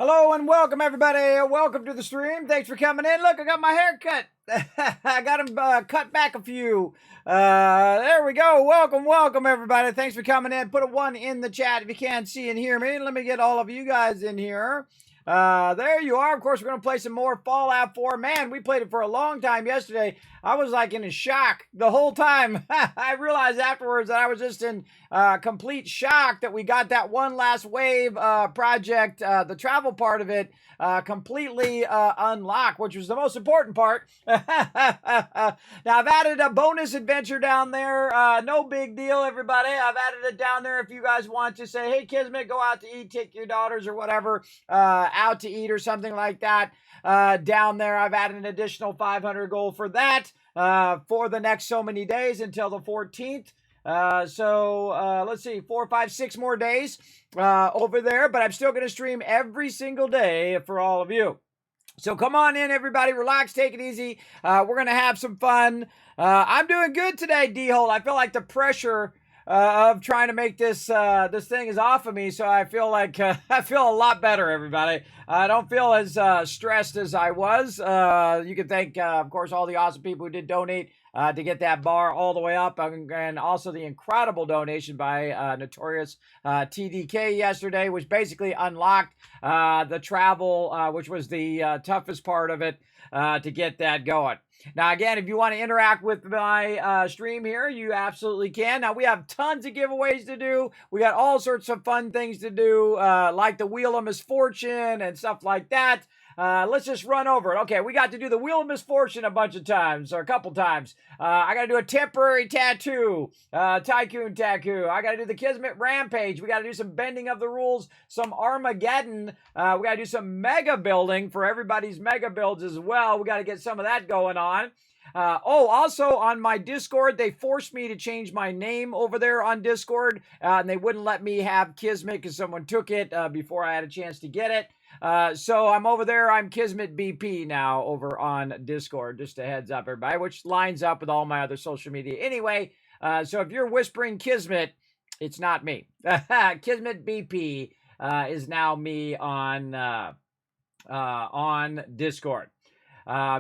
Hello and welcome, everybody. Welcome to the stream. Thanks for coming in. Look, I got my hair cut. I got him cut back a few. There we go. Welcome, everybody. Thanks for coming in. Put a 1 in the chat if you can't see and hear me. Let me get all of you guys in here. There you are. Of course, we're going to play some more Fallout 4. Man, we played it for a long time yesterday. I was like in a shock the whole time. I realized afterwards that I was just in complete shock that we got that one last wave project, the travel part of it, completely unlocked, which was the most important part. Now, I've added a bonus adventure down there. No big deal, everybody. I've added it down there if you guys want to say, hey, Kismet, go out to eat, take your daughters or whatever out to eat or something like that. Down there, I've added an additional 500 gold for that for the next so many days until the 14th. Let's see, 4, 5, 6 more days over there, but I'm still going to stream every single day for all of you. So come on in, everybody. Relax, take it easy. We're going to have some fun. I'm doing good today, D-Hole. I feel like the pressure of trying to make this this thing is off of me, so I feel like I feel a lot better, everybody. I don't feel as stressed as I was. You can thank, of course, all the awesome people who did donate to get that bar all the way up, and also the incredible donation by Notorious TDK yesterday, which basically unlocked the travel, which was the toughest part of it to get that going. Now, again, if you want to interact with my stream here, you absolutely can. Now, we have tons of giveaways to do. We got all sorts of fun things to do, like the Wheel of Misfortune and stuff like that. Let's just run over it. Okay, we got to do the Wheel of Misfortune a bunch of times, or a couple times. I got to do a temporary tattoo, tycoon tattoo. I got to do the Kismet Rampage. We got to do some bending of the rules, some Armageddon. We got to do some mega building for everybody's mega builds as well. We got to get some of that going on. Also on my Discord, they forced me to change my name over there on Discord, and they wouldn't let me have Kismet because someone took it before I had a chance to get it. So I'm over there. I'm Kismet BP now over on Discord. Just a heads up, everybody, which lines up with all my other social media anyway. So if you're whispering Kismet, it's not me. Kismet BP is now me on Discord.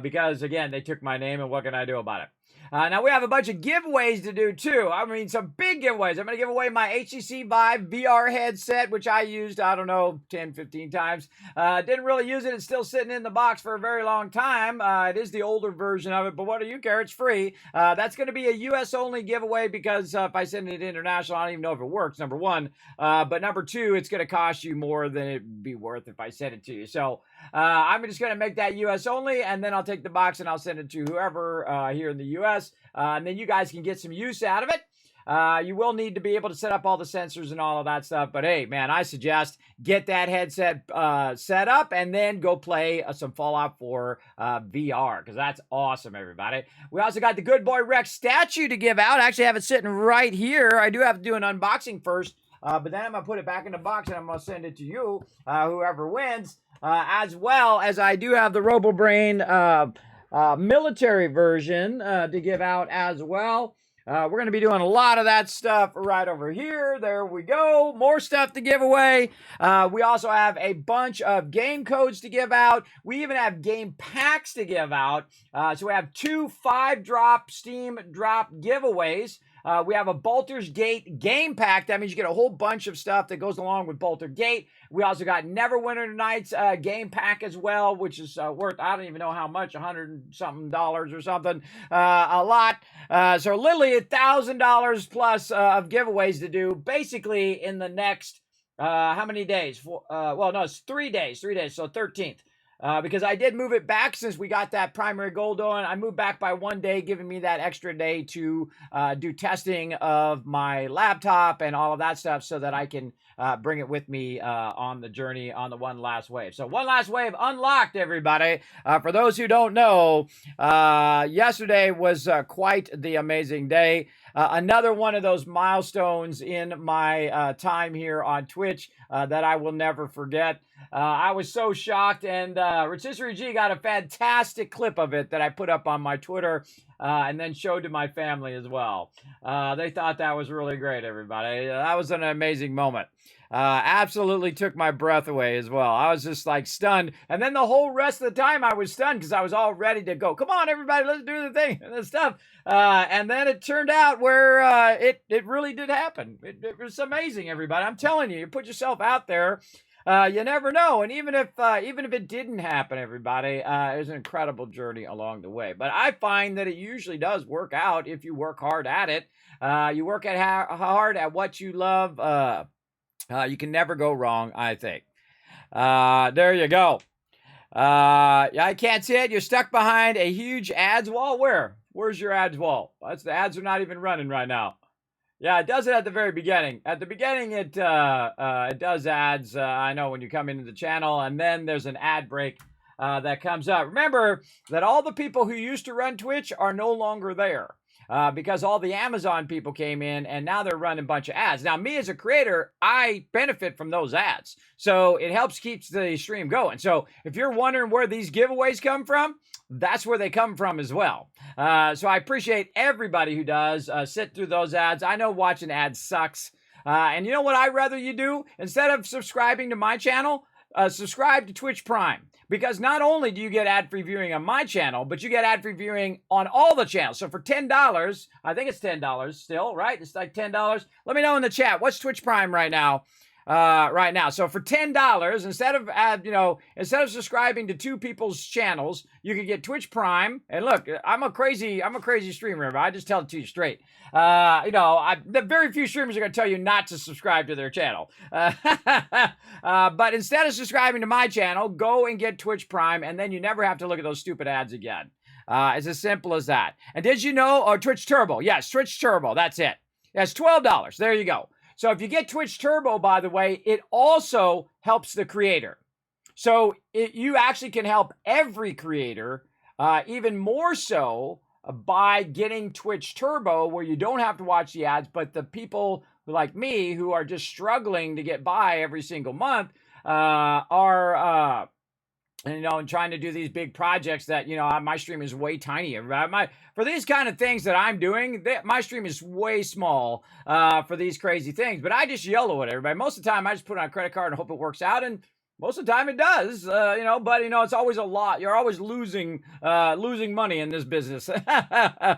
Because, again, they took my name, and what can I do about it? Now, we have a bunch of giveaways to do, too. I mean, some big giveaways. I'm going to give away my HTC Vive VR headset, which I used, I don't know, 10, 15 times. Didn't really use it. It's still sitting in the box for a very long time. It is the older version of it, but what do you care? It's free. That's going to be a U.S.-only giveaway because if I send it international, I don't even know if it works, number one. But number two, it's going to cost you more than it'd be worth if I sent it to you. So I'm just going to make that U.S.-only, and then I'll take the box and I'll send it to whoever here in the U.S., and then you guys can get some use out of it. You will need to be able to set up all the sensors and all of that stuff. But hey, man, I suggest get that headset set up and then go play some Fallout 4 VR, because that's awesome, everybody. We also got the Good Boy Rex statue to give out. I actually have it sitting right here. I do have to do an unboxing first, but then I'm going to put it back in the box and I'm going to send it to you, whoever wins, as well as I do have the RoboBrain military version to give out as well. We're going to be doing a lot of that stuff right over here. There we go. More stuff to give away. We also have a bunch of game codes to give out. We even have game packs to give out. So we have 2 5-drop Steam drop giveaways. We have a Baldur's Gate game pack. That means you get a whole bunch of stuff that goes along with Baldur's Gate. We also got Neverwinter Nights game pack as well, which is worth, I don't even know how much, $100-something or something, a lot. So literally $1,000 plus of giveaways to do, basically in the next, how many days? Well, no, it's 3 days, so 13th. Because I did move it back since we got that primary goal on. I moved back by 1 day, giving me that extra day to do testing of my laptop and all of that stuff so that I can bring it with me on the journey on the One Last Wave. So One Last Wave unlocked, everybody. For those who don't know, yesterday was quite the amazing day. Another one of those milestones in my time here on Twitch that I will never forget. I was so shocked, and Rotisserie G got a fantastic clip of it that I put up on my Twitter and then showed to my family as well. They thought that was really great, everybody. That was an amazing moment. Absolutely took my breath away as well. I was just like stunned. And then the whole rest of the time I was stunned because I was all ready to go. Come on, everybody, let's do the thing and the stuff. And then it turned out where it really did happen. It was amazing, everybody. I'm telling you, you put yourself out there. You never know, and even if it didn't happen, everybody, it was an incredible journey along the way. But I find that it usually does work out if you work hard at it. You work hard at what you love. You can never go wrong, I think. There you go. I can't see it. You're stuck behind a huge ads wall. Where? Where's your ads wall? The ads are not even running right now. Yeah, it does it at the very beginning. At the beginning, it does ads, I know, when you come into the channel, and then there's an ad break that comes up. Remember that all the people who used to run Twitch are no longer there because all the Amazon people came in, and now they're running a bunch of ads. Now, me as a creator, I benefit from those ads, so it helps keep the stream going. So if you're wondering where these giveaways come from, that's where they come from as well. So I appreciate everybody who does sit through those ads. I know watching ads sucks. And you know what I'd rather you do? Instead of subscribing to my channel, subscribe to Twitch Prime. Because not only do you get ad-free viewing on my channel, but you get ad-free viewing on all the channels. So for $10, I think it's $10 still, right? It's like $10. Let me know in the chat. What's Twitch Prime right now? So for $10, instead of subscribing to two people's channels, you can get Twitch Prime. And look, I'm a crazy streamer. I just tell it to you straight. The very few streamers are going to tell you not to subscribe to their channel. But instead of subscribing to my channel, go and get Twitch Prime, and then you never have to look at those stupid ads again. It's as simple as that. And did you know, Twitch Turbo? Yes, Twitch Turbo. That's it. That's $12. There you go. So if you get Twitch Turbo, by the way, it also helps the creator. So you actually can help every creator, even more so by getting Twitch Turbo, where you don't have to watch the ads, but the people like me who are just struggling to get by every single month are and trying to do these big projects that, my stream is way tiny. For these kind of things that I'm doing, my stream is way small for these crazy things. But I just YOLO at everybody. Most of the time, I just put on a credit card and hope it works out. And most of the time it does, but it's always a lot. You're always losing money in this business. But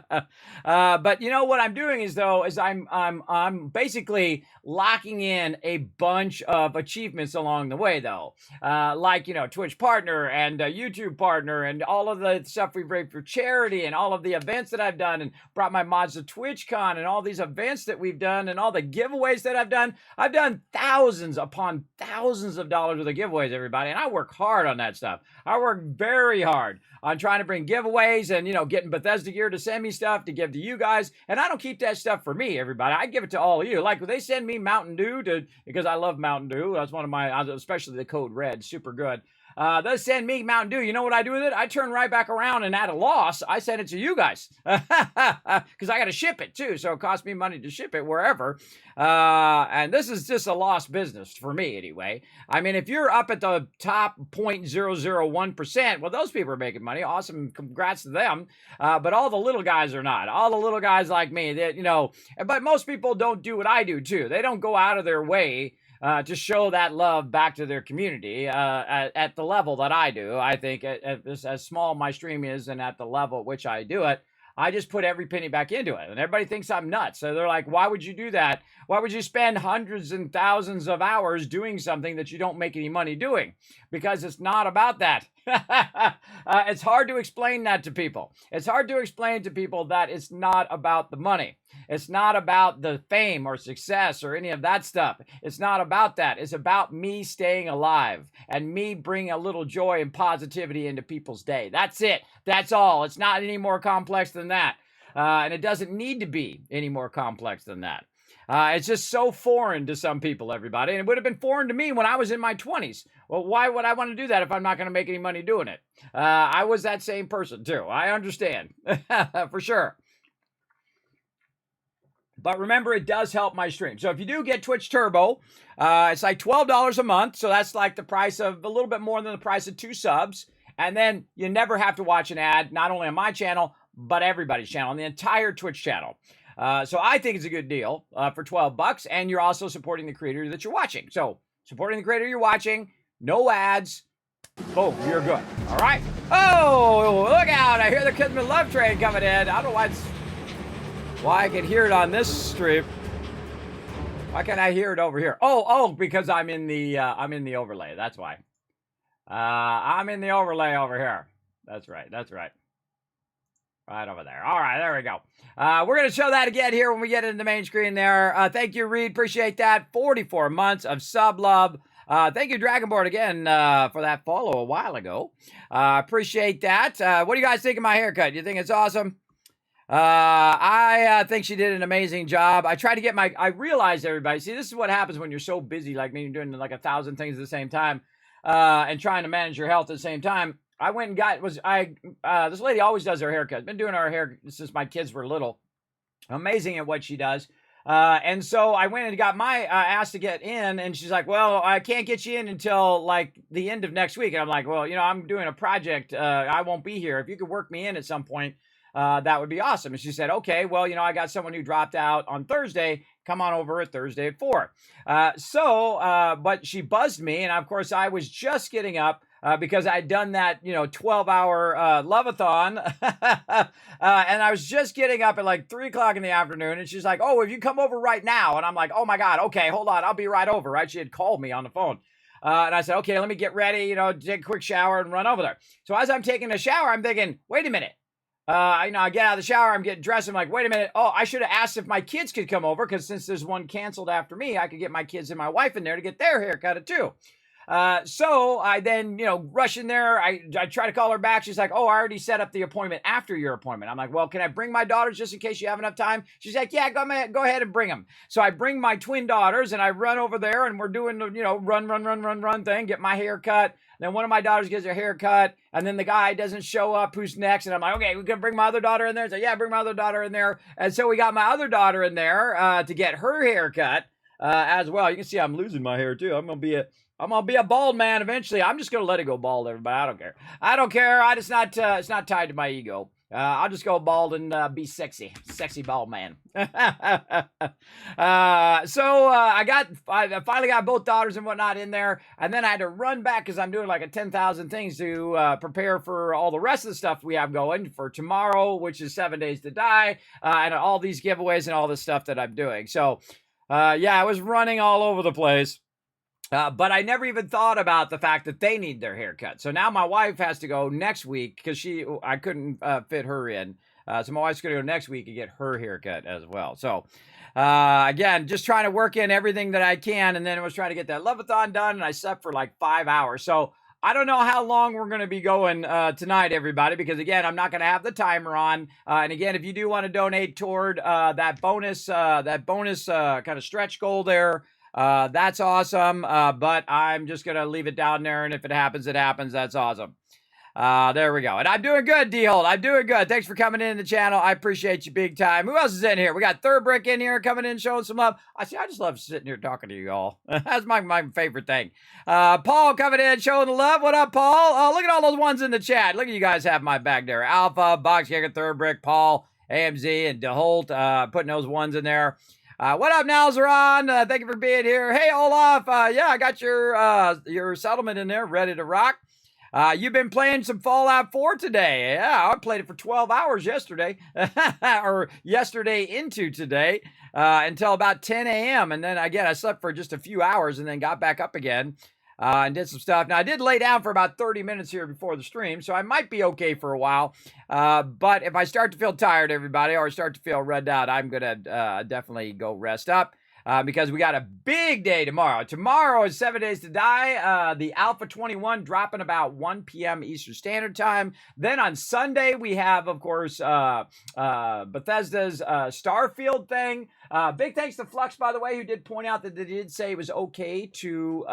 what I'm doing is I'm basically locking in a bunch of achievements along the way, though, like Twitch partner and YouTube partner and all of the stuff we've raised for charity and all of the events that I've done and brought my mods to TwitchCon and all these events that we've done and all the giveaways that I've done. I've done thousands upon thousands of dollars worth of giveaways, everybody, and I work hard on that stuff. I work very hard on trying to bring giveaways and getting Bethesda gear to send me stuff to give to you guys. And I don't keep that stuff for me, everybody. I give it to all of you. Like they send me Mountain Dew because I love Mountain Dew. That's one of my, especially the Code Red, super good. They send me Mountain Dew. You know what I do with it? I turn right back around, and at a loss, I send it to you guys because I got to ship it too. So it costs me money to ship it wherever. And this is just a lost business for me anyway. I mean, if you're up at the top 0.001%, well, those people are making money. Awesome. Congrats to them. But all the little guys are not. All the little guys like me that, but most people don't do what I do too. They don't go out of their way to show that love back to their community at the level that I do. I think as small my stream is and at the level at which I do it, I just put every penny back into it. And everybody thinks I'm nuts. So they're like, why would you do that? Why would you spend hundreds and thousands of hours doing something that you don't make any money doing? Because it's not about that. It's hard to explain that to people. It's hard to explain to people that it's not about the money. It's not about the fame or success or any of that stuff. It's not about that. It's about me staying alive and me bringing a little joy and positivity into people's day. That's it. That's all. It's not any more complex than that. And it doesn't need to be any more complex than that. It's just so foreign to some people, everybody. And it would have been foreign to me when I was in my 20s. Well, why would I want to do that if I'm not going to make any money doing it? I was that same person, too. I understand. For sure. But remember, it does help my stream. So if you do get Twitch Turbo, it's like $12 a month. So that's like the price of a little bit more than the price of 2 subs. And then you never have to watch an ad, not only on my channel, but everybody's channel, on the entire Twitch channel. So I think it's a good deal for 12 bucks. And you're also supporting the creator that you're watching. So supporting the creator you're watching, no ads. Boom, you're good. All right. Oh, look out. I hear the Kismet love train coming in. I don't know why I can hear it on this stream. Why can't I hear it over here? Oh, because I'm in the overlay. That's why. I'm in the overlay over here. That's right. Right over there. All right, there we go. We're going to show that again here when we get into the main screen there. Thank you, Reed. Appreciate that. 44 months of sub love. Thank you, Dragonboard, again, for that follow a while ago. Appreciate that. What do you guys think of my haircut? You think it's awesome? I think she did an amazing job. I tried to get I realized, everybody, see, this is what happens when you're so busy, like me, doing like 1,000 things at the same time, and trying to manage your health at the same time. I went and got, this lady always does her haircut. Been doing her hair since my kids were little. Amazing at what she does. And so I went and got asked to get in, and she's like, well, I can't get you in until like the end of next week. And I'm like, well, I'm doing a project. I won't be here. If you could work me in at some point, that would be awesome. And she said, okay, well, I got someone who dropped out on Thursday. Come on over at Thursday at 4. But she buzzed me. And of course, I was just getting up because I'd done that, 12-hour love-a-thon. And I was just getting up at like 3 o'clock in the afternoon. And she's like, oh, if you come over right now. And I'm like, oh my God, okay, hold on. I'll be right over, right? She had called me on the phone. And I said, okay, let me get ready, take a quick shower and run over there. So as I'm taking a shower, I'm thinking, wait a minute. I get out of the shower, I'm getting dressed. I'm like, wait a minute. Oh, I should have asked if my kids could come over, because since there's one canceled after me, I could get my kids and my wife in there to get their hair cut too. So I then, rush in there. I try to call her back. She's like, oh, I already set up the appointment after your appointment. I'm like, well, can I bring my daughters just in case you have enough time? She's like, yeah, go ahead and bring them. So I bring my twin daughters and I run over there, and we're doing the, run thing, get my hair cut. Then one of my daughters gets her hair cut, and then the guy doesn't show up. Who's next? And I'm like, okay, we can bring my other daughter in there. So yeah, bring my other daughter in there. And so we got my other daughter in there to get her hair cut as well. You can see I'm losing my hair too. I'm gonna be a bald man eventually. I'm just gonna let it go bald, everybody. I don't care. It's not tied to my ego. I'll just go bald and be sexy bald man. I finally got both daughters and whatnot in there, and then I had to run back because I'm doing like 10,000 things to prepare for all the rest of the stuff we have going for tomorrow, which is 7 Days to Die, and all these giveaways and all this stuff that I'm doing. So, I was running all over the place. But I never even thought about the fact that they need their haircut. So now my wife has to go next week because I couldn't fit her in. So my wife's going to go next week and get her haircut as well. So again, just trying to work in everything that I can. And then I was trying to get that love-a-thon done, and I slept for like 5 hours. So I don't know how long we're going to be going tonight, everybody, because again, I'm not going to have the timer on. And again, if you do want to donate toward that bonus kind of stretch goal there, that's awesome. But I'm just going to leave it down there. And if it happens, it happens. That's awesome. There we go. And I'm doing good, D-Hold. I'm doing good. Thanks for coming in the channel. I appreciate you big time. Who else is in here? We got Third Brick in here coming in, showing some love. I just love sitting here talking to you all. That's my favorite thing. Paul coming in, showing the love. What up, Paul? Oh, look at all those ones in the chat. Look at you guys have my back there. Alpha, Box Kicker, Third Brick, Paul, AMZ, and DeHolt, putting those ones in there. What up, Nalzaron? Thank you for being here. Hey, Olaf. I got your settlement in there, ready to rock. You've been playing some Fallout 4 today. Yeah, I played it for 12 hours yesterday, or yesterday into today, until about 10 a.m. And then again, I slept for just a few hours and then got back up again. And did some stuff. Now, I did lay down for about 30 minutes here before the stream, so I might be okay for a while. But if I start to feel tired, everybody, or start to feel run out, I'm going to definitely go rest up. Because we got a big day tomorrow. Tomorrow is 7 Days to Die. The Alpha 21 dropping about 1 p.m. Eastern Standard Time. Then on Sunday, we have, of course, Bethesda's Starfield thing. Big thanks to Flux, by the way, who did point out that they did say it was okay to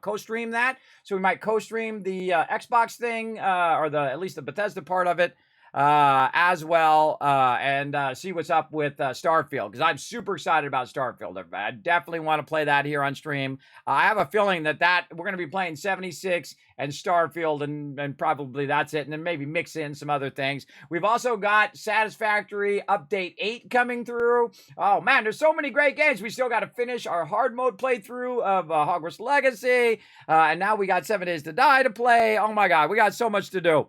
co-stream that. So we might co-stream the Xbox thing, or at least the Bethesda part of it. as well, and see what's up with Starfield, because I'm super excited about Starfield. I definitely want to play that here on stream. I have a feeling that we're going to be playing 76 and Starfield, and probably that's it, and then maybe mix in some other things. We've also got Satisfactory Update 8 coming through. Oh man, there's so many great games. We still got to finish our hard mode playthrough of Hogwarts Legacy, and now we got 7 Days to Die to play. Oh my god, we got so much to do,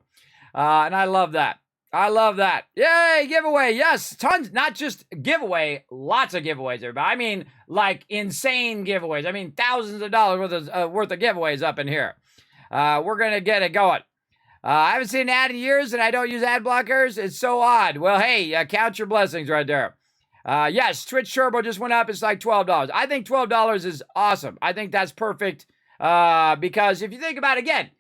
and I love that. I love that. Yay, giveaway. Yes, tons, not just giveaway, lots of giveaways, everybody. I mean, like insane giveaways. I mean, thousands of dollars worth of giveaways up in here. We're going to get it going. I haven't seen an ad in years and I don't use ad blockers. It's so odd. Well, hey, count your blessings right there. Yes, Twitch Turbo just went up. It's like $12. I think $12 is awesome. I think that's perfect because if you think about it again,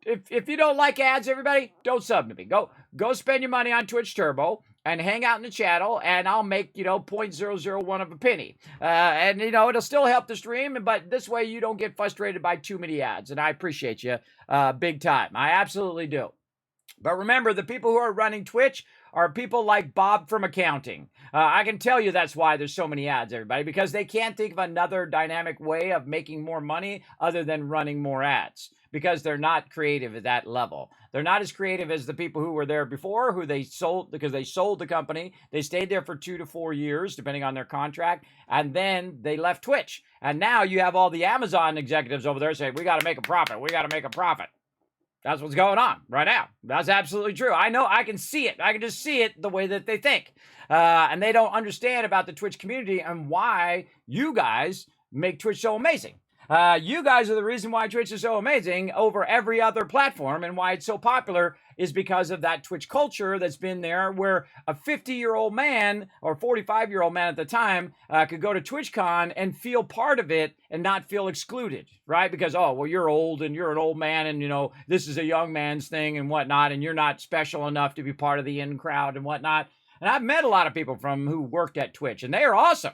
if you don't like ads, everybody, don't sub to me. Go spend your money on Twitch Turbo and hang out in the channel, and I'll make, 0.001 of a penny. And, it'll still help the stream, but this way you don't get frustrated by too many ads, and I appreciate you big time. I absolutely do. But remember, the people who are running Twitch are people like Bob from accounting. I can tell you that's why there's so many ads, everybody, because they can't think of another dynamic way of making more money other than running more ads, because they're not creative at that level. They're not as creative as the people who were there before, who they sold, because they sold the company. They stayed there for 2 to 4 years, depending on their contract, and then they left Twitch. And now you have all the Amazon executives over there saying, we got to make a profit. We got to make a profit. That's what's going on right now. That's absolutely true. I know. I can see it. I can just see it the way that they think. And they don't understand about the Twitch community and why you guys make Twitch so amazing. You guys are the reason why Twitch is so amazing over every other platform, and why it's so popular is because of that Twitch culture that's been there, where a 50-year-old man or 45-year-old man at the time could go to TwitchCon and feel part of it and not feel excluded, right? Because, oh, well, you're old and you're an old man and, this is a young man's thing and whatnot, and you're not special enough to be part of the in crowd and whatnot. And I've met a lot of people who worked at Twitch, and they are awesome.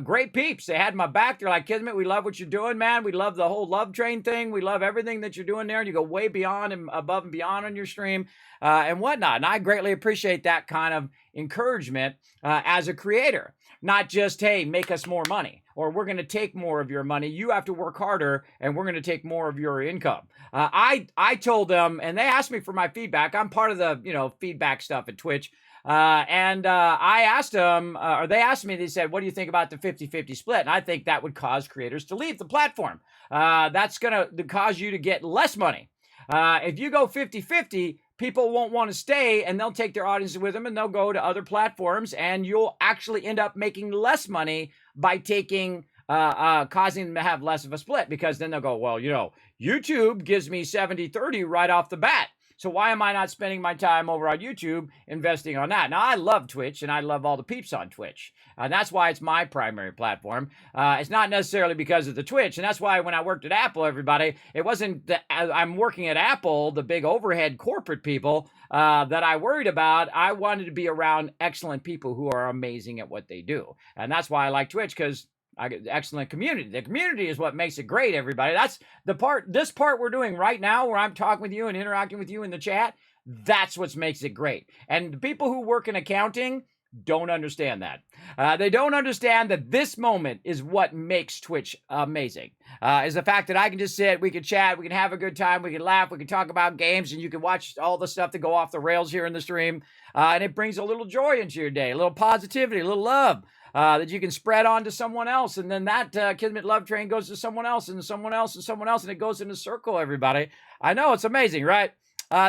Great peeps. They had my back. They're like, Kismet, we love what you're doing, man. We love the whole love train thing. We love everything that you're doing there. And you go way beyond and above and beyond on your stream and whatnot. And I greatly appreciate that kind of encouragement as a creator. Not just, hey, make us more money, or we're going to take more of your money. You have to work harder, and we're going to take more of your income. I told them, and they asked me for my feedback. I'm part of the, feedback stuff at Twitch. I asked them, or they asked me, they said, what do you think about the 50-50 split? And I think that would cause creators to leave the platform. That's going to cause you to get less money. If you go 50-50, people won't want to stay, and they'll take their audience with them, and they'll go to other platforms, and you'll actually end up making less money by taking causing them to have less of a split, because then they'll go, well, YouTube gives me 70-30 right off the bat. So why am I not spending my time over on YouTube investing on that? Now, I love Twitch, and I love all the peeps on Twitch. And that's why it's my primary platform. It's not necessarily because of the Twitch. And that's why when I worked at Apple, everybody, it wasn't that I'm working at Apple, the big overhead corporate people that I worried about. I wanted to be around excellent people who are amazing at what they do. And that's why I like Twitch, because I get excellent community. The community is what makes it great, everybody. That's the part, this part we're doing right now, where I'm talking with you and interacting with you in the chat. That's what makes it great. And the people who work in accounting don't understand that. They don't understand that this moment is what makes Twitch amazing. Is the fact that I can just sit, we can chat, we can have a good time, we can laugh, we can talk about games, and you can watch all the stuff that go off the rails here in the stream. And it brings a little joy into your day, a little positivity, a little love. That you can spread on to someone else, and then that Kismet love train goes to someone else, and someone else, and someone else, and it goes in a circle, everybody. I know, it's amazing, right?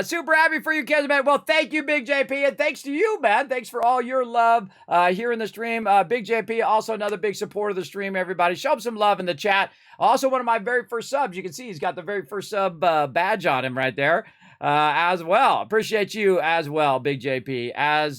Super happy for you, Kismet. Well, thank you, Big JP, and thanks to you, man. Thanks for all your love here in the stream. Big JP, also another big supporter of the stream, everybody. Show him some love in the chat. Also, one of my very first subs. You can see he's got the very first sub badge on him right there as well. Appreciate you as well, Big JP, as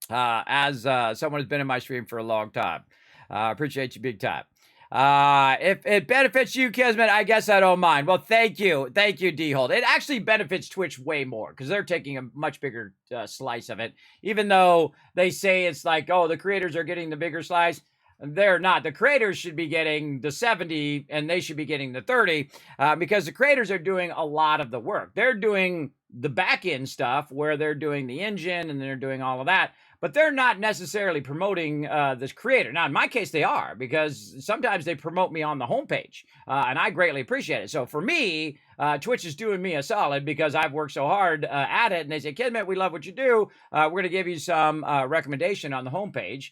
someone who's been in my stream for a long time. Appreciate you big time. If it benefits you, Kismet, I guess I don't mind. Well, thank you. Thank you, D-Hold. It actually benefits Twitch way more, because they're taking a much bigger slice of it. Even though they say it's like, oh, the creators are getting the bigger slice. They're not. The creators should be getting the 70, and they should be getting the 30, because the creators are doing a lot of the work. They're doing the back end stuff where they're doing the engine and they're doing all of that, but they're not necessarily promoting this creator. Now, in my case, they are, because sometimes they promote me on the homepage, and I greatly appreciate it. So for me, Twitch is doing me a solid because I've worked so hard at it, and they say, Kismet, we love what you do. We're going to give you some recommendation on the homepage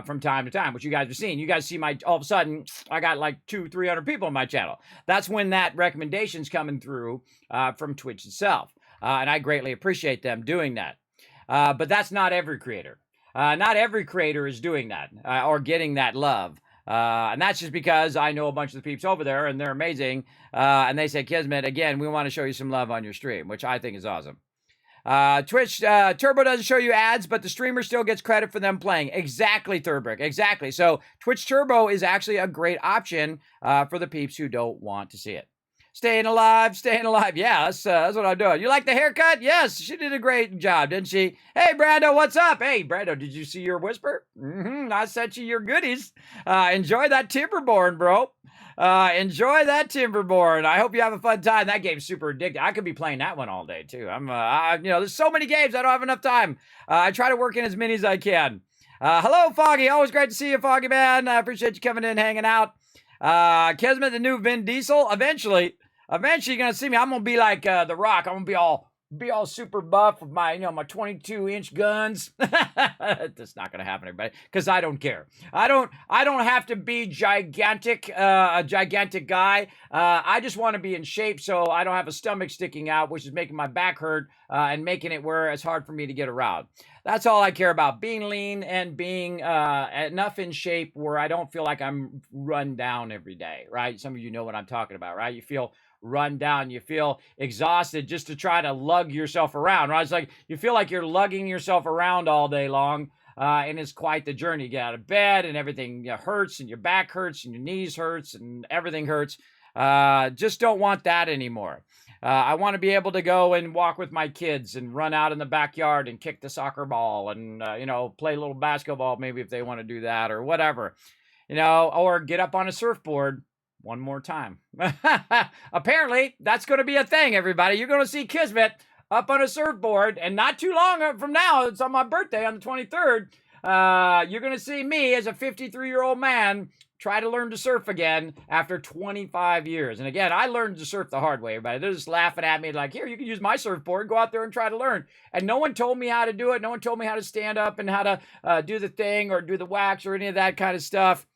from time to time, which you guys have seen. You guys see all of a sudden, I got like 200-300 people on my channel. That's when that recommendation's coming through from Twitch itself. And I greatly appreciate them doing that. But that's not every creator. Not every creator is doing that or getting that love. And that's just because I know a bunch of the peeps over there and they're amazing. And they say, Kismet, again, we want to show you some love on your stream, which I think is awesome. Twitch Turbo doesn't show you ads, but the streamer still gets credit for them playing. Exactly, Thurbrick. Exactly. So Twitch Turbo is actually a great option for the peeps who don't want to see it. Staying alive, staying alive. Yeah, that's what I'm doing. You like the haircut? Yes, she did a great job, didn't she? Hey, Brando, what's up? Hey, Brando, did you see your whisper? I sent you your goodies. Enjoy that Timberborn, bro. Enjoy that Timberborn. I hope you have a fun time. That game's super addictive. I could be playing that one all day, too. There's so many games, I don't have enough time. I try to work in as many as I can. Hello, Foggy. Always great to see you, Foggy, man. I appreciate you coming in, hanging out. Kismet, the new Vin Diesel. Eventually you're gonna see me. I'm gonna be like The Rock. I'm gonna be all super buff with my, my 22-inch guns. That's not gonna happen, everybody, because I don't care. I don't have to be gigantic, a gigantic guy. I just want to be in shape so I don't have a stomach sticking out, which is making my back hurt and making it where it's hard for me to get around. That's all I care about, being lean and being enough in shape where I don't feel like I'm run down every day, right? Some of you know what I'm talking about, right? You feel run down, you feel exhausted just to try to lug yourself around, right? It's like you feel like you're lugging yourself around all day long, and it's quite the journey. You get out of bed and everything hurts, and your back hurts, and your knees hurts, and everything hurts. Just don't want that anymore. I want to be able to go and walk with my kids and run out in the backyard and kick the soccer ball and, play a little basketball maybe if they want to do that or whatever, or get up on a surfboard one more time. Apparently, that's going to be a thing, everybody. You're going to see Kismet up on a surfboard, and not too long from now, it's on my birthday on the 23rd, you're going to see me as a 53-year-old man try to learn to surf again after 25 years. And again, I learned to surf the hard way, everybody. They're just laughing at me like, here, you can use my surfboard, go out there and try to learn. And no one told me how to do it. No one told me how to stand up and how to do the thing or do the wax or any of that kind of stuff.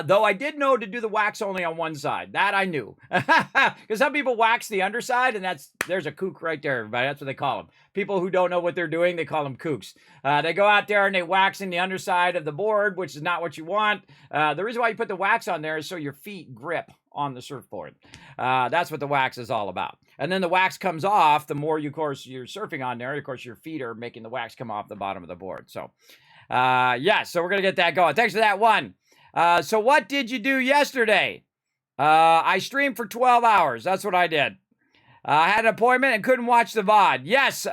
Though I did know to do the wax only on one side. That I knew. Because some people wax the underside, and there's a kook right there, everybody. That's what they call them. People who don't know what they're doing, they call them kooks. They go out there and they wax in the underside of the board, which is not what you want. The reason why you put the wax on there is so your feet grip on the surfboard. That's what the wax is all about. And then the wax comes off, the more, of course, you're surfing on there. Of course, your feet are making the wax come off the bottom of the board. So, so we're going to get that going. Thanks for that one. So what did you do yesterday? I streamed for 12 hours. That's what I did. I had an appointment and couldn't watch the VOD. Yes,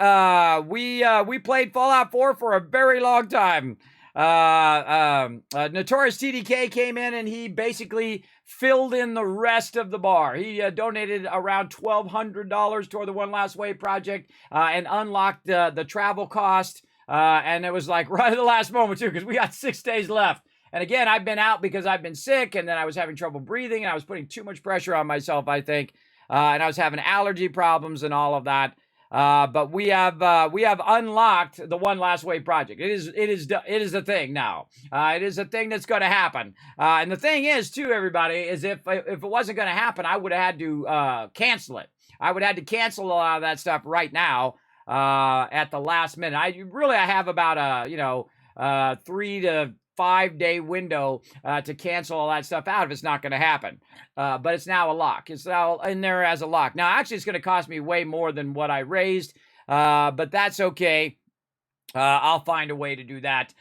we played Fallout 4 for a very long time. Notorious TDK came in and he basically filled in the rest of the bar. He donated around $1,200 toward the One Last Wave project and unlocked the travel cost. And it was like right at the last moment too, because we got 6 days left. And again, I've been out because I've been sick, and then I was having trouble breathing, and I was putting too much pressure on myself, I think, and I was having allergy problems and all of that. But we have unlocked the One Last Wave project. It is a thing now. It is a thing that's going to happen. And the thing is, too, everybody, is if it wasn't going to happen, I would have had to cancel it. I would have had to cancel a lot of that stuff right now at the last minute. I have about a 3 to 5 day window to cancel all that stuff out if it's not going to happen. But it's now a lock. It's now in there as a lock. Now, actually, it's going to cost me way more than what I raised, but that's okay. I'll find a way to do that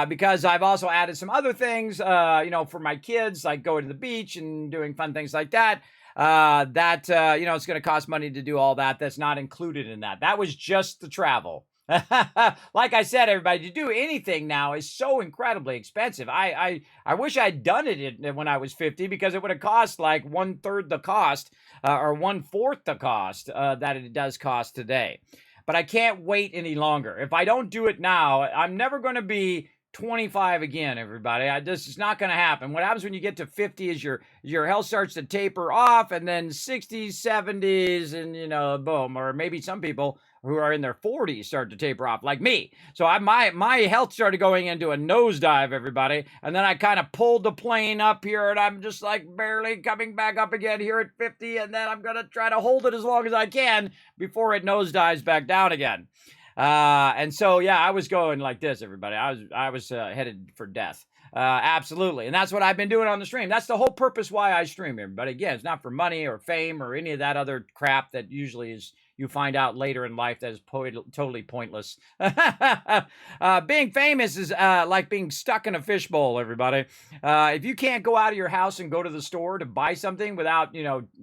because I've also added some other things, for my kids, like going to the beach and doing fun things like that. It's going to cost money to do all that. That's not included in that. That was just the travel. Like I said, everybody, to do anything now is so incredibly expensive. I wish I'd done it when I was 50, because it would have cost like 1/3 the cost, or 1/4 the cost that it does cost today. But I can't wait any longer. If I don't do it now, I'm never going to be 25 again, everybody. This is not going to happen. What happens when you get to 50 is your health starts to taper off, and then 60s, 70s, and boom. Or maybe some people who are in their 40s start to taper off, like me. So my health started going into a nosedive, everybody, and then I kind of pulled the plane up here, and I'm just like barely coming back up again here at 50, and then I'm gonna try to hold it as long as I can before it nosedives back down again. And so, yeah, I was going like this, everybody. I was headed for death. Absolutely. And that's what I've been doing on the stream. That's the whole purpose why I stream, everybody. Again, it's not for money or fame or any of that other crap that usually is, you find out later in life, that is totally pointless. Being famous is like being stuck in a fishbowl, everybody. If you can't go out of your house and go to the store to buy something without,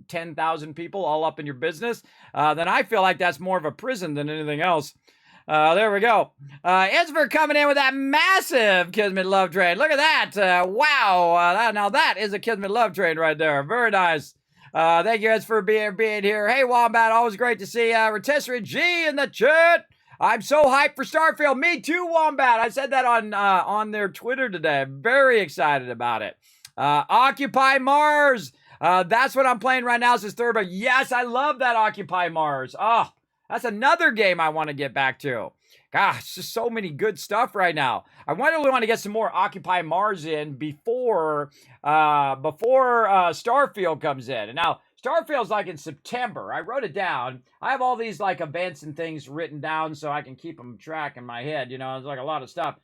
10,000 people all up in your business, then I feel like that's more of a prison than anything else. There we go. Esper coming in with that massive Kismet love train. Look at that. Wow. Now that is a Kismet love train right there. Very nice. Thank you guys for being here. Hey, Wombat, always great to see Rotisserie G in the chat. I'm so hyped for Starfield. Me too, Wombat. I said that on their Twitter today. I'm very excited about it. Occupy Mars. That's what I'm playing right now, says Thurba. Yes, I love that Occupy Mars. Oh, that's another game I want to get back to. Gosh, just so many good stuff right now. I really want to get some more Occupy Mars in before Starfield comes in. And now Starfield's like in September. I wrote it down. I have all these like events and things written down so I can keep them track in my head. It's like a lot of stuff.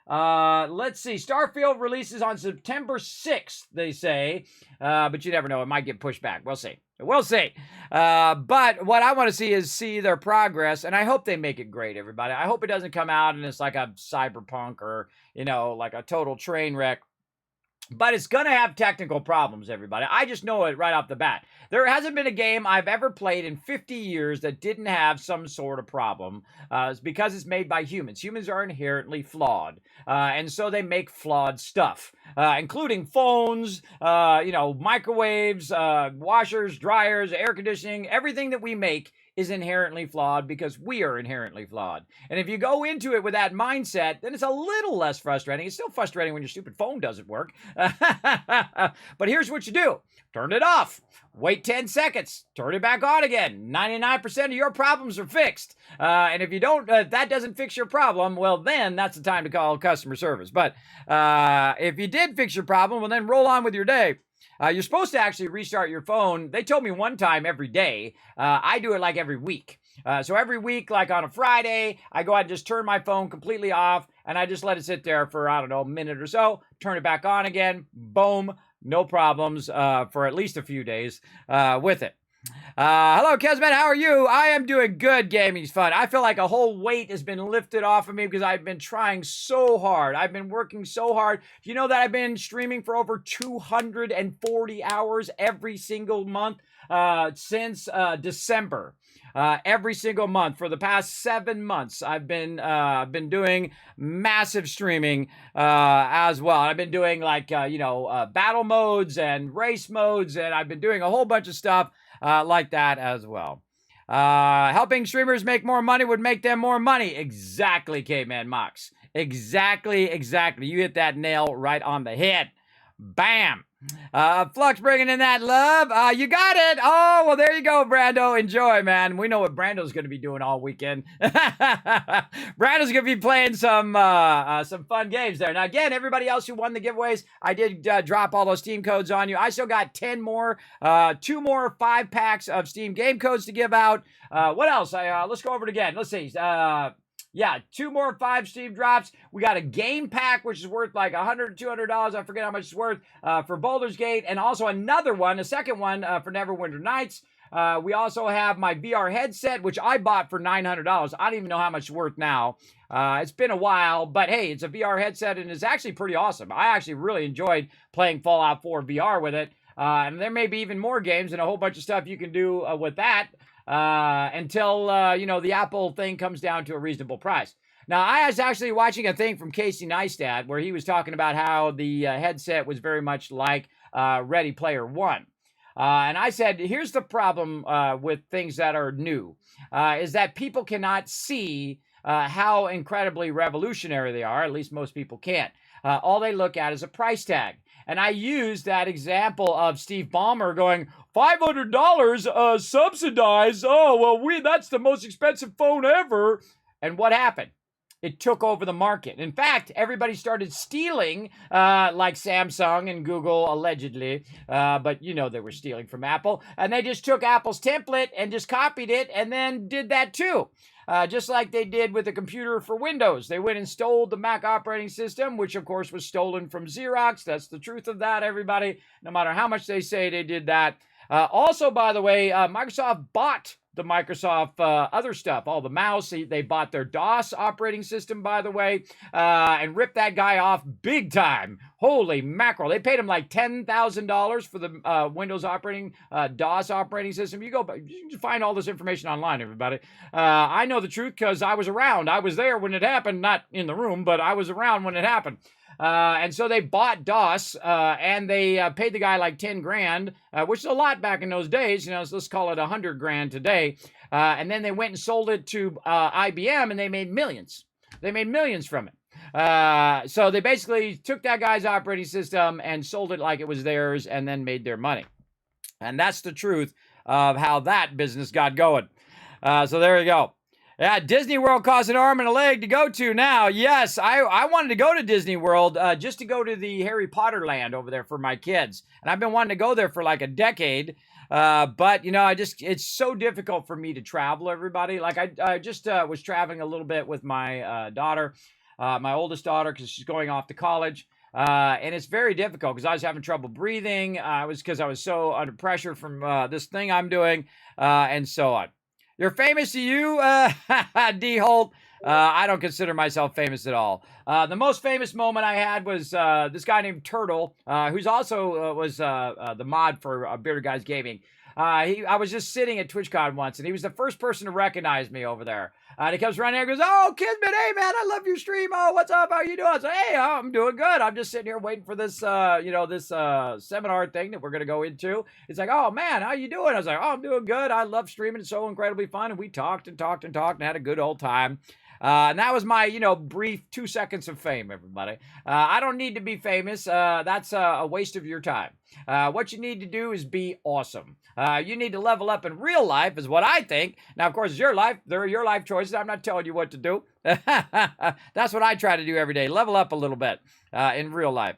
Let's see. Starfield releases on September 6th, they say. But you never know. It might get pushed back. We'll see. We'll see. But what I want to see is their progress, and I hope they make it great, everybody. I hope it doesn't come out and it's like a cyberpunk or, like a total train wreck. But it's going to have technical problems, everybody. I just know it right off the bat. There hasn't been a game I've ever played in 50 years that didn't have some sort of problem. It's because it's made by humans. Humans are inherently flawed. And so they make flawed stuff, including phones, microwaves, washers, dryers, air conditioning. Everything that we make is inherently flawed because we are inherently flawed. And if you go into it with that mindset, then it's a little less frustrating. It's still frustrating when your stupid phone doesn't work. But here's what you do. Turn it off. Wait 10 seconds. Turn it back on again. 99% of your problems are fixed. And if you don't, if that doesn't fix your problem, well, then that's the time to call customer service. But if you did fix your problem, well, then roll on with your day. You're supposed to actually restart your phone. They told me one time every day. I do it like every week. So every week, like on a Friday, I go ahead and just turn my phone completely off, and I just let it sit there for, I don't know, a minute or so, turn it back on again, boom, no problems for at least a few days with it. Hello, Kismet. How are you? I am doing good. Gaming's fun. I feel like a whole weight has been lifted off of me because I've been trying so hard. I've been working so hard. Do you know that I've been streaming for over 240 hours every single month since December? Every single month for the past 7 months, I've been doing massive streaming as well. I've been doing like battle modes and race modes, and I've been doing a whole bunch of stuff like that as well. Helping streamers make more money would make them more money. Exactly, K-Man Mox. Exactly. You hit that nail right on the head. Bam. Flux bringing in that love. You got it. Oh, well, there you go, Brando. Enjoy, man. We know what Brando's going to be doing all weekend. Brando's going to be playing some fun games there. Now, again, everybody else who won the giveaways, I did drop all those Steam codes on you. I still got 10 more, 2 more 5-packs of Steam game codes to give out. What else? Let's go over it again. Let's see. Yeah, 2 more 5 Steam drops. We got a game pack, which is worth like $100, $200. I forget how much it's worth for Baldur's Gate. And also another one, a second one for Neverwinter Nights. We also have my VR headset, which I bought for $900. I don't even know how much it's worth now. It's been a while, but hey, it's a VR headset and it's actually pretty awesome. I actually really enjoyed playing Fallout 4 VR with it. And there may be even more games and a whole bunch of stuff you can do with that. until, you know, the Apple thing comes down to a reasonable price. Now, I was actually watching a thing from Casey Neistat where he was talking about how the headset was very much like Ready Player One. And I said, here's the problem with things that are new, is that people cannot see how incredibly revolutionary they are. At least most people can't. All they look at is a price tag. And I used that example of Steve Ballmer going, $500 subsidized. Oh, well, that's the most expensive phone ever. And what happened? It took over the market. In fact, everybody started stealing, like Samsung and Google, allegedly. But, you know, they were stealing from Apple. And they just took Apple's template and just copied it and then did that too. Just like they did with the computer for Windows. They went and stole the Mac operating system, which, of course, was stolen from Xerox. That's the truth of that, everybody. No matter how much they say they did that. Also, by the way, Microsoft bought the Microsoft other stuff, all the mouse. They bought their DOS operating system, by the way, and ripped that guy off big time. Holy mackerel. They paid him like $10,000 for the Windows operating, DOS operating system. You can find all this information online, everybody. I know the truth because I was around. I was there when it happened, not in the room, but I was around when it happened. And so they bought DOS, and they paid the guy like 10 grand, which is a lot back in those days. You know, so let's call it 100 grand today. And then they went and sold it to IBM, and they made millions. They made millions from it. So they basically took that guy's operating system and sold it like it was theirs, and then made their money. And that's the truth of how that business got going. So there you go. Yeah, Disney World costs an arm and a leg to go to now. Yes, I wanted to go to Disney World just to go to the Harry Potter land over there for my kids. And I've been wanting to go there for like a decade. But, you know, it's so difficult for me to travel, everybody. Like I just was traveling a little bit with my daughter, my oldest daughter, because she's going off to college. And it's very difficult because I was having trouble breathing. Because I was so under pressure from this thing I'm doing and so on. You're famous to you, D. Holt. I don't consider myself famous at all. The most famous moment I had was this guy named Turtle, who's also was the mod for Bearded Guys Gaming. I was just sitting at TwitchCon once, and he was the first person to recognize me over there. And he comes running here and goes, "Oh, Kismet, hey, man, I love your stream. Oh, what's up? How you doing?" I said, "Hey, I'm doing good. I'm just sitting here waiting for this, this seminar thing that we're going to go into." It's like, "Oh, man, how you doing?" I was like, "Oh, I'm doing good. I love streaming. It's so incredibly fun." And we talked and talked and talked and had a good old time. And that was my, brief 2 seconds of fame, everybody. I don't need to be famous. That's a waste of your time. What you need to do is be awesome. You need to level up in real life is what I think. Now, of course, it's your life. They're your life choices. I'm not telling you what to do. That's what I try to do every day. Level up a little bit in real life.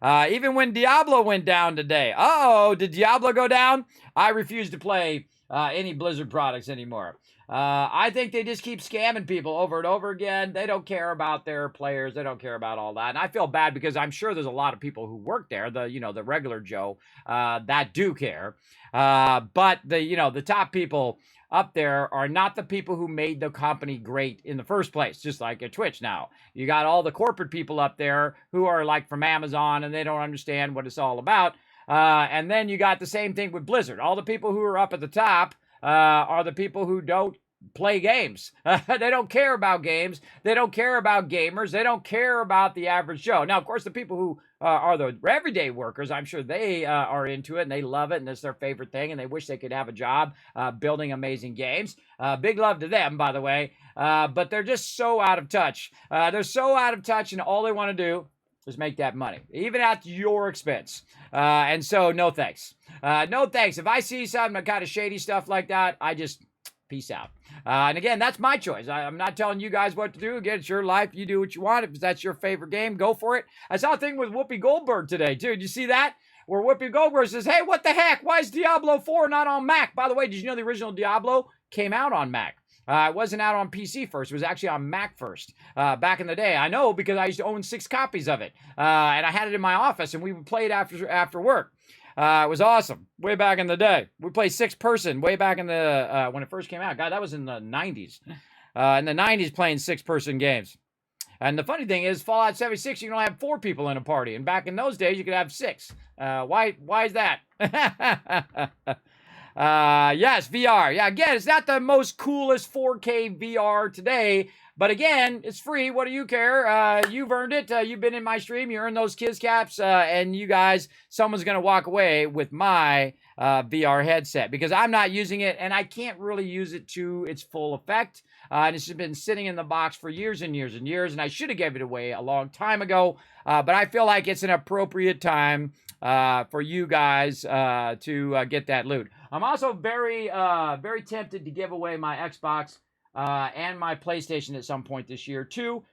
Even when Diablo went down today. Uh-oh, did Diablo go down? I refuse to play any Blizzard products anymore. I think they just keep scamming people over and over again. They don't care about their players. They don't care about all that. And I feel bad because I'm sure there's a lot of people who work there, the regular Joe, that do care. But the top people up there are not the people who made the company great in the first place, just like at Twitch now. You got all the corporate people up there who are like from Amazon and they don't understand what it's all about. And then you got the same thing with Blizzard. All the people who are up at the top are the people who don't play games. They don't care about games. They don't care about gamers. They don't care about the average Joe. Now, of course, the people who are the everyday workers, I'm sure they are into it and they love it and it's their favorite thing and they wish they could have a job building amazing games. Big love to them, by the way. But they're just so out of touch. They're so out of touch and all they want to do is make that money, even at your expense. And so, no thanks. No thanks. If I see some kind of shady stuff like that, I just peace out. And again, that's my choice. I'm not telling you guys what to do. Again, it's your life. You do what you want. If that's your favorite game, go for it. I saw a thing with Whoopi Goldberg today, too. Did you see that? Where Whoopi Goldberg says, "Hey, what the heck? Why is Diablo 4 not on Mac?" By the way, did you know the original Diablo came out on Mac? It wasn't out on PC first. It was actually on Mac first back in the day. I know because I used to own 6 copies of it. And I had it in my office, and we would play it after work. It was awesome. Way back in the day. We played 6-person way back in the when it first came out. God, that was in the 90s. In the 90s playing 6-person games. And the funny thing is, Fallout 76, you can only have 4 people in a party. And back in those days, you could have 6. Why is that? Yes, VR. Yeah, again, it's not the most coolest 4K VR today, but again, it's free. What do you care? You've earned it. You've been in my stream. You earned those Kiz caps. And you guys, someone's going to walk away with my VR headset because I'm not using it and I can't really use it to its full effect. And it's been sitting in the box for years and years and years, and I should have gave it away a long time ago. But I feel like it's an appropriate time for you guys to get that loot. I'm also very tempted to give away my Xbox and my PlayStation at some point this year too.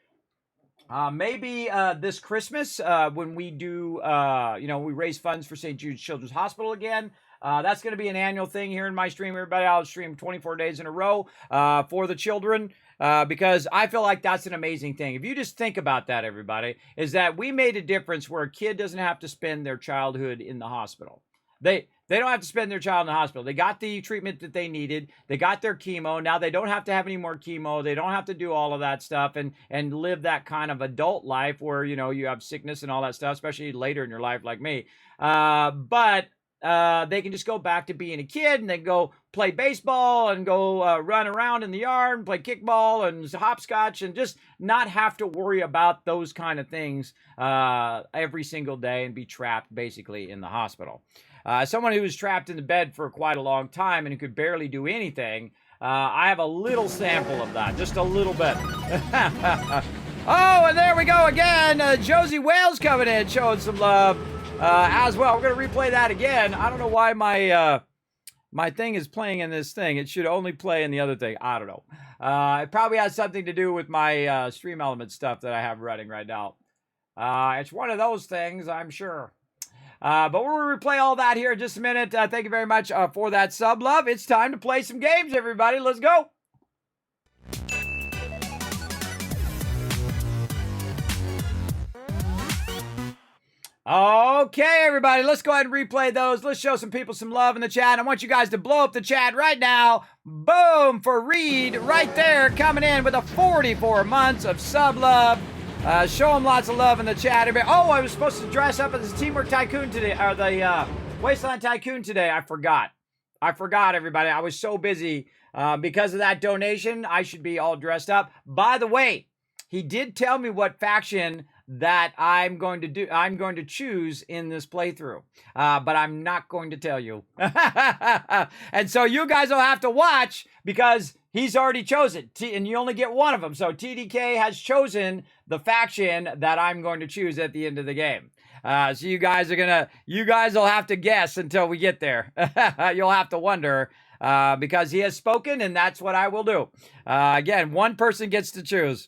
Maybe this Christmas when we do, we raise funds for St. Jude's Children's Hospital again. That's going to be an annual thing here in my stream. Everybody, I'll stream 24 days in a row for the children because I feel like that's an amazing thing. If you just think about that, everybody, is that we made a difference where a kid doesn't have to spend their childhood in the hospital. They don't have to spend their child in the hospital. They got the treatment that they needed. They got their chemo. Now they don't have to have any more chemo. They don't have to do all of that stuff and live that kind of adult life where, you have sickness and all that stuff, especially later in your life like me. But they can just go back to being a kid and they go play baseball and go run around in the yard and play kickball and hopscotch and just not have to worry about those kind of things every single day and be trapped basically in the hospital. Someone who was trapped in the bed for quite a long time and who could barely do anything, I have a little sample of that, just a little bit. Oh, and there we go again. Josie Wales coming in, showing some love as well. We're going to replay that again. I don't know why my thing is playing in this thing. It should only play in the other thing. I don't know. It probably has something to do with my Stream Element stuff that I have running right now. It's one of those things, I'm sure. But we'll replay all that here in just a minute. Thank you very much for that sub love. It's time to play some games, everybody. Let's go. Okay, everybody, let's go ahead and replay those. Let's show some people some love in the chat. I want you guys to blow up the chat right now. Boom for Reed right there, coming in with a 44 months of sub love. Show them lots of love in the chat. Oh, I was supposed to dress up as the Teamwork Tycoon today, or the Wasteland Tycoon today. I forgot, everybody. I was so busy because of that donation. I should be all dressed up. By the way, he did tell me what faction that I'm going to choose in this playthrough, but I'm not going to tell you. And so you guys will have to watch because he's already chosen, and you only get one of them. So TDK has chosen the faction that I'm going to choose at the end of the game. So you guys will have to guess until we get there. You'll have to wonder because he has spoken, and that's what I will do. Again, one person gets to choose.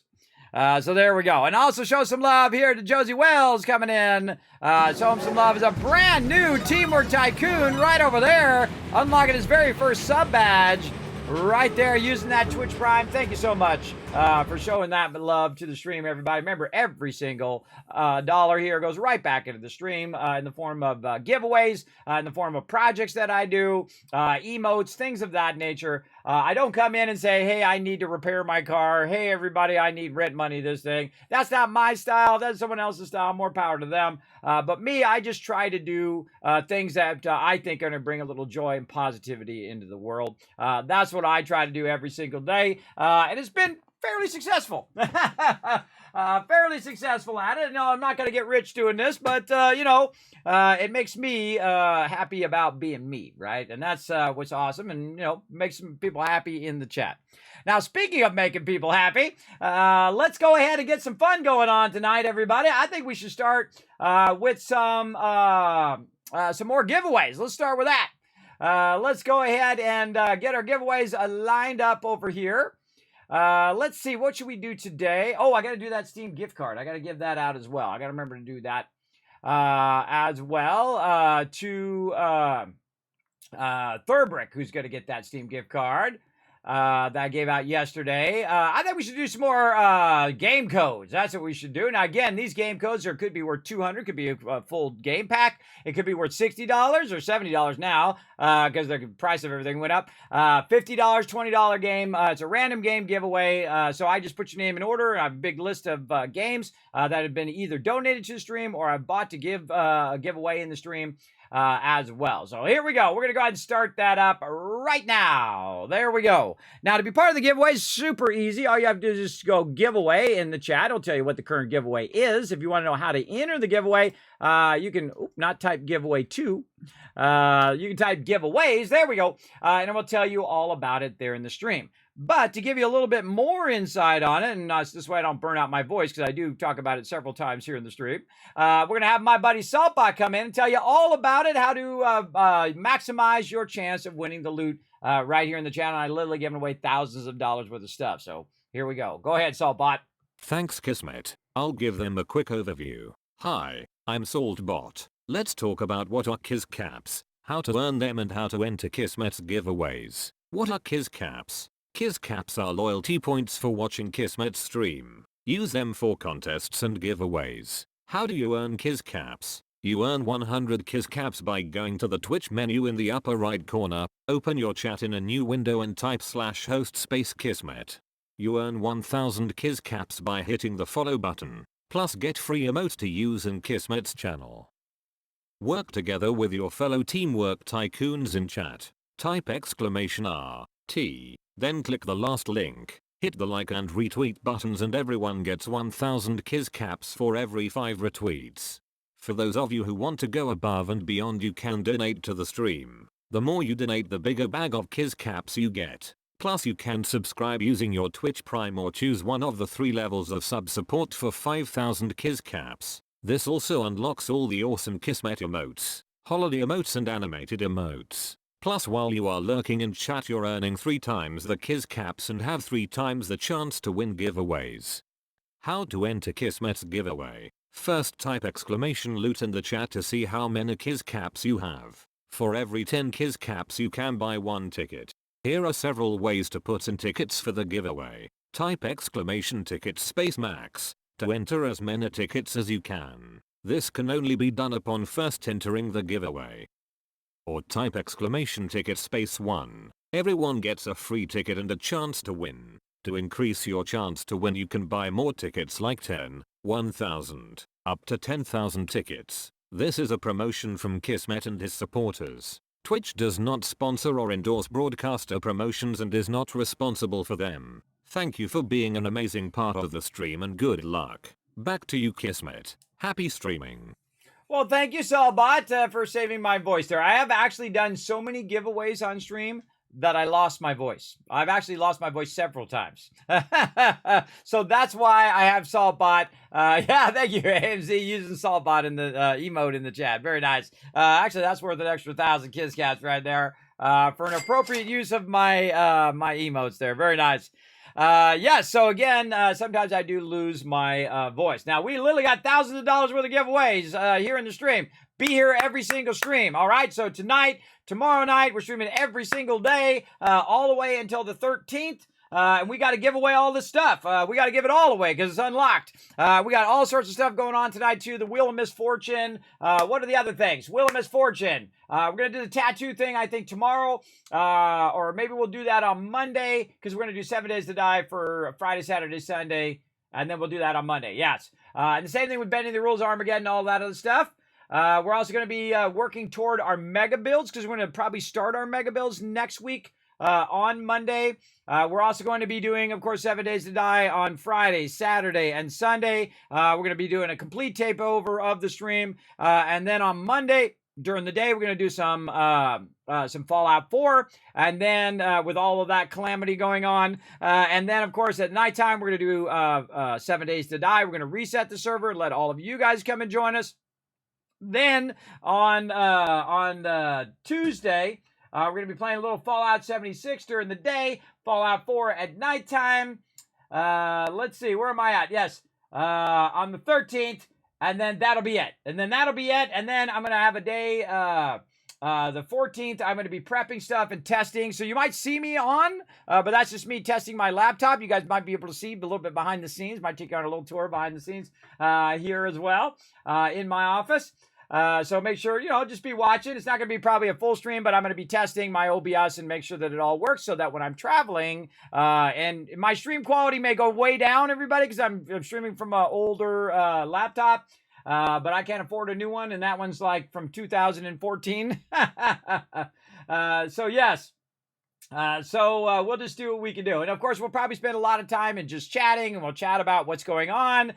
So there we go. And also show some love here to Josie Wells coming in. Show him some love as a brand new Teamwork Tycoon right over there. Unlocking his very first sub badge. Right there using that Twitch Prime. Thank you so much for showing that love to the stream, everybody. Remember, every single dollar here goes right back into the stream in the form of giveaways, in the form of projects that I do, emotes, things of that nature. I don't come in and say, hey, I need to repair my car. Hey, everybody, I need rent money, this thing. That's not my style. That's someone else's style. More power to them. But me, I just try to do things that I think are going to bring a little joy and positivity into the world. That's what I try to do every single day. And it's been fairly successful. Fairly successful at it. No, I'm not going to get rich doing this, but, it makes me happy about being me, right? And that's what's awesome and, makes some people happy in the chat. Now, speaking of making people happy, let's go ahead and get some fun going on tonight, everybody. I think we should start with some more giveaways. Let's start with that. Let's go ahead and get our giveaways lined up over here. Let's see, what should we do today? Oh, I got to do that Steam gift card. I got to give that out as well. I got to remember to do that as well to Thurbrick, who's going to get that Steam gift card that I gave out yesterday. I think we should do some more game codes. That's what we should do. Now, again, these game codes could be worth $200, could be a full game pack. It could be worth $60 or $70 now because the price of everything went up. $50, $20 game. It's a random game giveaway. So I just put your name in order. I have a big list of games that have been either donated to the stream or I bought to give away in the stream. as well. So here we go. We're going to go ahead and start that up right now. There we go. Now, to be part of the giveaway is super easy. All you have to do is just go giveaway in the chat. It'll tell you what the current giveaway is. If you want to know how to enter the giveaway, you can not type giveaway 2. You can type giveaways. There we go. And it will tell you all about it there in the stream. But to give you a little bit more insight on it, and this way I don't burn out my voice because I do talk about it several times here in the stream, we're going to have my buddy Saltbot come in and tell you all about it, how to maximize your chance of winning the loot right here in the channel. I literally giving away thousands of dollars worth of stuff. So here we go. Go ahead, Saltbot. Thanks, Kismet. I'll give them a quick overview. Hi, I'm Saltbot. Let's talk about what are Kiz Caps, how to earn them, and how to enter Kismet's giveaways. What are Kiz Caps? Kiz Caps are loyalty points for watching Kismet's stream. Use them for contests and giveaways. How do you earn Kiz Caps? You earn 100 Kiz Caps by going to the Twitch menu in the upper right corner, open your chat in a new window and type /host Kismet. You earn 1000 Kiz Caps by hitting the follow button, plus get free emotes to use in Kismet's channel. Work together with your fellow Teamwork Tycoons in chat. Type !RT. Then click the last link, hit the like and retweet buttons, and everyone gets 1000 Kiz Caps for every 5 retweets. For those of you who want to go above and beyond, you can donate to the stream. The more you donate, the bigger bag of Kiz Caps you get. Plus you can subscribe using your Twitch Prime or choose one of the 3 levels of sub support for 5000 Kiz Caps. This also unlocks all the awesome Kismet emotes, holiday emotes and animated emotes. Plus while you are lurking in chat, you're earning 3 times the Kiz Caps and have 3 times the chance to win giveaways. How to enter Kismet's giveaway? First type !loot in the chat to see how many Kiz Caps you have. For every 10 Kiz Caps you can buy 1 ticket. Here are several ways to put in tickets for the giveaway. Type !ticket max to enter as many tickets as you can. This can only be done upon first entering the giveaway. Or type !ticket 1. Everyone gets a free ticket and a chance to win. To increase your chance to win, you can buy more tickets like 10, 1000, up to 10,000 tickets. This is a promotion from Kismet and his supporters. Twitch does not sponsor or endorse broadcaster promotions and is not responsible for them. Thank you for being an amazing part of the stream and good luck. Back to you, Kismet. Happy streaming. Well, thank you, Salbot, for saving my voice there. I have actually done so many giveaways on stream that I lost my voice. I've actually lost my voice several times. So that's why I have Saltbot. Yeah, thank you, AMZ, using Saltbot in the emote in the chat. Very nice. Actually, that's worth an extra 1,000 Kiz Caps right there for an appropriate use of my my emotes there. Very nice. Yeah, so again, sometimes I do lose my voice. Now, we literally got thousands of dollars worth of giveaways here in the stream. Be here every single stream, all right? So tonight, tomorrow night, we're streaming every single day, all the way until the 13th. And we got to give away all this stuff. We got to give it all away because it's unlocked. We got all sorts of stuff going on tonight, too. The Wheel of Misfortune. What are the other things? Wheel of Misfortune. We're going to do the tattoo thing, I think, tomorrow. Or maybe we'll do that on Monday because we're going to do 7 Days to Die for Friday, Saturday, Sunday. And then we'll do that on Monday. Yes. And the same thing with Bending the Rules, Armageddon, all that other stuff. We're also going to be working toward our mega builds because we're going to probably start our mega builds next week on Monday. We're also going to be doing, of course, 7 Days to Die on Friday, Saturday, and Sunday. We're going to be doing a complete takeover of the stream. And then on Monday, during the day, we're going to do some Fallout 4. And then with all of that calamity going on. And then, of course, at nighttime, we're going to do 7 Days to Die. We're going to reset the server and let all of you guys come and join us. Then on Tuesday, we're going to be playing a little Fallout 76 during the day, Fallout 4 at nighttime. Let's see, where am I at? Yes, on the 13th, and then that'll be it. And then I'm going to have a day, the 14th, I'm going to be prepping stuff and testing. So you might see me on, but that's just me testing my laptop. You guys might be able to see a little bit behind the scenes. Might take you on a little tour behind the scenes here as well in my office. So make sure, just be watching. It's not going to be probably a full stream, but I'm going to be testing my OBS and make sure that it all works so that when I'm traveling, and my stream quality may go way down, everybody, because I'm streaming from an older laptop. but I can't afford a new one, and that one's like from 2014. So yes. We'll just do what we can do. And of course, we'll probably spend a lot of time in just chatting, and we'll chat about what's going on.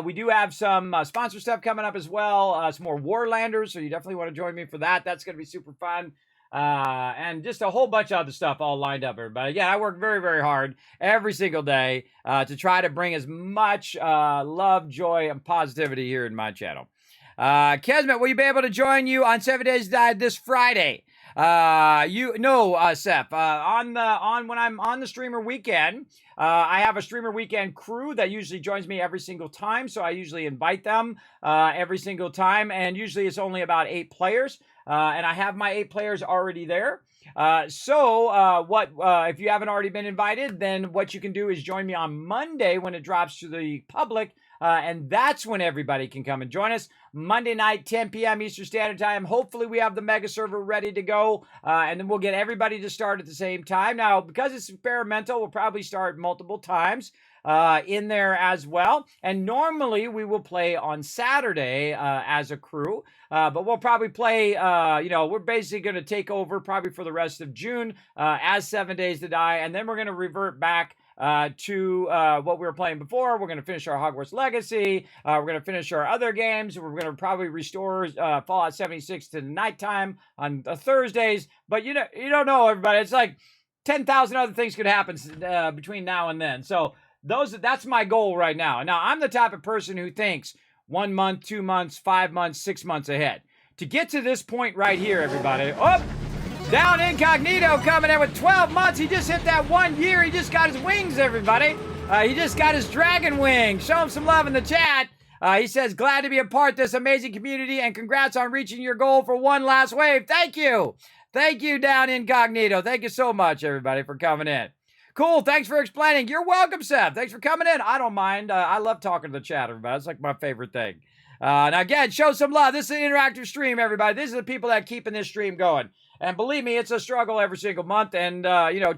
We do have some sponsor stuff coming up as well, some more Warlanders, so you definitely want to join me for that. That's going to be super fun. And just a whole bunch of other stuff all lined up, everybody. Again, I work very, very hard every single day to try to bring as much love, joy, and positivity here in my channel. Kismet, will you be able to join you on 7 Days to Die this Friday? Seth, on when I'm on the streamer weekend, I have a streamer weekend crew that usually joins me every single time. So I usually invite them, every single time. And usually it's only about 8 players. And I have my 8 players already there. If you haven't already been invited, then what you can do is join me on Monday when it drops to the public. And that's when everybody can come and join us. Monday night, 10 p.m. Eastern Standard Time. Hopefully we have the mega server ready to go. And then we'll get everybody to start at the same time. Now, because it's experimental, we'll probably start multiple times in there as well. And normally we will play on Saturday as a crew. But we'll probably play, we're basically going to take over probably for the rest of June as 7 Days to Die. And then we're going to revert back to what we were playing before. We're going to finish our Hogwarts Legacy. We're going to finish our other games. We're going to probably restore Fallout 76 to nighttime on Thursdays. But you don't know, everybody. It's like 10,000 other things could happen between now and then. So that's my goal right now. Now, I'm the type of person who thinks 1 month, 2 months, 5 months, 6 months ahead. To get to this point right here, everybody. Oh! Down Incognito coming in with 12 months. He just hit that 1 year. He just got his wings, everybody. He just got his dragon wings. Show him some love in the chat. He says, glad to be a part of this amazing community and congrats on reaching your goal for one last wave. Thank you. Thank you, Down Incognito. Thank you so much, everybody, for coming in. Cool. Thanks for explaining. You're welcome, Seth. Thanks for coming in. I don't mind. I love talking to the chat, everybody. It's like my favorite thing. Now, again, show some love. This is an interactive stream, everybody. These are the people that are keeping this stream going. And believe me, it's a struggle every single month. And,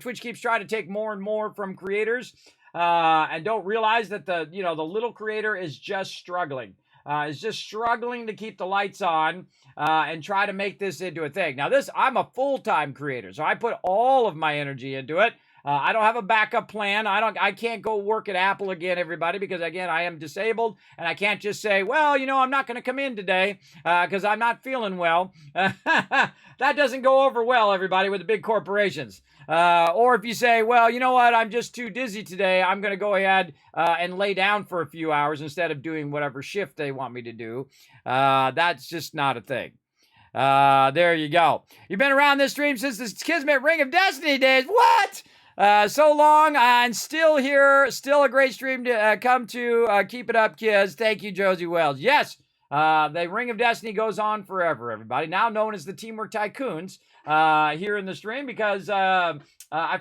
Twitch keeps trying to take more and more from creators and don't realize that the little creator is just struggling. Is just struggling to keep the lights on and try to make this into a thing. Now, I'm a full-time creator, so I put all of my energy into it. I don't have a backup plan. I can't go work at Apple again, everybody, because again, I am disabled and I can't just say, well, I'm not going to come in today because I'm not feeling well. That doesn't go over well, everybody, with the big corporations. Or if you say, well, you know what, I'm just too dizzy today. I'm going to go ahead and lay down for a few hours instead of doing whatever shift they want me to do. That's just not a thing. There you go. You've been around this stream since the Kismet Ring of Destiny days. What? So long, and still here, still a great stream to come to. Keep it up, kids. Thank you, Josie Wells. Yes, the Ring of Destiny goes on forever, everybody. Now known as the Teamwork Tycoons here in the stream because I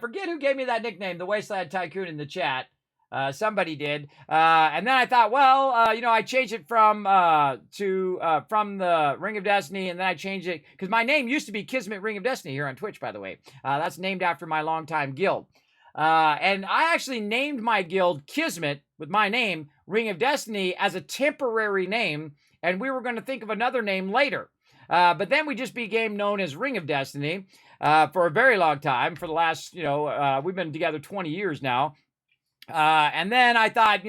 forget who gave me that nickname, the Wasteland Tycoon, in the chat. Somebody did. And then I thought, well, I changed it from the Ring of Destiny, and then I changed it because my name used to be Kismet Ring of Destiny here on Twitch, by the way. That's named after my longtime guild. And I actually named my guild Kismet with my name, Ring of Destiny, as a temporary name, and we were going to think of another name later. But then we just became known as Ring of Destiny for a very long time. For the last, we've been together 20 years now. And then I thought,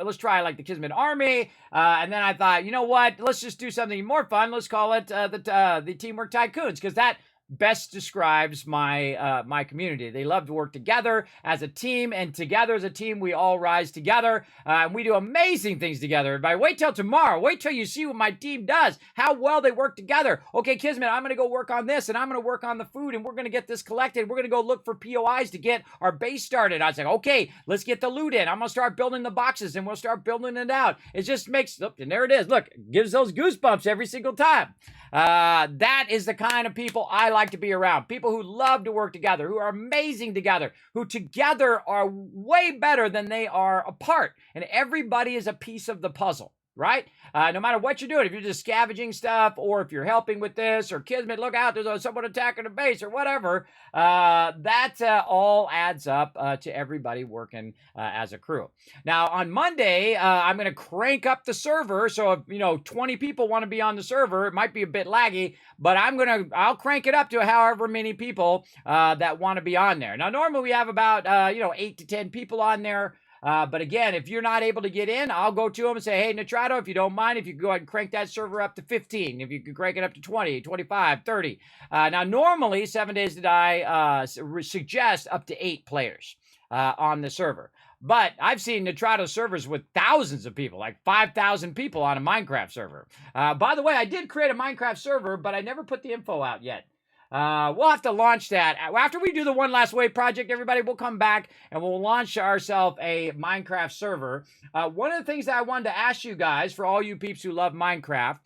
let's try like the Kismet Army. And then I thought, you know what? Let's just do something more fun. Let's call it the Teamwork Tycoons, because that best describes my community. They love to work together as a team, and together as a team, we all rise together, and we do amazing things together. Everybody, wait till tomorrow. Wait till you see what my team does, how well they work together. Okay, Kismet, I'm going to go work on this, and I'm going to work on the food, and we're going to get this collected. We're going to go look for POIs to get our base started. I was like, okay, let's get the loot in. I'm going to start building the boxes, and we'll start building it out. It just makes, look, and there it is. Look, it gives those goosebumps every single time. That is the kind of people I like to be around. People who love to work together, who are amazing together, who together are way better than they are apart. And everybody is a piece of the puzzle. right? No matter what you're doing, if you're just scavenging stuff or if you're helping with this or Kismet, look out, there's someone attacking the base or whatever, that all adds up to everybody working as a crew. Now, on Monday, I'm going to crank up the server. So if, 20 people want to be on the server, it might be a bit laggy, but I'll crank it up to however many people that want to be on there. Now, normally we have about, 8 to 10 people on there. But again, if you're not able to get in, I'll go to them and say, hey, Nitrado, if you don't mind, if you go ahead and crank that server up to 15, if you could crank it up to 20, 25, 30. Now, normally, 7 Days to Die suggests up to 8 players on the server. But I've seen Nitrado servers with thousands of people, like 5,000 people on a Minecraft server. By the way, I did create a Minecraft server, but I never put the info out yet. We'll have to launch that. After we do the One Last Wave project, everybody, we'll come back and we'll launch ourselves a Minecraft server. One of the things that I wanted to ask you guys, for all you peeps who love Minecraft,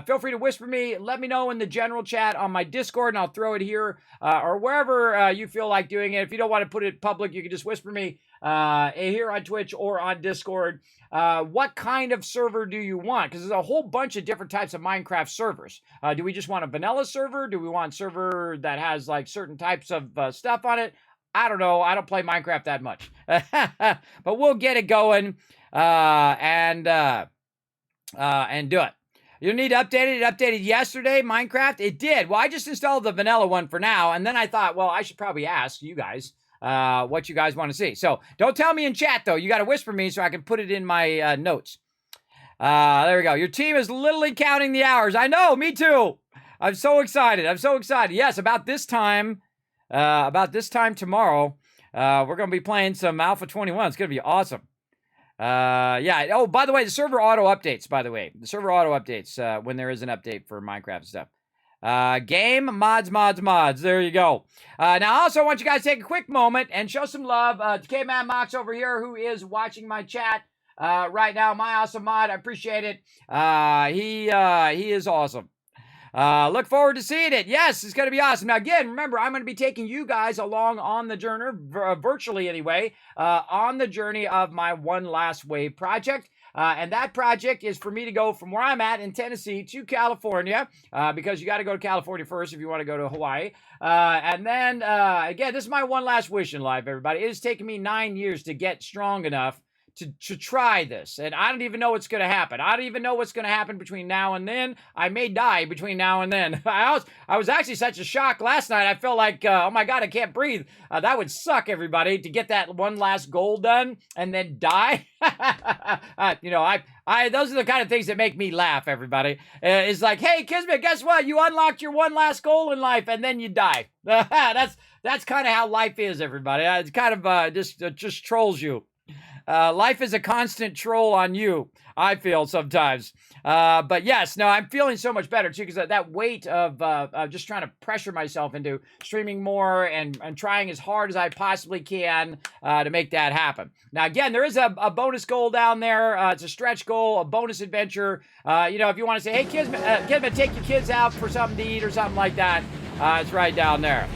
feel free to whisper me. Let me know in the general chat on my Discord, and I'll throw it here or wherever you feel like doing it. If you don't want to put it public, you can just whisper me here on Twitch or on Discord. What kind of server do you want? Because there's a whole bunch of different types of Minecraft servers. Do we just want a vanilla server? Do we want a server that has like certain types of stuff on it? I don't know. I don't play Minecraft that much. But we'll get it going and do it. You need to update it. It updated yesterday, Minecraft. It did. Well, I just installed the vanilla one for now. And then I thought, well, I should probably ask you guys what you guys want to see. So don't tell me in chat, though. You got to whisper me so I can put it in my notes. There we go. Your team is literally counting the hours. I know. Me too. I'm so excited. I'm so excited. Yes, about this time tomorrow, we're going to be playing some Alpha 21. It's going to be awesome. Yeah. Oh, by the way, the server auto updates, by the way. The server auto updates when there is an update for Minecraft stuff. Game, mods. There you go. Now, I also want you guys to take a quick moment and show some love to K-Man Mox over here, who is watching my chat right now. My awesome mod. I appreciate it. He is awesome. Look forward to seeing it. Yes, it's going to be awesome. Now, again, remember, I'm going to be taking you guys along on the journey, virtually anyway, on the journey of my One Last Wave project. And that project is for me to go from where I'm at in Tennessee to California, because you got to go to California first if you want to go to Hawaii. And then, again, this is my one last wish in life, everybody. It has taken me 9 years to get strong enough to try this. And I don't even know what's going to happen. I don't even know what's going to happen between now and then. I may die between now and then. I was actually such a shock last night. I felt like, oh my God, I can't breathe. That would suck, everybody, to get that one last goal done and then die. Those are the kind of things that make me laugh, everybody. It's like, hey, Kismet, guess what? You unlocked your one last goal in life and then you die. That's kind of how life is, everybody. It's kind of just trolls you. Life is a constant troll on you, I feel sometimes. But yes, no, I'm feeling so much better too, because that weight of just trying to pressure myself into streaming more and trying as hard as I possibly can to make that happen. Now, again, there is a bonus goal down there. It's a stretch goal, a bonus adventure. If you want to say, hey, Kismet, take your kids out for something to eat or something like that, it's right down there.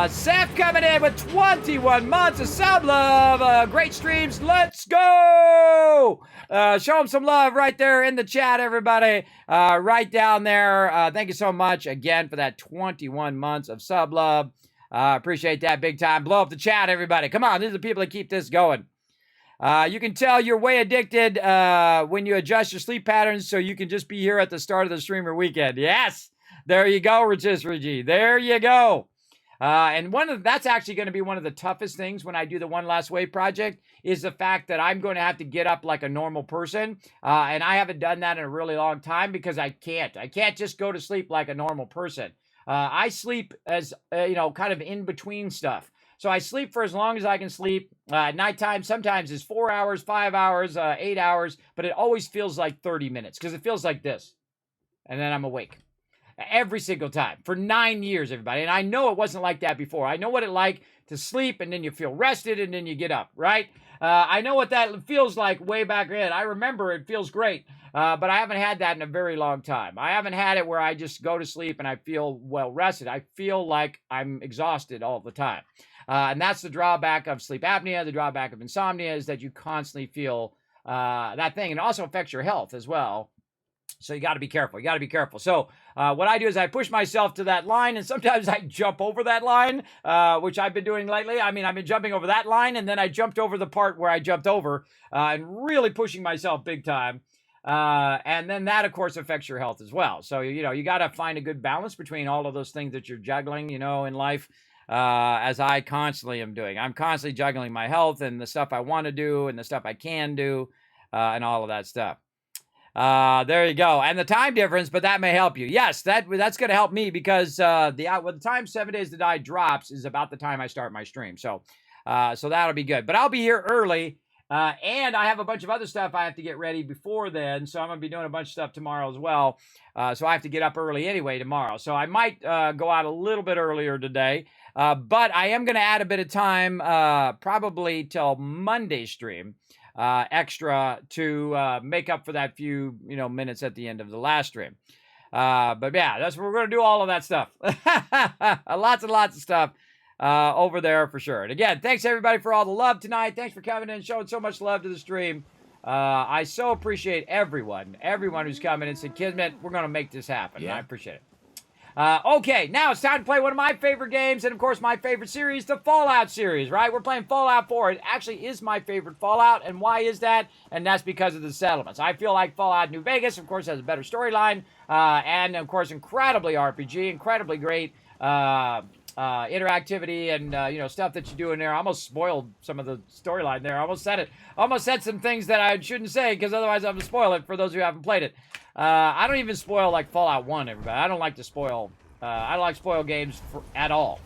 Seth coming in with 21 months of sub love. Great streams. Let's go. Show them some love right there in the chat, everybody. Right down there. Thank you so much again for that 21 months of sub love. Appreciate that big time. Blow up the chat, everybody. Come on. These are the people that keep this going. You can tell you're way addicted when you adjust your sleep patterns so you can just be here at the start of the stream or weekend. Yes. There you go, Reggie. There you go. And that's actually going to be one of the toughest things when I do the One Last Wave project, is the fact that I'm going to have to get up like a normal person. And I haven't done that in a really long time because I can't just go to sleep like a normal person. I sleep as, kind of in between stuff. So I sleep for as long as I can sleep. Nighttime sometimes is 4 hours, 5 hours, 8 hours, but it always feels like 30 minutes because it feels like this. And then I'm awake. Every single time for 9 years, everybody. And I know it wasn't like that before. I know what it like to sleep and then you feel rested and then you get up, right? I know what that feels like way back then. I remember it feels great, but I haven't had that in a very long time. I haven't had it where I just go to sleep and I feel well rested. I feel like I'm exhausted all the time. And that's the drawback of sleep apnea. The drawback of insomnia is that you constantly feel that thing, and it also affects your health as well. So you got to be careful. You got to be careful. So what I do is I push myself to that line, and sometimes I jump over that line, which I've been doing lately. I mean, I've been jumping over that line, and then I jumped over the part where I jumped over, and really pushing myself big time. And then that, of course, affects your health as well. So, you got to find a good balance between all of those things that you're juggling, in life, as I constantly am doing. I'm constantly juggling my health and the stuff I want to do and the stuff I can do, and all of that stuff. There you go. And the time difference, but that may help you. Yes, that's going to help me because the time 7 Days to Die drops is about the time I start my stream. So that'll be good. But I'll be here early, and I have a bunch of other stuff I have to get ready before then. So I'm going to be doing a bunch of stuff tomorrow as well. So I have to get up early anyway tomorrow. So I might go out a little bit earlier today. But I am going to add a bit of time, probably till Monday stream. Extra to make up for that few minutes at the end of the last stream. But yeah, we're going to do all of that stuff. Lots and lots of stuff over there for sure. And again, thanks everybody for all the love tonight. Thanks for coming in and showing so much love to the stream. I so appreciate everyone who's coming and said, Kismet, we're going to make this happen. Yeah. I appreciate it. Okay, now it's time to play one of my favorite games, and of course my favorite series, the Fallout series, right? We're playing Fallout 4. It actually is my favorite Fallout, and why is that? And that's because of the settlements. I feel like Fallout New Vegas, of course, has a better storyline, and of course, incredibly RPG, incredibly great interactivity and stuff that you do in there. I almost spoiled some of the storyline there. I almost said it. Almost said some things that I shouldn't say because otherwise I'm going to spoil it for those who haven't played it. I don't even spoil like Fallout 1, everybody. I don't like to spoil. I don't like spoil games at all.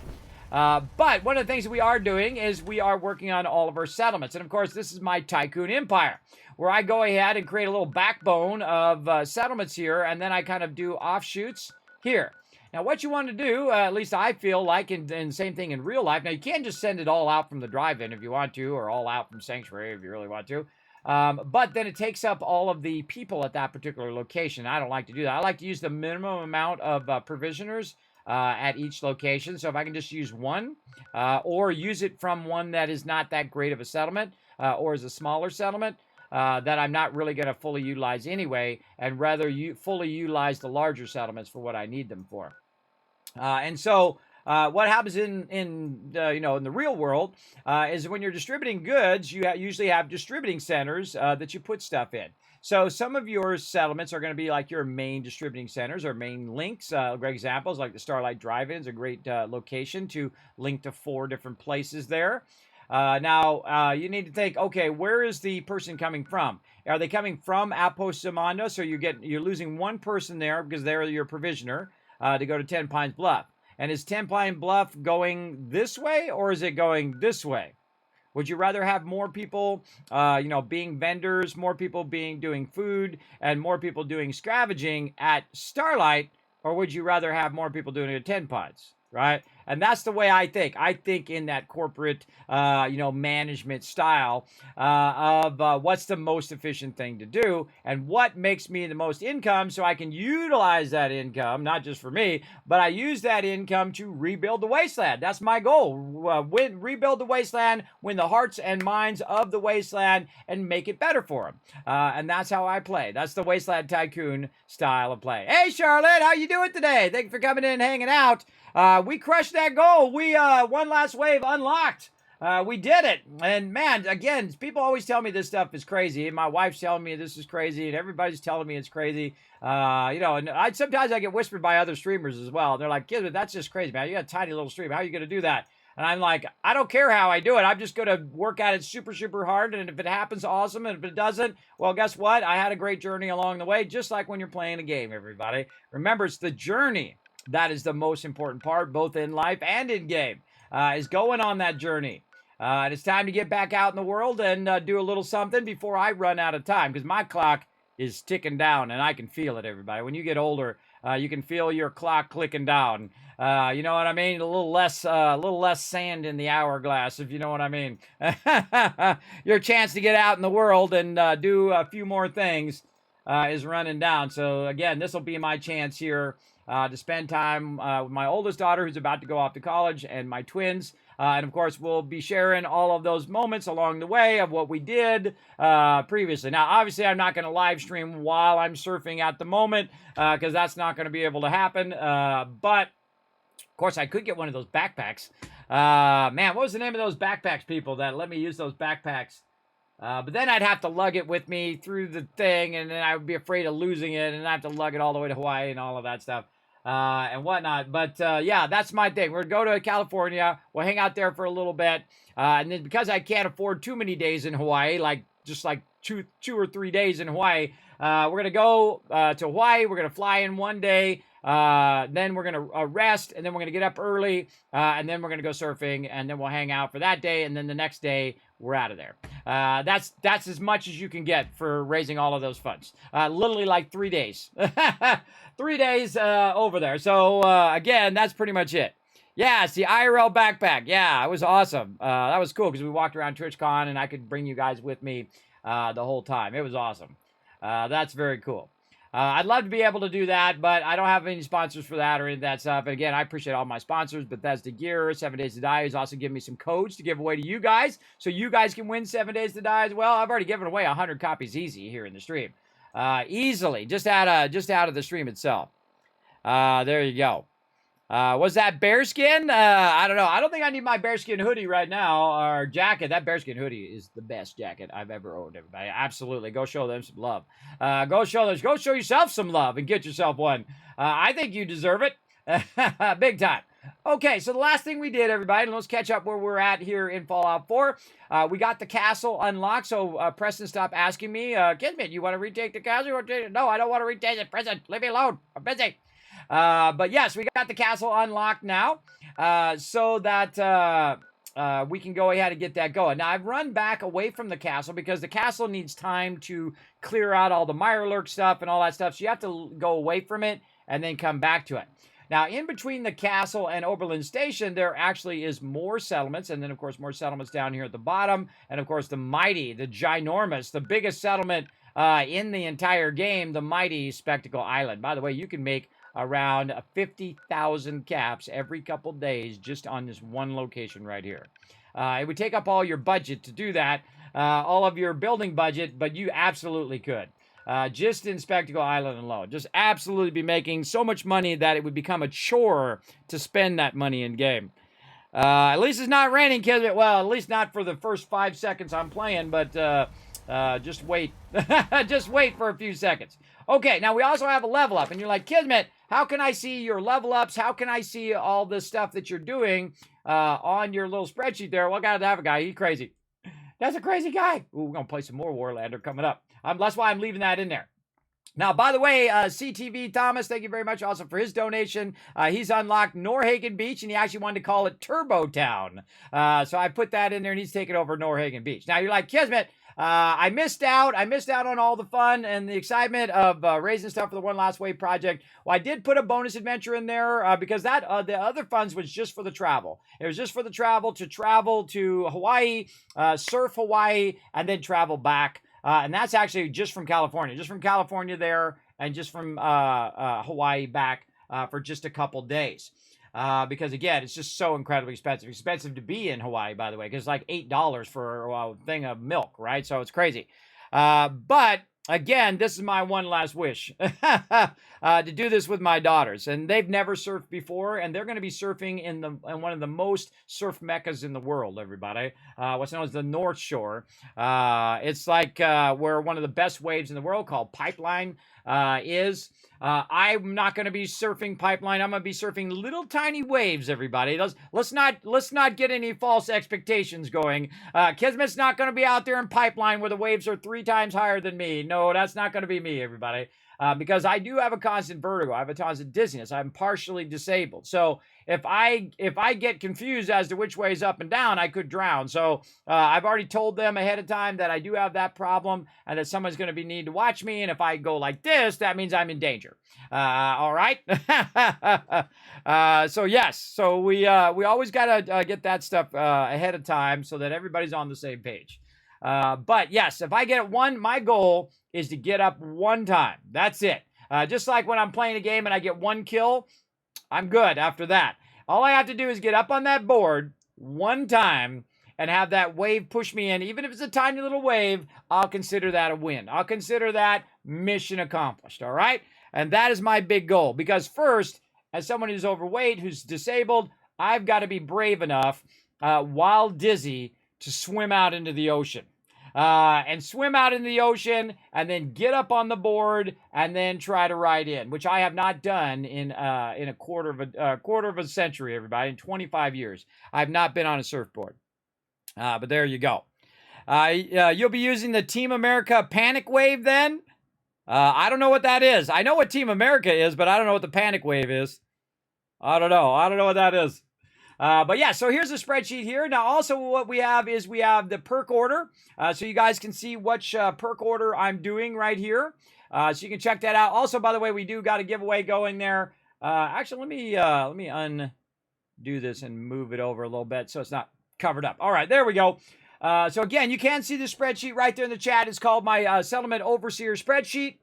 But one of the things that we are doing is we are working on all of our settlements. And of course, this is my Tycoon Empire, where I go ahead and create a little backbone of settlements here, and then I kind of do offshoots here. Now, what you want to do, at least I feel like, and same thing in real life. Now, you can't just send it all out from the drive-in if you want to, or all out from Sanctuary if you really want to. But then it takes up all of the people at that particular location. I don't like to do that. I like to use the minimum amount of provisioners at each location. So if I can just use one, or use it from one that is not that great of a settlement, or is a smaller settlement, that I'm not really going to fully utilize anyway, and rather fully utilize the larger settlements for what I need them for. And so what happens in the real world is when you're distributing goods, you usually have distributing centers that you put stuff in. So some of your settlements are going to be like your main distributing centers or main links. Great examples like the Starlight Drive-In is a great location to link to 4 different places there. Now, you need to think, okay, where is the person coming from? Are they coming from Outpost Simando? So you're losing one person there because they're your provisioner to go to 10 Pines Bluff. And is 10 Pine Bluff going this way, or is it going this way? Would you rather have more people, being vendors, more people doing food, and more people doing scavenging at Starlight, or would you rather have more people doing it at 10 Pines, right? And that's the way I think. I think in that corporate, management style of what's the most efficient thing to do and what makes me the most income so I can utilize that income, not just for me, but I use that income to rebuild the wasteland. That's my goal. Rebuild the wasteland, win the hearts and minds of the wasteland, and make it better for them. And that's how I play. That's the Wasteland Tycoon style of play. Hey, Charlotte, how you doing today? Thank you for coming in and hanging out. We crushed that goal. We one last wave unlocked. We did it. And man, again, people always tell me this stuff is crazy. And my wife's telling me this is crazy, and everybody's telling me it's crazy. And sometimes I get whispered by other streamers as well. They're like, "Kid, that's just crazy, man. You got a tiny little stream. How are you going to do that?" And I'm like, I don't care how I do it. I'm just going to work at it super, super hard. And if it happens, awesome. And if it doesn't, well, guess what? I had a great journey along the way, just like when you're playing a game, everybody. Remember, it's the journey. That is the most important part, both in life and in game, is going on that journey. And it's time to get back out in the world and do a little something before I run out of time, because my clock is ticking down, and I can feel it, everybody. When you get older, you can feel your clock clicking down. You know what I mean? A little less sand in the hourglass, if you know what I mean. Your chance to get out in the world and do a few more things is running down. So again, this will be my chance here to spend time with my oldest daughter, who's about to go off to college, and my twins. And of course, we'll be sharing all of those moments along the way of what we did previously. Now, obviously, I'm not going to live stream while I'm surfing at the moment because that's not going to be able to happen. But of course, I could get one of those backpacks. Man, what was the name of those backpacks, people, that let me use those backpacks? But then I'd have to lug it with me through the thing, and then I would be afraid of losing it, and I have to lug it all the way to Hawaii and all of that stuff and whatnot. But yeah, that's my thing. We're going to go to California. We'll hang out there for a little bit. And then because I can't afford too many days in Hawaii, like just like two or 3 days in Hawaii, we're going to go to Hawaii. We're going to fly in one day. Then we're going to rest, and then we're going to get up early, and then we're going to go surfing, and then we'll hang out for that day, and then the next day we're out of there. That's as much as you can get for raising all of those funds. Literally like 3 days. 3 days over there. So again, that's pretty much it. Yeah, it's the IRL backpack. Yeah, it was awesome. That was cool because we walked around TwitchCon, and I could bring you guys with me the whole time. It was awesome. That's very cool. I'd love to be able to do that, but I don't have any sponsors for that or any of that stuff. And again, I appreciate all my sponsors. Bethesda Gear, 7 Days to Die is also giving me some codes to give away to you guys, so you guys can win 7 Days to Die as well. I've already given away 100 copies easy here in the stream, easily, just out of the stream itself. There you go. Was that bearskin? I don't know. I don't think I need my bearskin hoodie right now, or jacket. That bearskin hoodie is the best jacket I've ever owned, everybody. Absolutely. Go show them some love. Go show yourself some love and get yourself one. I think you deserve it. Big time. Okay, so the last thing we did, everybody, and let's catch up where we're at here in Fallout 4. We got the castle unlocked, so Preston stopped asking me, Kismet, you want to retake the castle? No, I don't want to retake it, Preston. Leave me alone. I'm busy. But yes, we got the castle unlocked now, so that we can go ahead and get that going. Now, I've run back away from the castle because the castle needs time to clear out all the Mirelurk stuff and all that stuff, so you have to go away from it and then come back to it. Now, in between the castle and Oberlin Station, there actually is more settlements, and then, of course, more settlements down here at the bottom, and, of course, the mighty, the ginormous, the biggest settlement in the entire game, the mighty Spectacle Island. By the way, you can make around 50,000 caps every couple days just on this one location right here. It would take up all your budget to do that, all of your building budget, but you absolutely could. Just in Spectacle Island alone. Just absolutely be making so much money that it would become a chore to spend that money in game. At least it's not raining, Kismet. Well, at least not for the first 5 seconds I'm playing, but just wait. Just wait for a few seconds. Okay, now we also have a level up, and you're like, Kismet, how can I see your level ups? How can I see all the stuff that you're doing on your little spreadsheet there? Well, I gotta have a guy. He's crazy. That's a crazy guy. Ooh, we're gonna play some more Warlander coming up. That's why I'm leaving that in there. Now, by the way, CTV Thomas, thank you very much also for his donation. He's unlocked Norhagen Beach, and he actually wanted to call it Turbo Town. So I put that in there, and he's taking over Norhagen Beach. Now, you're like, Kismet, I missed out. I missed out on all the fun and the excitement of raising stuff for the One Last Wave project. Well, I did put a bonus adventure in there because that the other funds was just for the travel. It was just for the travel to Hawaii, surf Hawaii, and then travel back. And that's actually just from California. Just from California there, and just from Hawaii back for just a couple days. Because, again, it's just so incredibly expensive. Expensive to be in Hawaii, by the way, because it's like $8 for a thing of milk, right? So it's crazy. But, again, this is my one last wish, to do this with my daughters. And they've never surfed before, and they're going to be surfing in one of the most surf meccas in the world, everybody. What's known as the North Shore. It's like where one of the best waves in the world, called Pipeline, is. I'm not going to be surfing Pipeline. I'm going to be surfing little tiny waves, everybody. Let's not get any false expectations going. Kismet's not going to be out there in Pipeline where the waves are 3 times higher than me. No, that's not going to be me, everybody. Because I do have a constant vertigo. I have a constant dizziness. I'm partially disabled. So if I get confused as to which way is up and down, I could drown. So I've already told them ahead of time that I do have that problem and that someone's going to need to watch me. And if I go like this, that means I'm in danger. All right. So yes. So we always got to get that stuff ahead of time so that everybody's on the same page. But yes, if I get one, my goal is to get up one time. That's it. Just like when I'm playing a game and I get 1 kill, I'm good after that. All I have to do is get up on that board, one time and have that wave push me in, even if it's a tiny little wave, I'll consider that a win. I'll consider that mission accomplished, all right? And that is my big goal, because first, as someone who's overweight, who's disabled, I've got to be brave enough while dizzy to swim out into the ocean. And swim out in the ocean and then get up on the board and then try to ride in, which I have not done in a quarter of a century, everybody, in 25 years. I've not been on a surfboard. But there you go. You'll be using the Team America Panic Wave then? I don't know what that is. I know what Team America is, but I don't know what the Panic Wave is. I don't know. I don't know what that is. But yeah, so here's a spreadsheet here. Now, also what we have is we have the perk order. So you guys can see which perk order I'm doing right here. So you can check that out. Also, by the way, we do got a giveaway going there. Actually, let me undo this and move it over a little bit so it's not covered up. All right, there we go. So again, you can see the spreadsheet right there in the chat. It's called my Settlement Overseer spreadsheet.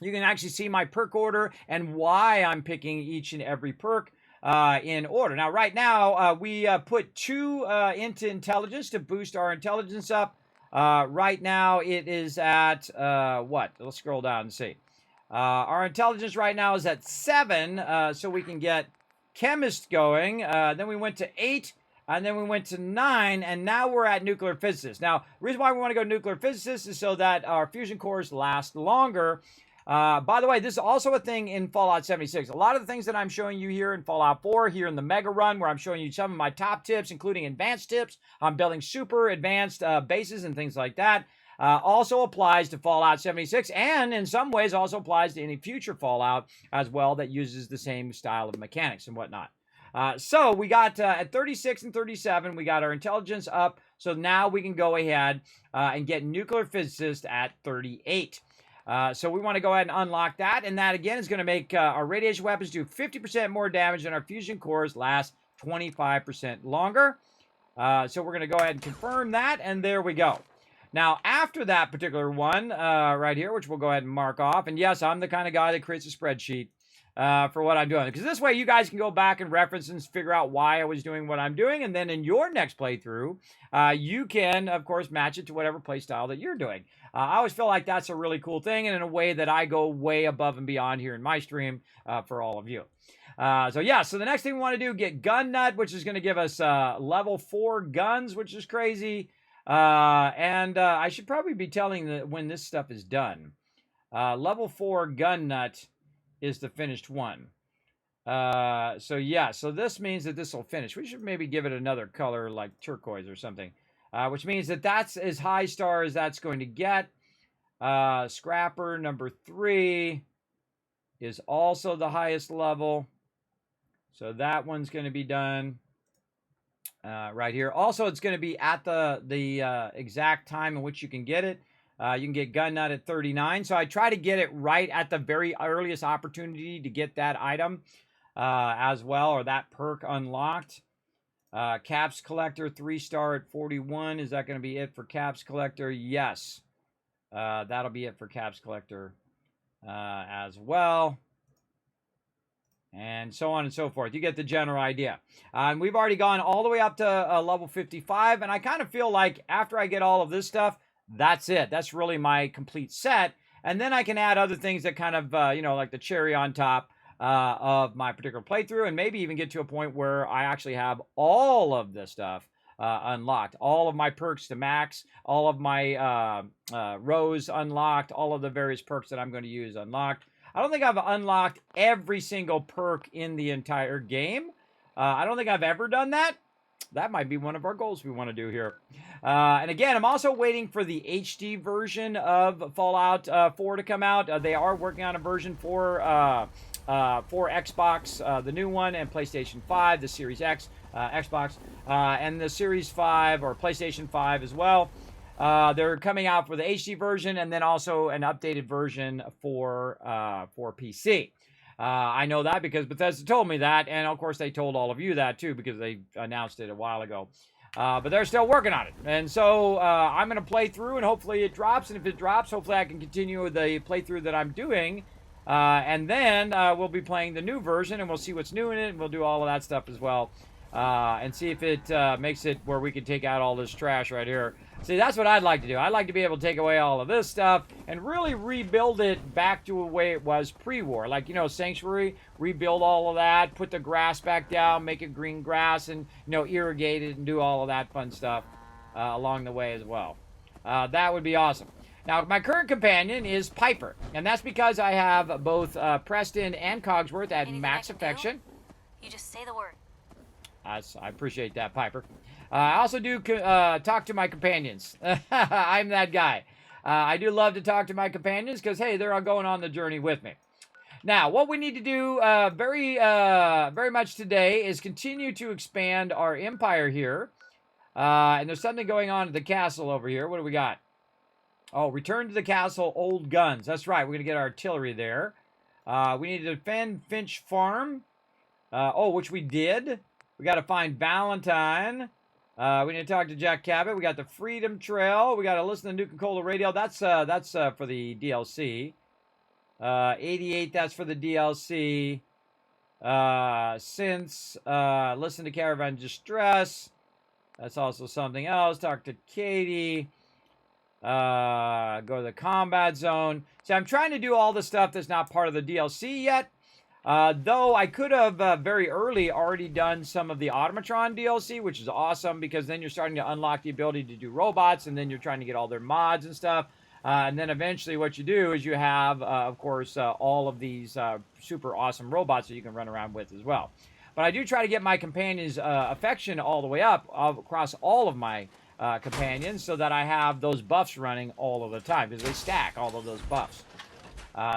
You can actually see my perk order and why I'm picking each and every perk in order. Now, right now, we put 2 into intelligence to boost our intelligence up. Right now, it is at, what? Let's scroll down and see. Our intelligence right now is at 7, so we can get chemist going. Then we went to 8, and then we went to 9, and now we're at nuclear physicist. Now, the reason why we want to go nuclear physicist is so that our fusion cores last longer. By the way, this is also a thing in Fallout 76. A lot of the things that I'm showing you here in Fallout 4, here in the Mega Run, where I'm showing you some of my top tips, including advanced tips on building super advanced bases and things like that, also applies to Fallout 76, and in some ways also applies to any future Fallout as well that uses the same style of mechanics and whatnot. So we got at 36 and 37, we got our intelligence up, so now we can go ahead and get nuclear physicist at 38. So we want to go ahead and unlock that, and that again is going to make our radiation weapons do 50% more damage, and our fusion cores last 25% longer. So we're going to go ahead and confirm that, and there we go. Now, after that particular one right here, which we'll go ahead and mark off, and yes, I'm the kind of guy that creates a spreadsheet for what I'm doing, because this way you guys can go back and reference and figure out why I was doing what I'm doing, and then in your next playthrough, you can, of course, match it to whatever play style that you're doing. I always feel like that's a really cool thing, and in a way that I go way above and beyond here in my stream for all of you. So yeah, so the next thing we want to do, get Gun Nut, which is going to give us level 4 guns, which is crazy. And I should probably be telling when this stuff is done. Level 4 Gun Nut is the finished one. So yeah, so this means that this will finish. We should maybe give it another color like turquoise or something. Which means that that's as high star as that's going to get. Scrapper number 3 is also the highest level. So that one's going to be done right here. Also, it's going to be at the exact time in which you can get it. You can get Gun Nut at 39. So I try to get it right at the very earliest opportunity to get that item as well, or that perk unlocked. Caps Collector 3-star at 41. Is that going to be it for Caps Collector? Yes. That'll be it for Caps Collector as well. And so on and so forth. You get the general idea. And we've already gone all the way up to level 55. And I kind of feel like after I get all of this stuff, that's it. That's really my complete set. And then I can add other things that kind of, you know, like the cherry on top of my particular playthrough, and maybe even get to a point where I actually have all of this stuff unlocked, all of my perks to max, all of my rows unlocked, all of the various perks that I'm going to use unlocked. I don't think I've unlocked every single perk in the entire game. I don't think I've ever done that. That might be one of our goals we want to do here. And again, I'm also waiting for the HD version of Fallout 4 to come out. They are working on a version for Xbox, the new one, and PlayStation 5, the Series X, Xbox, and the Series 5 or PlayStation 5 as well. They're coming out for the HD version, and then also an updated version for PC. I know that because Bethesda told me that, and of course they told all of you that too because they announced it a while ago. But they're still working on it. And so I'm going to play through, and hopefully it drops. And if it drops, hopefully I can continue the playthrough that I'm doing. And then we'll be playing the new version, and we'll see what's new in it, and we'll do all of that stuff as well. and see if it makes it where we can take out all this trash right here. See, that's what I'd like to do. I'd like to be able to take away all of this stuff and really rebuild it back to the way it was pre-war. Like, you know, Sanctuary, rebuild all of that, put the grass back down, make it green grass, and, you know, irrigate it and do all of that fun stuff along the way as well. That would be awesome. Now, my current companion is Piper, and that's because I have both Preston and Cogsworth at max affection. You just say the word. I appreciate that, Piper. I also do talk to my companions. I'm that guy. I do love to talk to my companions because, hey, they're all going on the journey with me. Now, what we need to do very much today is continue to expand our empire here. And there's something going on at the castle over here. What do we got? Oh, return to the castle, old guns. That's right. We're going to get artillery there. We need to defend Finch Farm. Which we did. We got to find Valentine. We need to talk to Jack Cabot. We got the Freedom Trail. We got to listen to Nuka-Cola Radio. That's for the DLC. 88, that's for the DLC. Listen to Caravan Distress. That's also something else. Talk to Katie. Go to the combat zone. So I'm trying to do all the stuff that's not part of the DLC yet. Though I could have very early already done some of the Automatron DLC, which is awesome because then you're starting to unlock the ability to do robots, and then you're trying to get all their mods and stuff. And then eventually what you do is you have, of course, all of these super awesome robots that you can run around with as well. But I do try to get my companions' affection all the way up across all of my companions so that I have those buffs running all of the time because they stack all of those buffs.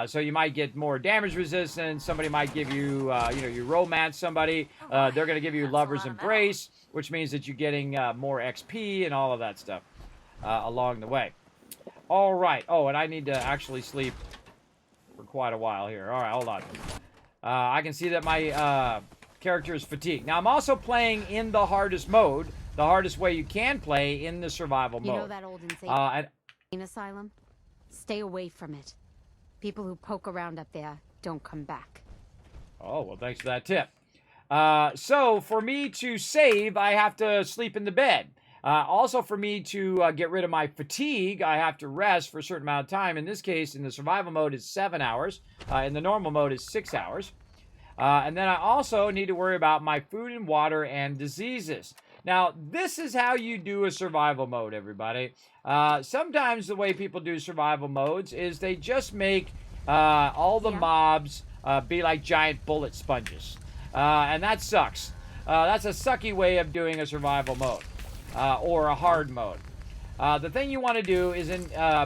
So you might get more damage resistance. Somebody might give you, you romance somebody. They're going to give you Lover's Embrace, which means that you're getting more XP and all of that stuff along the way. All right. Oh, and I need to actually sleep for quite a while here. All right, hold on. I can see that my character is fatigued. Now, I'm also playing in the hardest mode, the hardest way you can play in the survival mode. You know that old insane asylum? Stay away from it. People who poke around up there don't come back. Oh, well, thanks for that tip. So, for me to save, I have to sleep in the bed. Also, for me to get rid of my fatigue, I have to rest for a certain amount of time. In this case, in the survival mode, it's 7 hours. In the normal mode, it's 6 hours. And then I also need to worry about my food and water and diseases. Now, this is how you do a survival mode, everybody. Sometimes the way people do survival modes is they just make all the mobs be like giant bullet sponges. And that sucks. That's a sucky way of doing a survival mode or a hard mode. The thing you want to do is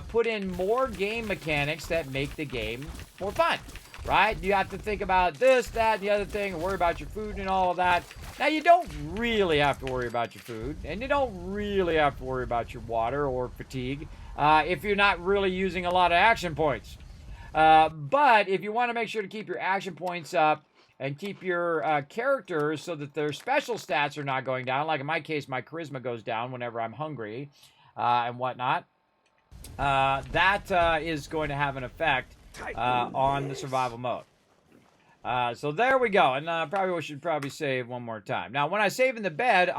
put in more game mechanics that make the game more fun. Right? You have to think about this, that, and the other thing, and worry about your food and all of that. Now, you don't really have to worry about your food, and you don't really have to worry about your water or fatigue if you're not really using a lot of action points. But if you want to make sure to keep your action points up and keep your characters so that their special stats are not going down, like in my case, my charisma goes down whenever I'm hungry and whatnot, that is going to have an effect on the survival mode. So there we go. And we should probably save one more time. Now, when I save in the bed,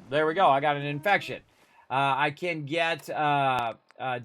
there we go. I got an infection. I can get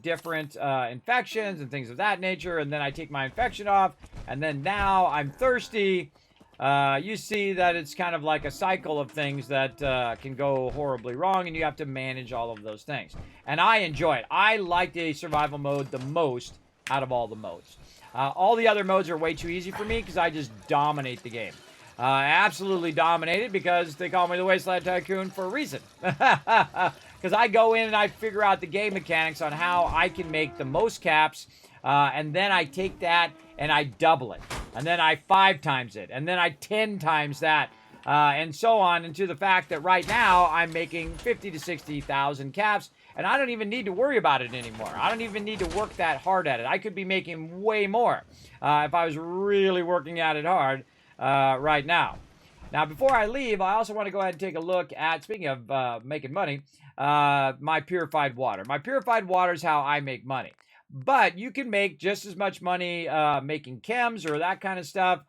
different infections and things of that nature. And then I take my infection off. And then now I'm thirsty. You see that it's kind of like a cycle of things that can go horribly wrong. And you have to manage all of those things. And I enjoy it. I like the survival mode the most out of all the modes. All the other modes are way too easy for me because I just dominate the game. I absolutely dominate it because they call me the Wasteland Tycoon for a reason. Because I go in and I figure out the game mechanics on how I can make the most caps, and then I take that and I double it. And then I 5 times it. And then I 10 times that. And so on, into the fact that right now I'm making 50 to 60,000 caps, and I don't even need to worry about it anymore. I don't even need to work that hard at it. I could be making way more if I was really working at it hard right now. Now, before I leave, I also want to go ahead and take a look at, speaking of making money, my purified water. My purified water is how I make money. But you can make just as much money making chems or that kind of stuff.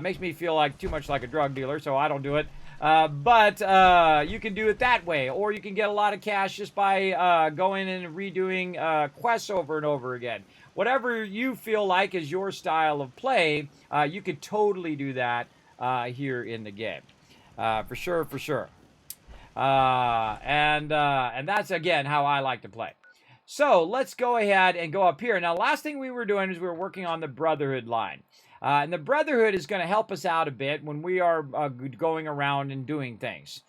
Makes me feel like too much like a drug dealer, so I don't do it. But you can do it that way, or you can get a lot of cash just by going in and redoing quests over and over again. Whatever you feel like is your style of play, you could totally do that here in the game. For sure, for sure. And that's, again, how I like to play. So let's go ahead and go up here. Now, last thing we were doing is we were working on the Brotherhood line. And the Brotherhood is going to help us out a bit when we are going around and doing things.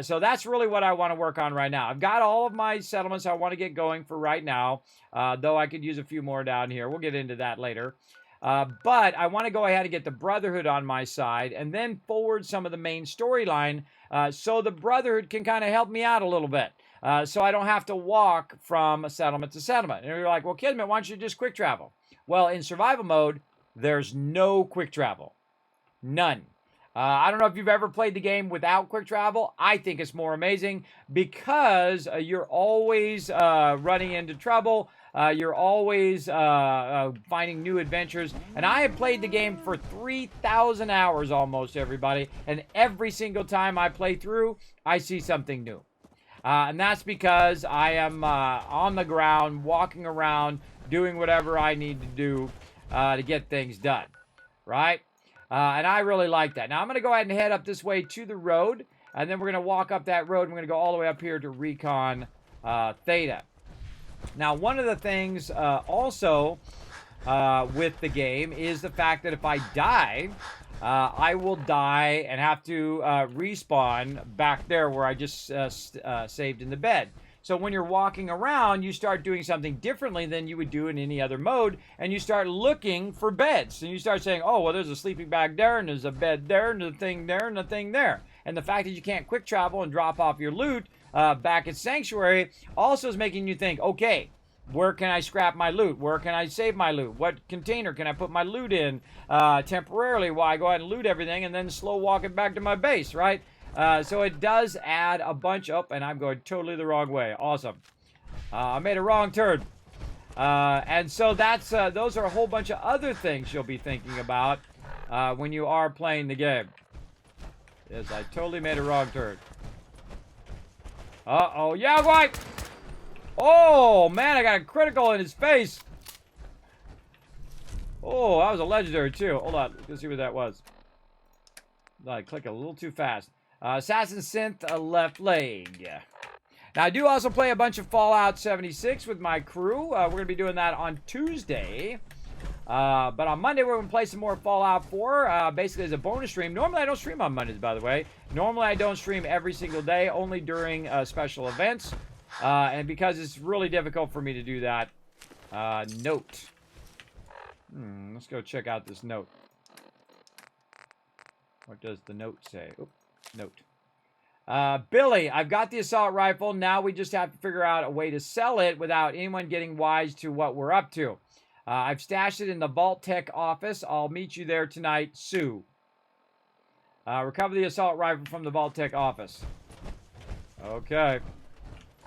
So that's really what I want to work on right now. I've got all of my settlements I want to get going for right now, though I could use a few more down here. We'll get into that later. But I want to go ahead and get the Brotherhood on my side and then forward some of the main storyline so the Brotherhood can kind of help me out a little bit. So I don't have to walk from settlement to settlement. And you're like, well, Kismet, why don't you just quick travel? Well, in survival mode, there's no quick travel. None. I don't know if you've ever played the game without quick travel. I think it's more amazing because you're always running into trouble. You're always finding new adventures. And I have played the game for 3,000 hours almost, everybody. And every single time I play through, I see something new. And that's because I am on the ground, walking around, doing whatever I need to do to get things done, right? And I really like that. Now, I'm going to go ahead and head up this way to the road, and then we're going to walk up that road, and we're going to go all the way up here to Recon Theta. Now, one of the things also with the game is the fact that if I die, I will die and have to respawn back there where I just saved in the bed. So when you're walking around, you start doing something differently than you would do in any other mode, and you start looking for beds. And you start saying, oh, well, there's a sleeping bag there, and there's a bed there, and a thing there, and a thing there. And the fact that you can't quick travel and drop off your loot back at Sanctuary also is making you think, okay, where can I scrap my loot? Where can I save my loot? What container can I put my loot in temporarily while I go ahead and loot everything and then slow walk it back to my base, right? So it does add a bunch up, and I'm going totally the wrong way. Awesome. I made a wrong turn. And so that's those are a whole bunch of other things you'll be thinking about when you are playing the game. Yes, I totally made a wrong turn. Uh-oh. Yeah, right. Oh, man, I got a critical in his face. Oh, that was a legendary, too. Hold on. Let's see what that was. I clicked a little too fast. Assassin Synth, left leg. Now, I do also play a bunch of Fallout 76 with my crew. We're going to be doing that on Tuesday. But on Monday, we're going to play some more Fallout 4, basically as a bonus stream. Normally, I don't stream on Mondays, by the way. Normally, I don't stream every single day, only during special events. And because it's really difficult for me to do that. Note. Let's go check out this note. What does the note say? Oop, note. Billy, I've got the assault rifle. Now we just have to figure out a way to sell it without anyone getting wise to what we're up to. I've stashed it in the vault-tec office. I'll meet you there tonight, Sue. Recover the assault rifle from the vault-tec office. Okay.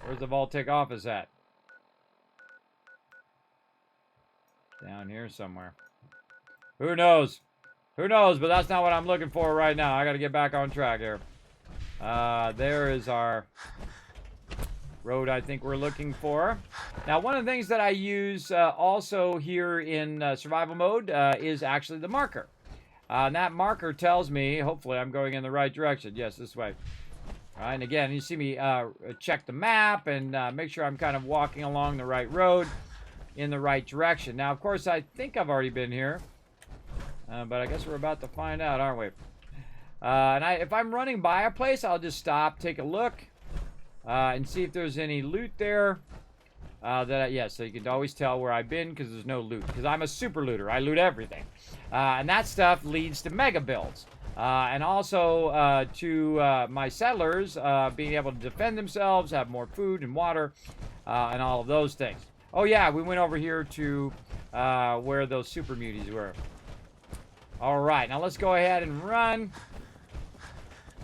Where's the vault-tec office at? Down here somewhere. Who knows? Who knows, but that's not what I'm looking for right now. I got to get back on track here. There is our road I think we're looking for. Now, one of the things that I use also here in survival mode is actually the marker. And that marker tells me, hopefully I'm going in the right direction. Yes, this way. All right, and again, you see me check the map and make sure I'm kind of walking along the right road in the right direction. Now, of course, I think I've already been here. But I guess we're about to find out, aren't we? And if I'm running by a place, I'll just stop, take a look, and see if there's any loot there. So you can always tell where I've been because there's no loot. Because I'm a super looter. I loot everything. And that stuff leads to mega builds. And also to my settlers being able to defend themselves, have more food and water, and all of those things. Oh, yeah, we went over here to where those super muties were. All right, now let's go ahead and run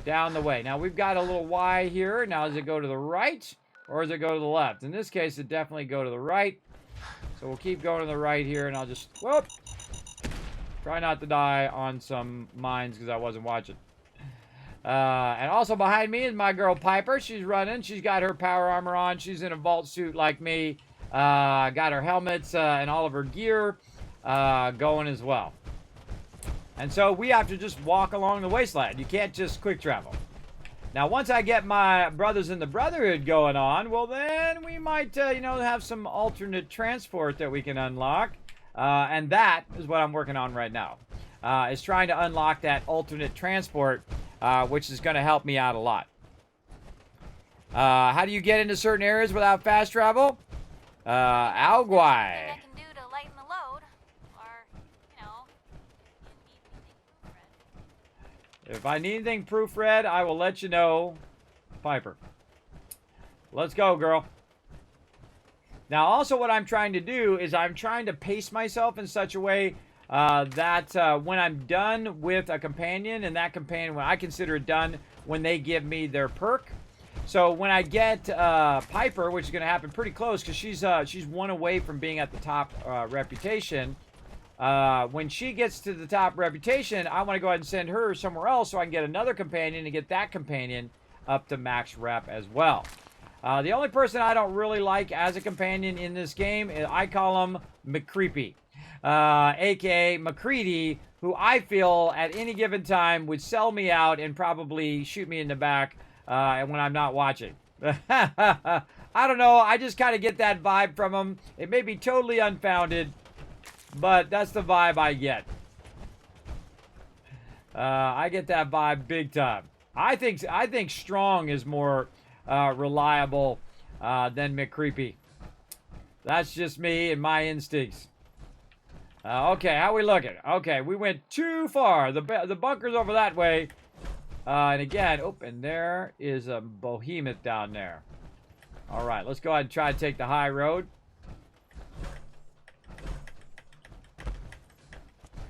down the way. Now, we've got a little Y here. Now, does it go to the right or does it go to the left? In this case, it definitely go to the right. So we'll keep going to the right here, and I'll just, whoop, try not to die on some mines because I wasn't watching. And also behind me is my girl Piper. She's running. She's got her power armor on. She's in a vault suit like me. Got her helmets and all of her gear going as well. And so we have to just walk along the wasteland. You can't just quick travel. Now, once I get my brothers in the Brotherhood going on, well, then we might, have some alternate transport that we can unlock. And that is what I'm working on right now, is trying to unlock that alternate transport, which is going to help me out a lot. How do you get into certain areas without fast travel? Alguai. If I need anything proofread, I will let you know, Piper. Let's go, girl. Now, also what I'm trying to do is I'm trying to pace myself in such a way that when I'm done with a companion, and that companion, when I consider it done, when they give me their perk. So when I get Piper, which is going to happen pretty close, because she's one away from being at the top reputation. When she gets to the top reputation, I want to go ahead and send her somewhere else so I can get another companion and get that companion up to max rep as well. The only person I don't really like as a companion in this game, I call him McCreepy, aka McCready, who I feel at any given time would sell me out and probably shoot me in the back when I'm not watching. I don't know, I just kind of get that vibe from him. It may be totally unfounded, but that's the vibe I get. I get that vibe big time. I think Strong is more reliable than McCreepy. That's just me and my instincts. Okay, how we looking? Okay, we went too far. The bunker's over that way. And again, and there is a behemoth down there. All right, let's go ahead and try to take the high road.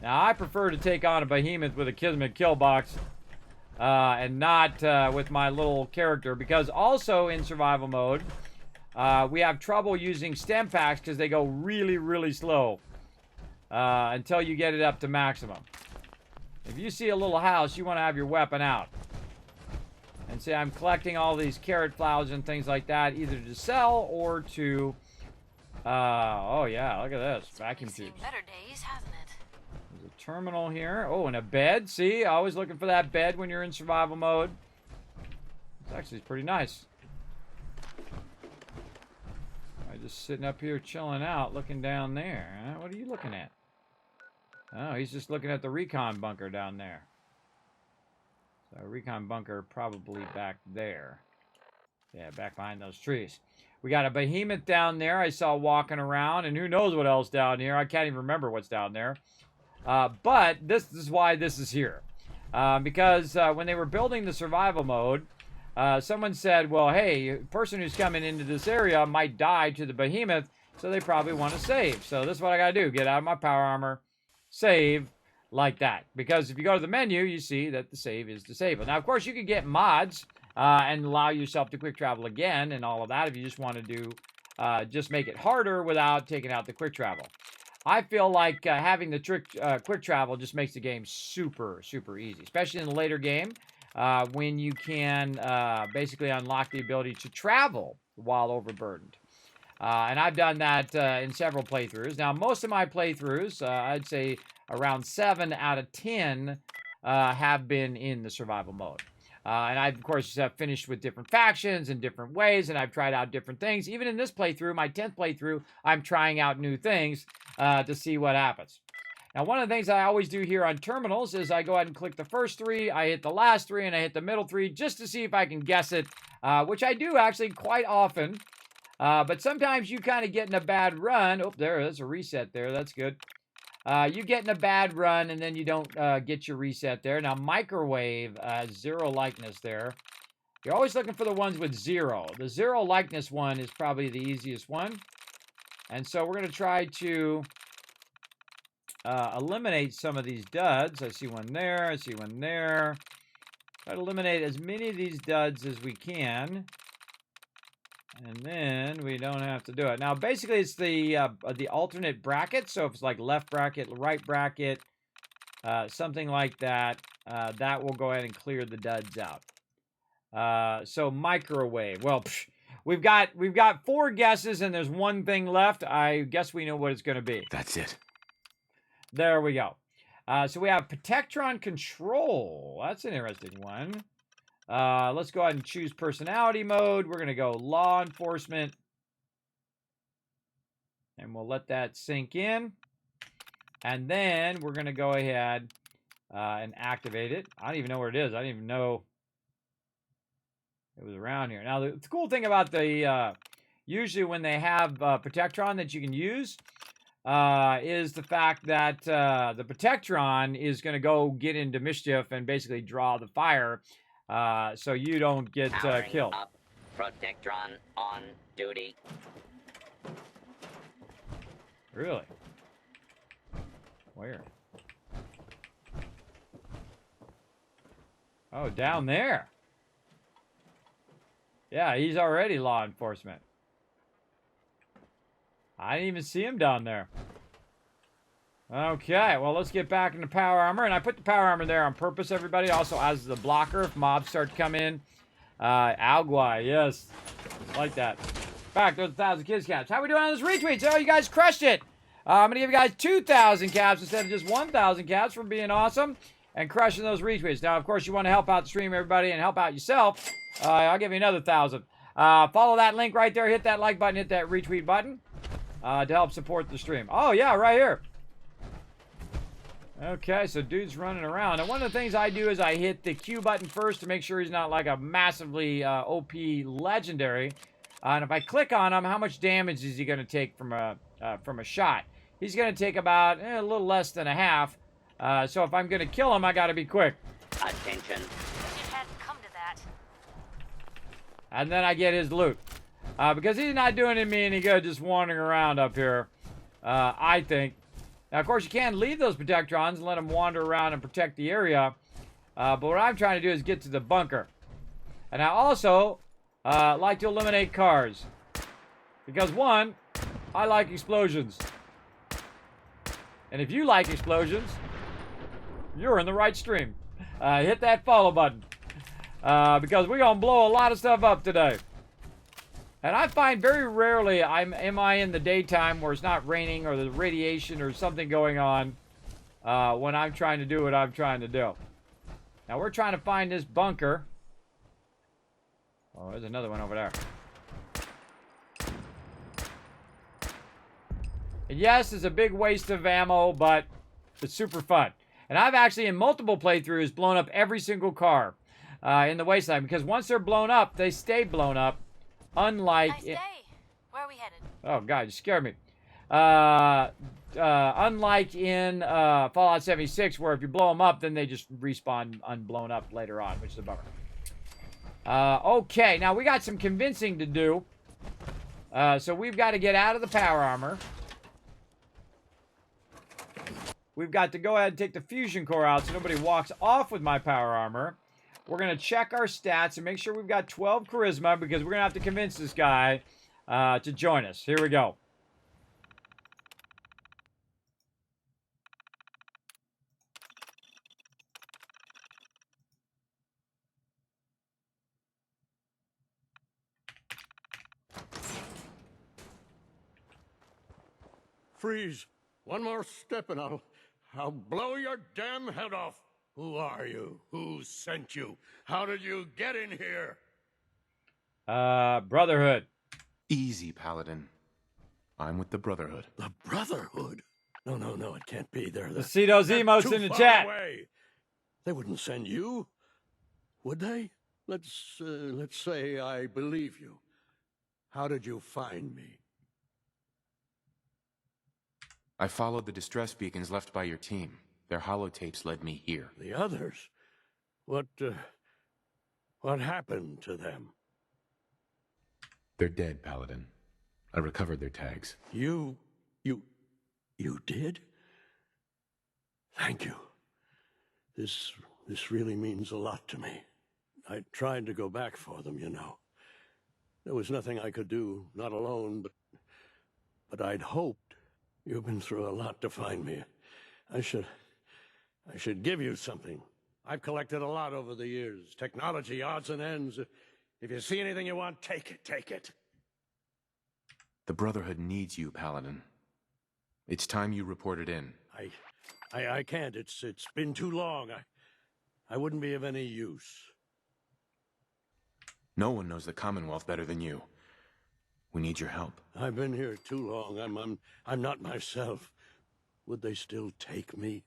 Now, I prefer to take on a behemoth with a Kismet kill box and not with my little character, because also in survival mode, we have trouble using stem packs because they go really, really slow until you get it up to maximum. If you see a little house, you want to have your weapon out. And see, I'm collecting all these carrot flowers and things like that, either to sell or to... oh yeah, look at this. Vacuum tubes. Better days, hasn't it? There's a terminal here. Oh, and a bed. See, always looking for that bed when you're in survival mode. It's actually pretty nice. I'm just sitting up here chilling out, looking down there. Huh? What are you looking at? Oh, he's just looking at the recon bunker down there. So recon bunker probably back there. Yeah, back behind those trees. We got a behemoth down there I saw walking around, and who knows what else down here. I can't even remember what's down there. But this is why this is here. Because when they were building the survival mode, someone said, well, hey, a person who's coming into this area might die to the behemoth, so they probably want to save. So this is what I got to do. Get out of my power armor, save like that. Because if you go to the menu, you see that the save is disabled. Now, of course, you could get mods and allow yourself to quick travel again and all of that if you just want to do, just make it harder without taking out the quick travel. I feel like having the quick travel just makes the game super, super easy, especially in the later game when you can basically unlock the ability to travel while overburdened. And I've done that in several playthroughs. Now, most of my playthroughs, I'd say around 7 out of 10 have been in the survival mode. And I've, of course, finished with different factions in different ways, and I've tried out different things. Even in this playthrough, my 10th playthrough, I'm trying out new things to see what happens. Now, one of the things I always do here on terminals is I go ahead and click the first 3, I hit the last 3, and I hit the middle 3 just to see if I can guess it, which I do actually quite often. But sometimes you kind of get in a bad run. Oh, there's a reset there. That's good. You get in a bad run, and then you don't get your reset there. Now, microwave, 0 likeness there. You're always looking for the ones with 0. The 0 likeness one is probably the easiest one. And so we're going to try to eliminate some of these duds. I see one there. I see one there. Try to eliminate as many of these duds as we can. And then we don't have to do it. Now, basically, it's the alternate bracket. So if it's like left bracket, right bracket, something like that. that will go ahead and clear the duds out. So microwave. Well, we've got 4 guesses and there's one thing left. I guess we know what it's going to be. That's it. There we go. So we have Protectron Control. That's an interesting one. Let's go ahead and choose personality mode. We're going to go law enforcement. And we'll let that sink in. And then we're going to go ahead and activate it. I don't even know where it is. I didn't even know it was around here. Now, the cool thing about the, usually when they have Protectron that you can use, is the fact that the Protectron is going to go get into mischief and basically draw the fire, so you don't get killed. Up. Protectron on duty. Really? Where? Oh, down there. Yeah, he's already law enforcement. I didn't even see him down there. Okay, well, let's get back into power armor. And I put the power armor there on purpose, everybody. Also as the blocker if mobs start to come in. Algui, yes. Like that. Back, there's 1,000 kids caps. How we doing on this retweets? Oh, you guys crushed it. I'm going to give you guys 2,000 caps instead of just 1,000 caps for being awesome and crushing those retweets. Now, of course, you want to help out the stream, everybody, and help out yourself. I'll give you another 1,000. Follow that link right there. Hit that like button. Hit that retweet button to help support the stream. Oh, yeah, right here. Okay, so dude's running around. And one of the things I do is I hit the Q button first to make sure he's not like a massively OP legendary. And if I click on him, how much damage is he going to take from a shot? He's going to take about a little less than a half. So if I'm going to kill him, I got to be quick. Attention. You had to come to that. And then I get his loot. Because he's not doing me any good just wandering around up here, I think. Now, of course, you can leave those Protectrons and let them wander around and protect the area. But what I'm trying to do is get to the bunker. And I also like to eliminate cars. Because, one, I like explosions. And if you like explosions, you're in the right stream. Hit that follow button. Because we're going to blow a lot of stuff up today. And I find very rarely am I in the daytime where it's not raining or the radiation or something going on when I'm trying to do what I'm trying to do. Now we're trying to find this bunker. Oh, there's another one over there. And yes, it's a big waste of ammo, but it's super fun. And I've actually, in multiple playthroughs, blown up every single car in the wasteland. Because once they're blown up, they stay blown up. Unlike... Nice day. Where are we headed? Oh, God, you scared me. Unlike in Fallout 76, where if you blow them up, then they just respawn unblown up later on, which is a bummer. Okay, now we got some convincing to do. So we've got to get out of the power armor. We've got to go ahead and take the fusion core out so nobody walks off with my power armor. We're going to check our stats and make sure we've got 12 charisma because we're going to have to convince this guy to join us. Here we go. Freeze. One more step and I'll blow your damn head off. Who are you? Who sent you? How did you get in here? Brotherhood. Easy, Paladin. I'm with the Brotherhood. The Brotherhood? No, it can't be. Let's see those emotes in the chat. Away. They wouldn't send you, would they? Let's say I believe you. How did you find me? I followed the distress beacons left by your team. Their holotapes led me here. The others? What happened to them? They're dead, Paladin. I recovered their tags. You did? Thank you. This really means a lot to me. I tried to go back for them, you know. There was nothing I could do, not alone, but I'd hoped. You've been through a lot to find me. I should give you something. I've collected a lot over the years. Technology, odds and ends. If you see anything you want, take it, take it. The Brotherhood needs you, Paladin. It's time you reported in. I can't. It's been too long. I wouldn't be of any use. No one knows the Commonwealth better than you. We need your help. I've been here too long. I'm not myself. Would they still take me?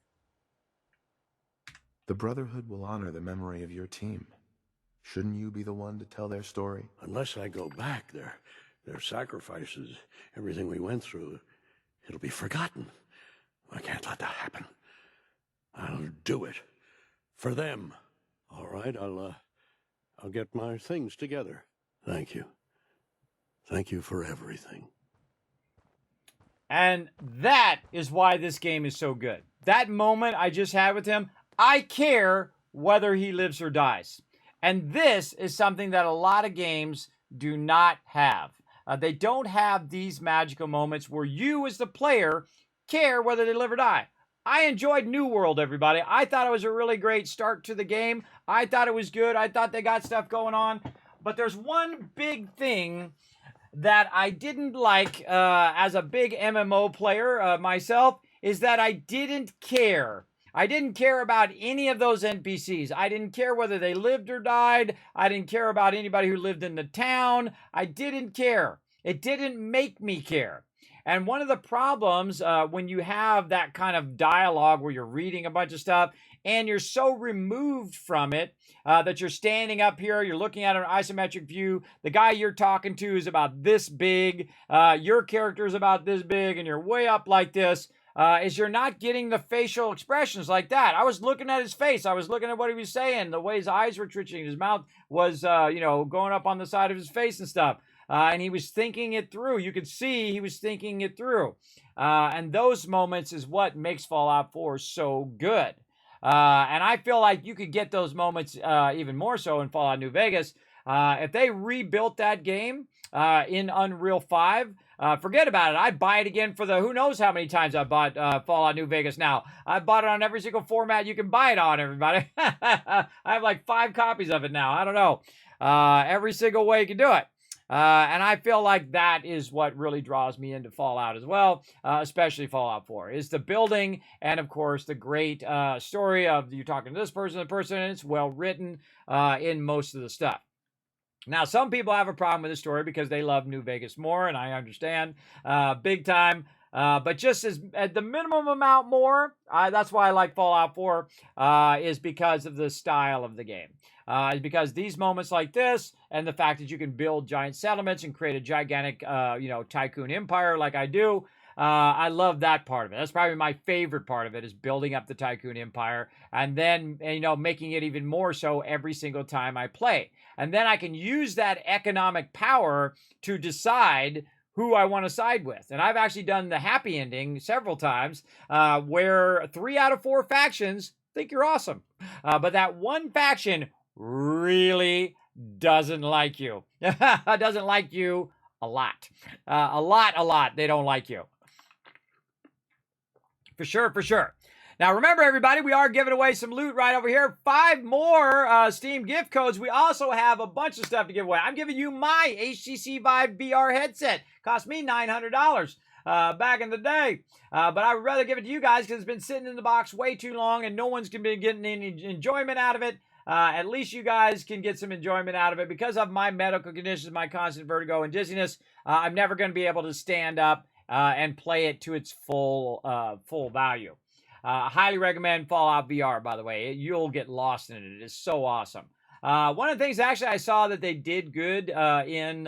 The Brotherhood will honor the memory of your team. Shouldn't you be the one to tell their story? Unless I go back, their sacrifices, everything we went through, it'll be forgotten. I can't let that happen. I'll do it. For them. All right, I'll get my things together. Thank you. Thank you for everything. And that is why this game is so good. That moment I just had with him, I care whether he lives or dies. And this is something that a lot of games do not have. They don't have these magical moments where you as the player care whether they live or die. I enjoyed New World, everybody. I thought it was a really great start to the game. I thought it was good. I thought they got stuff going on. But there's one big thing that I didn't like as a big MMO player myself, is that I didn't care. I didn't care about any of those NPCs. I didn't care whether they lived or died. I didn't care about anybody who lived in the town. I didn't care. It didn't make me care. And one of the problems when you have that kind of dialogue where you're reading a bunch of stuff and you're so removed from it that you're standing up here, you're looking at an isometric view, the guy you're talking to is about this big, your character is about this big, and you're way up like this, is you're not getting the facial expressions like that. I was looking at his face. I was looking at what he was saying, the way his eyes were twitching, his mouth was, going up on the side of his face and stuff. And he was thinking it through. You could see he was thinking it through. And those moments is what makes Fallout 4 so good. And I feel like you could get those moments even more so in Fallout New Vegas. If they rebuilt that game in Unreal 5, forget about it. I'd buy it again for the who knows how many times I bought Fallout New Vegas now. I bought it on every single format you can buy it on, everybody. I have like 5 copies of it now. I don't know. Every single way you can do it. And I feel like that is what really draws me into Fallout as well, especially Fallout 4, is the building and, of course, the great story of you talking to this person, and it's well written in most of the stuff. Now, some people have a problem with the story because they love New Vegas more, and I understand big time. But just as at the minimum amount more, that's why I like Fallout 4, is because of the style of the game. Because these moments like this and the fact that you can build giant settlements and create a gigantic, tycoon empire like I do, I love that part of it. That's probably my favorite part of it, is building up the tycoon empire and then, making it even more so every single time I play. And then I can use that economic power to decide who I want to side with. And I've actually done the happy ending several times where 3 out of 4 factions think you're awesome. But that one faction really doesn't like you. Doesn't like you a lot. A lot. They don't like you. For sure. Now, remember, everybody, we are giving away some loot right over here. 5 more Steam gift codes. We also have a bunch of stuff to give away. I'm giving you my HTC Vive VR headset. Cost me $900 back in the day. But I would rather give it to you guys because it's been sitting in the box way too long and no one's going to be getting any enjoyment out of it. At least you guys can get some enjoyment out of it. Because of my medical conditions, my constant vertigo and dizziness, I'm never going to be able to stand up and play it to its full value. Highly recommend Fallout VR, by the way. You'll get lost in it. It is so awesome. One of the things, actually, I saw that they did good in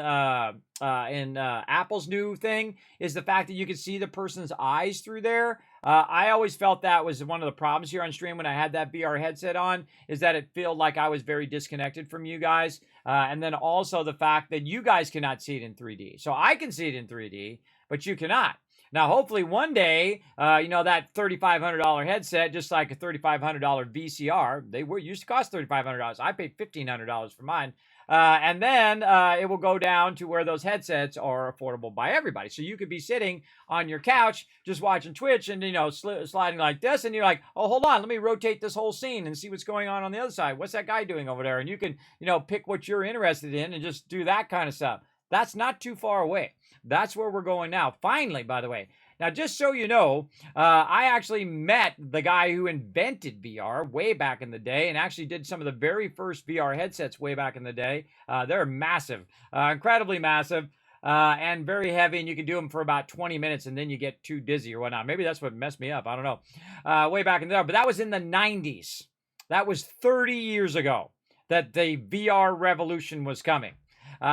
Apple's new thing is the fact that you could see the person's eyes through there. I always felt that was one of the problems here on stream when I had that VR headset on, is that it felt like I was very disconnected from you guys. And then also the fact that you guys cannot see it in 3D. So I can see it in 3D, but you cannot. Now, hopefully one day, that $3,500 headset, just like a $3,500 VCR, they used to cost $3,500. I paid $1,500 for mine. And then it will go down to where those headsets are affordable by everybody. So you could be sitting on your couch just watching Twitch and, you know, sliding like this. And you're like, oh, hold on, let me rotate this whole scene and see what's going on the other side. What's that guy doing over there? And you can, you know, pick what you're interested in and just do that kind of stuff. That's not too far away. That's where we're going now. Finally, by the way. Now, just so you know, I actually met the guy who invented VR way back in the day and actually did some of the very first VR headsets way back in the day. They're massive, incredibly massive, and very heavy, and you can do them for about 20 minutes, and then you get too dizzy or whatnot. Maybe that's what messed me up. I don't know. Way back in there. But that was in the 90s. That was 30 years ago that the VR revolution was coming.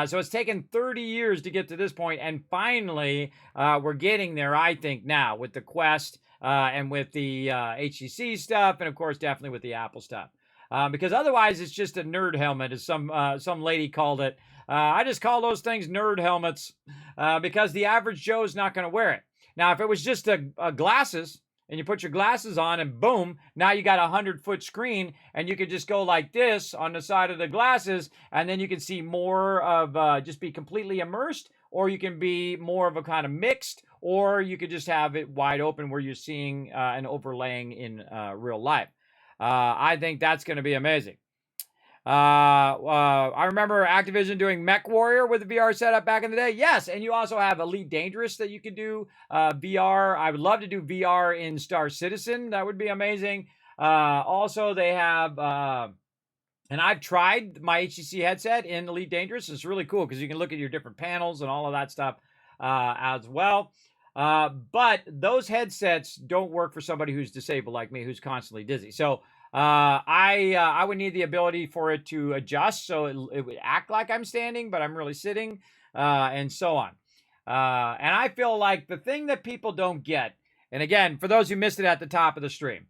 So it's taken 30 years to get to this point, and finally, we're getting there, I think, now with the Quest and with the HTC stuff, and of course, definitely with the Apple stuff. Because otherwise, it's just a nerd helmet, as some lady called it. I just call those things nerd helmets because the average Joe is not going to wear it. Now, if it was just a glasses, and you put your glasses on and boom, now you got a 100-foot screen and you could just go like this on the side of the glasses and then you can see more of just be completely immersed, or you can be more of a kind of mixed, or you could just have it wide open where you're seeing and overlaying in real life. I think that's going to be amazing. I remember Activision doing Mech Warrior with a VR setup back in the day. Yes, and you also have Elite Dangerous that you could do VR. I would love to do VR in Star Citizen. That would be amazing. Also, they have, and I've tried my HTC headset in Elite Dangerous. It's really cool because you can look at your different panels and all of that stuff as well. But those headsets don't work for somebody who's disabled like me, who's constantly dizzy. So I would need the ability for it to adjust so it would act like I'm standing, but I'm really sitting, and so on. And I feel like the thing that people don't get, and again, for those who missed it at the top of the stream,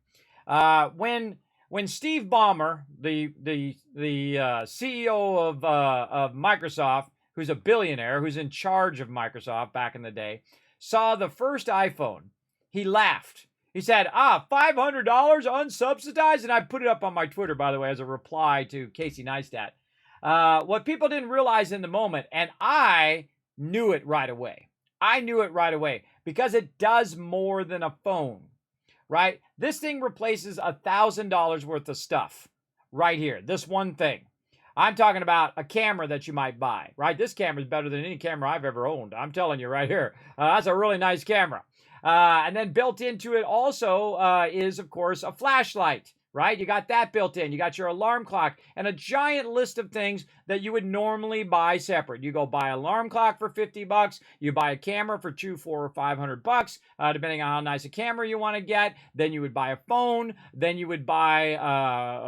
when Steve Ballmer, the CEO of Microsoft, who's a billionaire, who's in charge of Microsoft back in the day, saw the first iPhone, he laughed. He said, $500 unsubsidized? And I put it up on my Twitter, by the way, as a reply to Casey Neistat. What people didn't realize in the moment, and I knew it right away. I knew it right away because it does more than a phone, right? This thing replaces $1,000 worth of stuff right here, this one thing. I'm talking about a camera that you might buy, right? This camera is better than any camera I've ever owned. I'm telling you right here. That's a really nice camera. And then built into it also is, of course, a flashlight, right? You got that built in. You got your alarm clock and a giant list of things that you would normally buy separate. You go buy an alarm clock for $50. You buy a camera for $200, $400, or $500, depending on how nice a camera you want to get. Then you would buy a phone. Then you would buy,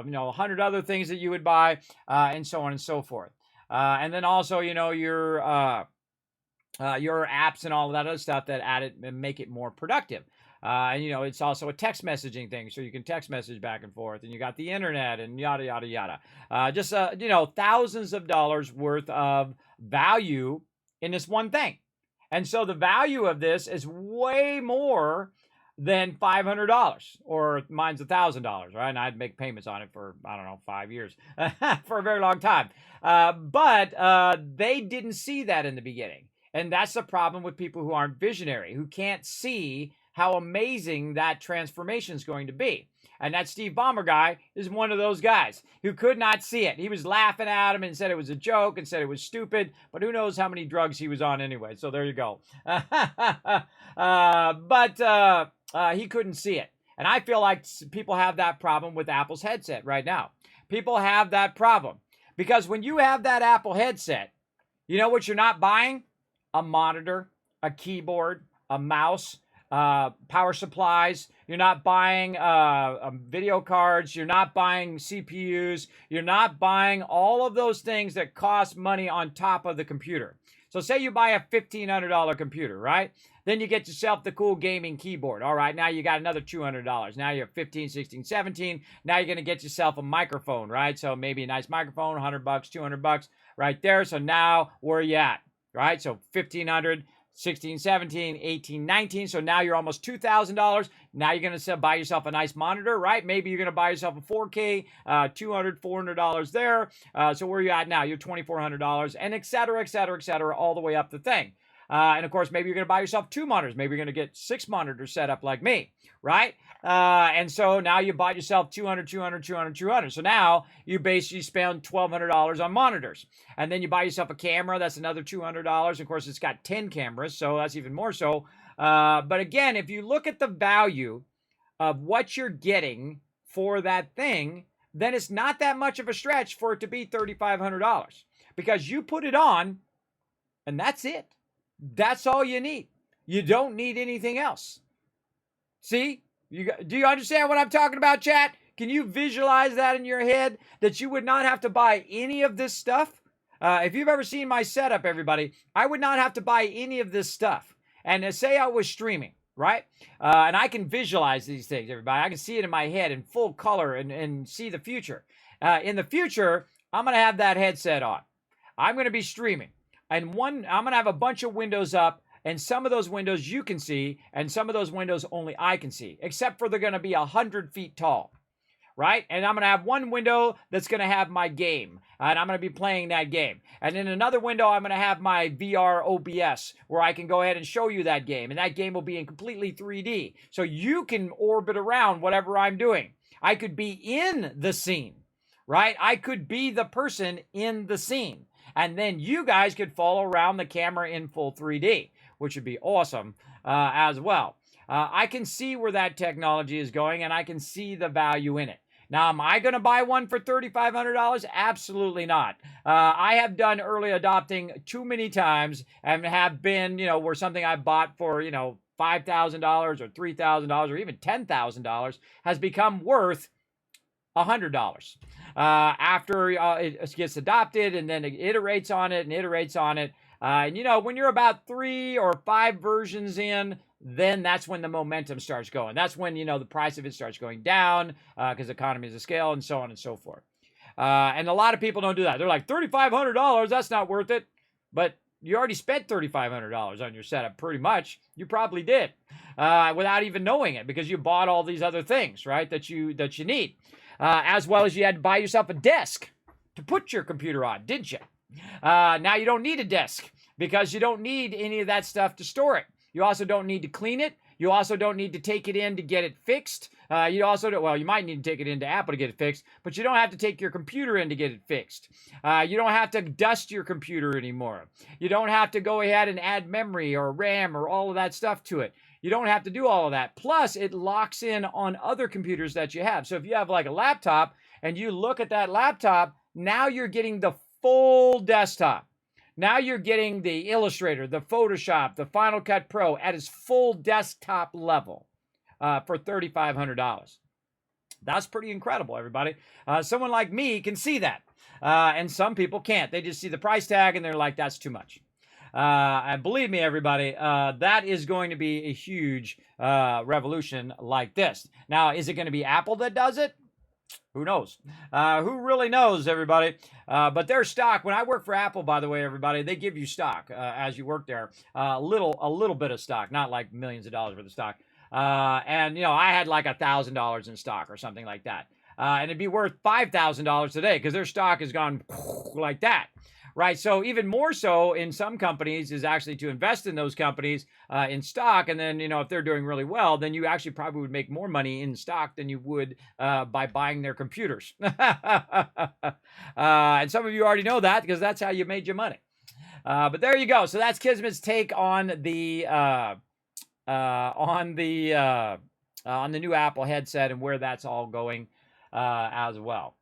100 other things that you would buy, and so on and so forth. And then also, your apps and all of that other stuff that add it and make it more productive. And, it's also a text messaging thing, so you can text message back and forth, and you got the internet and yada, yada, yada. Just thousands of dollars worth of value in this one thing. And so the value of this is way more than $500, or mine's $1,000, right? And I'd make payments on it for, 5 years, for a very long time. But they didn't see that in the beginning. And that's the problem with people who aren't visionary, who can't see how amazing that transformation is going to be. And that Steve Ballmer guy is one of those guys who could not see it. He was laughing at him and said it was a joke and said it was stupid, but who knows how many drugs he was on anyway. So there you go. But he couldn't see it. And I feel like people have that problem with Apple's headset right now. People have that problem because when you have that Apple headset, you know what you're not buying? A monitor, a keyboard, a mouse, power supplies. You're not buying video cards. You're not buying CPUs. You're not buying all of those things that cost money on top of the computer. So say you buy a $1,500 computer, right? Then you get yourself the cool gaming keyboard. All right, now you got another $200. Now you're 15, 16, 17. Now you're going to get yourself a microphone, right? So maybe a nice microphone, $100, $200 right there. So now where are you at? Right, so $1,500, 16, 17, 18, 19. So now you're almost $2,000. Now you're going to buy yourself a nice monitor, right? Maybe you're going to buy yourself a 4K, $200, $400 there. So where are you at now? You're $2,400, and et cetera, et cetera, et cetera, all the way up the thing. And of course, maybe you're going to buy yourself 2 monitors. Maybe you're going to get 6 monitors set up like me, right? And so now you bought yourself 200, 200, 200, 200. So now you basically spend $1,200 on monitors. And then you buy yourself a camera. That's another $200. Of course, it's got 10 cameras, so that's even more so. But again, if you look at the value of what you're getting for that thing, then it's not that much of a stretch for it to be $3,500 because you put it on and that's it. That's all you need. You don't need anything else. See? Do you understand what I'm talking about, chat? Can you visualize that in your head? That you would not have to buy any of this stuff? If you've ever seen my setup, everybody, I would not have to buy any of this stuff. And say I was streaming, right? And I can visualize these things, everybody. I can see it in my head in full color and see the future. In the future, I'm going to have that headset on. I'm going to be streaming. And I'm going to have a bunch of windows up, and some of those windows you can see, and some of those windows only I can see, except for they're going to be 100 feet tall, right? And I'm going to have one window that's going to have my game, and I'm going to be playing that game. And in another window, I'm going to have my VR OBS, where I can go ahead and show you that game, and that game will be in completely 3D. So you can orbit around whatever I'm doing. I could be in the scene, right? I could be the person in the scene. And then you guys could follow around the camera in full 3D, which would be awesome as well. I can see where that technology is going, and I can see the value in it. Now, am I going to buy one for $3,500? Absolutely not. I have done early adopting too many times and have been, where something I bought for, $5,000 or $3,000 or even $10,000 has become worth $100 after it gets adopted, and then it iterates on it and iterates on it. And when you're about 3 or 5 versions in, then that's when the momentum starts going. That's when the price of it starts going down because economies of scale and so on and so forth. And a lot of people don't do that. They're like, $3,500, that's not worth it. But you already spent $3,500 on your setup, pretty much. You probably did without even knowing it, because you bought all these other things, right, that you need. As well as you had to buy yourself a desk to put your computer on, didn't you? Now you don't need a desk because you don't need any of that stuff to store it. You also don't need to clean it. You also don't need to take it in to get it fixed. You also don't, well, you might need to take it into Apple to get it fixed, but you don't have to take your computer in to get it fixed. You don't have to dust your computer anymore. You don't have to go ahead and add memory or RAM or all of that stuff to it. You don't have to do all of that. Plus, it locks in on other computers that you have. So if you have like a laptop and you look at that laptop, now you're getting the full desktop. Now you're getting the Illustrator, the Photoshop, the Final Cut Pro at its full desktop level for $3,500. That's pretty incredible, everybody. Someone like me can see that. And some people can't. They just see the price tag and they're like, that's too much. And believe me, everybody, that is going to be a huge revolution like this. Now, is it going to be Apple that does it? Who knows? Who really knows, everybody? But their stock, when I work for Apple, by the way, everybody, they give you stock as you work there. A little bit of stock, not like millions of dollars worth of stock. And, I had like $1,000 in stock or something like that. And it'd be worth $5,000 today because their stock has gone like that. Right. So even more so in some companies is actually to invest in those companies in stock. And then, if they're doing really well, then you actually probably would make more money in stock than you would by buying their computers. And some of you already know that because that's how you made your money. But there you go. So that's Kismet's take on the new Apple headset and where that's all going as well.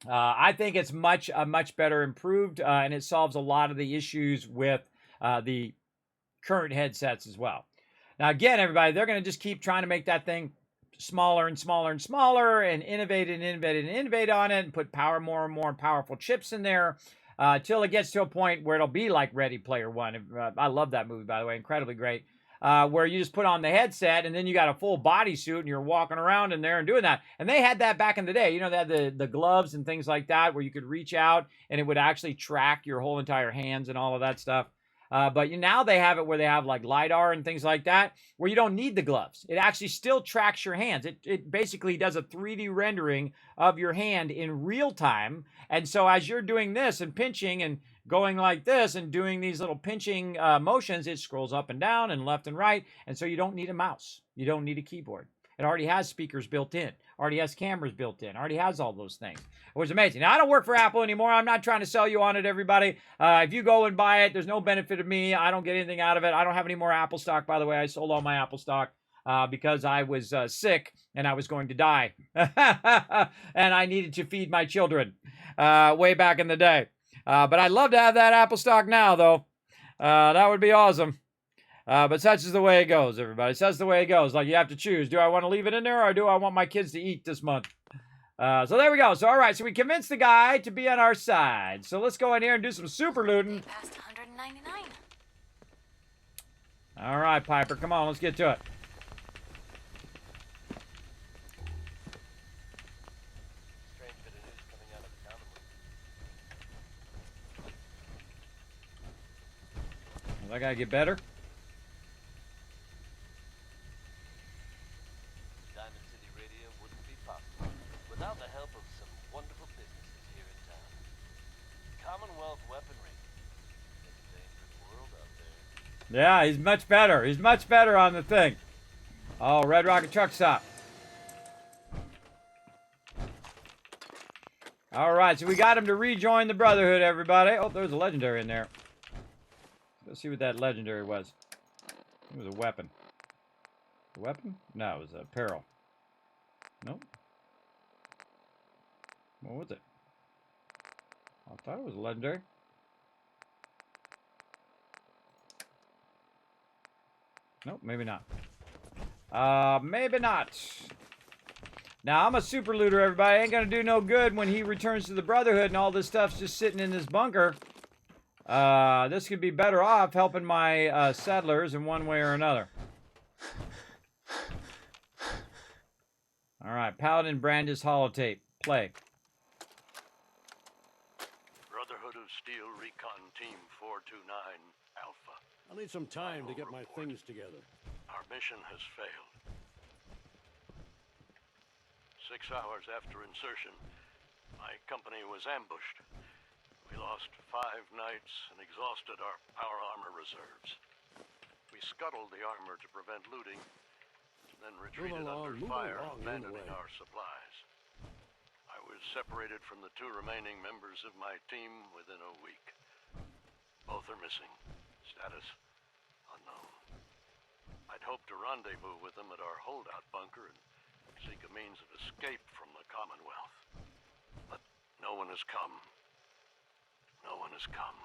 I think it's much better improved, and it solves a lot of the issues with the current headsets as well. Now, again, everybody, they're going to just keep trying to make that thing smaller and smaller and smaller and innovate on it and put more and more powerful chips in there till it gets to a point where it'll be like Ready Player One. I love that movie, by the way, incredibly great. Where you just put on the headset and then you got a full bodysuit and you're walking around in there and doing that. And they had that back in the day. They had the gloves and things like that where you could reach out and it would actually track your whole entire hands and all of that stuff. But now they have it where they have like LiDAR and things like that, where you don't need the gloves. It actually still tracks your hands. It basically does a 3D rendering of your hand in real time. And so as you're doing this and pinching and going like this and doing these little pinching motions, it scrolls up and down and left and right. And so you don't need a mouse. You don't need a keyboard. It already has speakers built in, already has cameras built in, already has all those things. It was amazing. Now, I don't work for Apple anymore. I'm not trying to sell you on it, everybody. If you go and buy it, there's no benefit of me. I don't get anything out of it. I don't have any more Apple stock, by the way. I sold all my Apple stock because I was sick and I was going to die. And I needed to feed my children way back in the day. But I'd love to have that Apple stock now, though. That would be awesome. But such is the way it goes, everybody. Such is the way it goes. Like, you have to choose. Do I want to leave it in there, or do I want my kids to eat this month? So there we go. So, all right. So we convinced the guy to be on our side. So let's go in here and do some super looting. Past 199. All right, Piper. Come on. Let's get to it. Well, I got to get better. Without the help of some wonderful businesses here in town. Commonwealth weaponry. It's a dangerous world out there. Yeah, he's much better. He's much better on the thing. Oh, Red Rocket Truck Stop. All right, so we got him to rejoin the Brotherhood, everybody. Oh, there's a legendary in there. Let's see what that legendary was. It was a weapon. A weapon? No, it was a apparel. Nope. What was it? I thought it was a legendary. Nope, maybe not. Maybe not. Now, I'm a super looter, everybody. Ain't gonna do no good when he returns to the Brotherhood and all this stuff's just sitting in this bunker. This could be better off helping my settlers in one way or another. All right, Paladin Brandis holotape. Play. Steel Recon Team 429 Alpha. I'll need some time to get my things together. Our mission has failed. 6 hours after insertion, my company was ambushed. We lost 5 knights and exhausted our power armor reserves. We scuttled the armor to prevent looting, then retreated under fire, abandoning our supplies. I was separated from the 2 remaining members of my team within a week. Both are missing. Status unknown. I'd hoped to rendezvous with them at our holdout bunker and seek a means of escape from the Commonwealth. But no one has come. No one has come.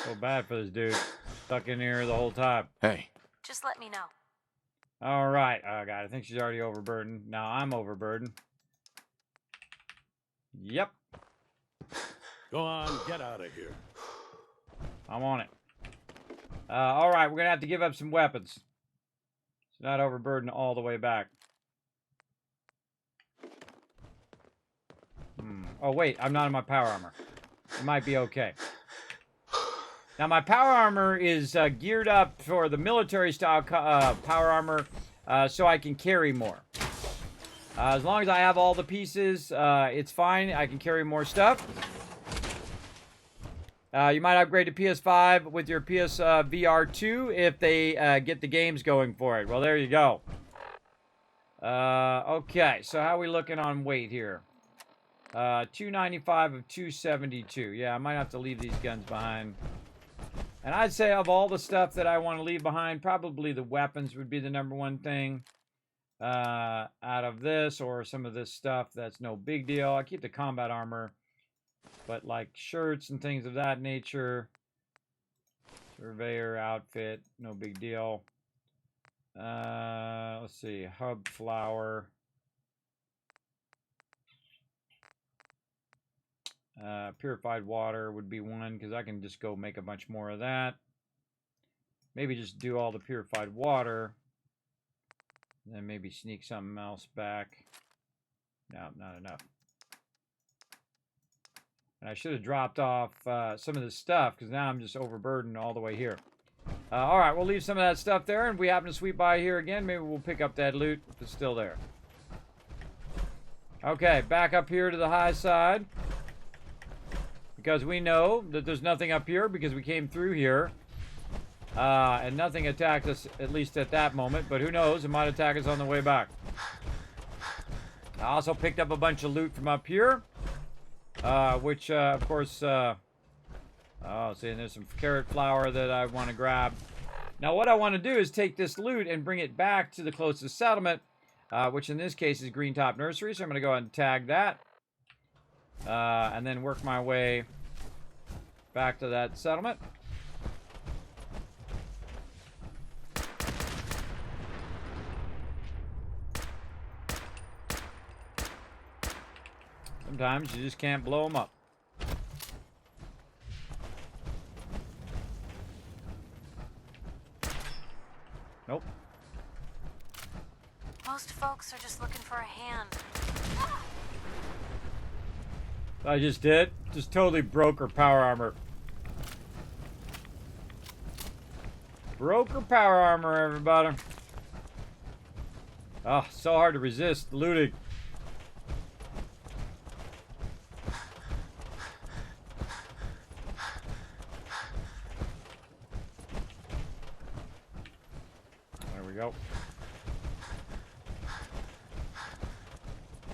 So bad for this dude. Stuck in here the whole time. Hey. Just let me know. All right. Oh, God. I think she's already overburdened. Now I'm overburdened. Yep. Go on, get out of here. I'm on it. All right. We're going to have to give up some weapons. It's not overburdened all the way back. Oh, wait. I'm not in my power armor. It might be okay. Now, my power armor is geared up for the military-style power armor so I can carry more. As long as I have all the pieces, it's fine. I can carry more stuff. You might upgrade to PS5 with your PSVR 2 if they get the games going for it. Well, there you go. Okay, so how are we looking on weight here? 295 of 272. Yeah, I might have to leave these guns behind. And I'd say of all the stuff that I want to leave behind, probably the weapons would be the #1 thing. Out of this or some of this stuff, that's no big deal. I keep the combat armor. But like shirts and things of that nature. Surveyor outfit, no big deal. Let's see, hub flower. Purified water would be one, because I can just go make a bunch more of that. Maybe just do all the purified water. Then maybe sneak something else back. No, not enough. And I should have dropped off some of this stuff because now I'm just overburdened all the way here. All right, we'll leave some of that stuff there, and if we happen to sweep by here again, maybe we'll pick up that loot if it's still there. Okay, back up here to the high side. Because we know that there's nothing up here because we came through here. And nothing attacked us, at least at that moment. But who knows, it might attack us on the way back. I also picked up a bunch of loot from up here. Which, of course... oh, see, and there's some carrot flour that I want to grab. Now, what I want to do is take this loot and bring it back to the closest settlement. Which in this case is Green Top Nursery. So I'm going to go ahead and tag that. And then work my way back to that settlement. Sometimes you just can't blow them up. Nope. Most folks are just looking for a hand. I just did. Just totally broke her power armor. Broke her power armor, everybody. Oh, so hard to resist looting. There we go.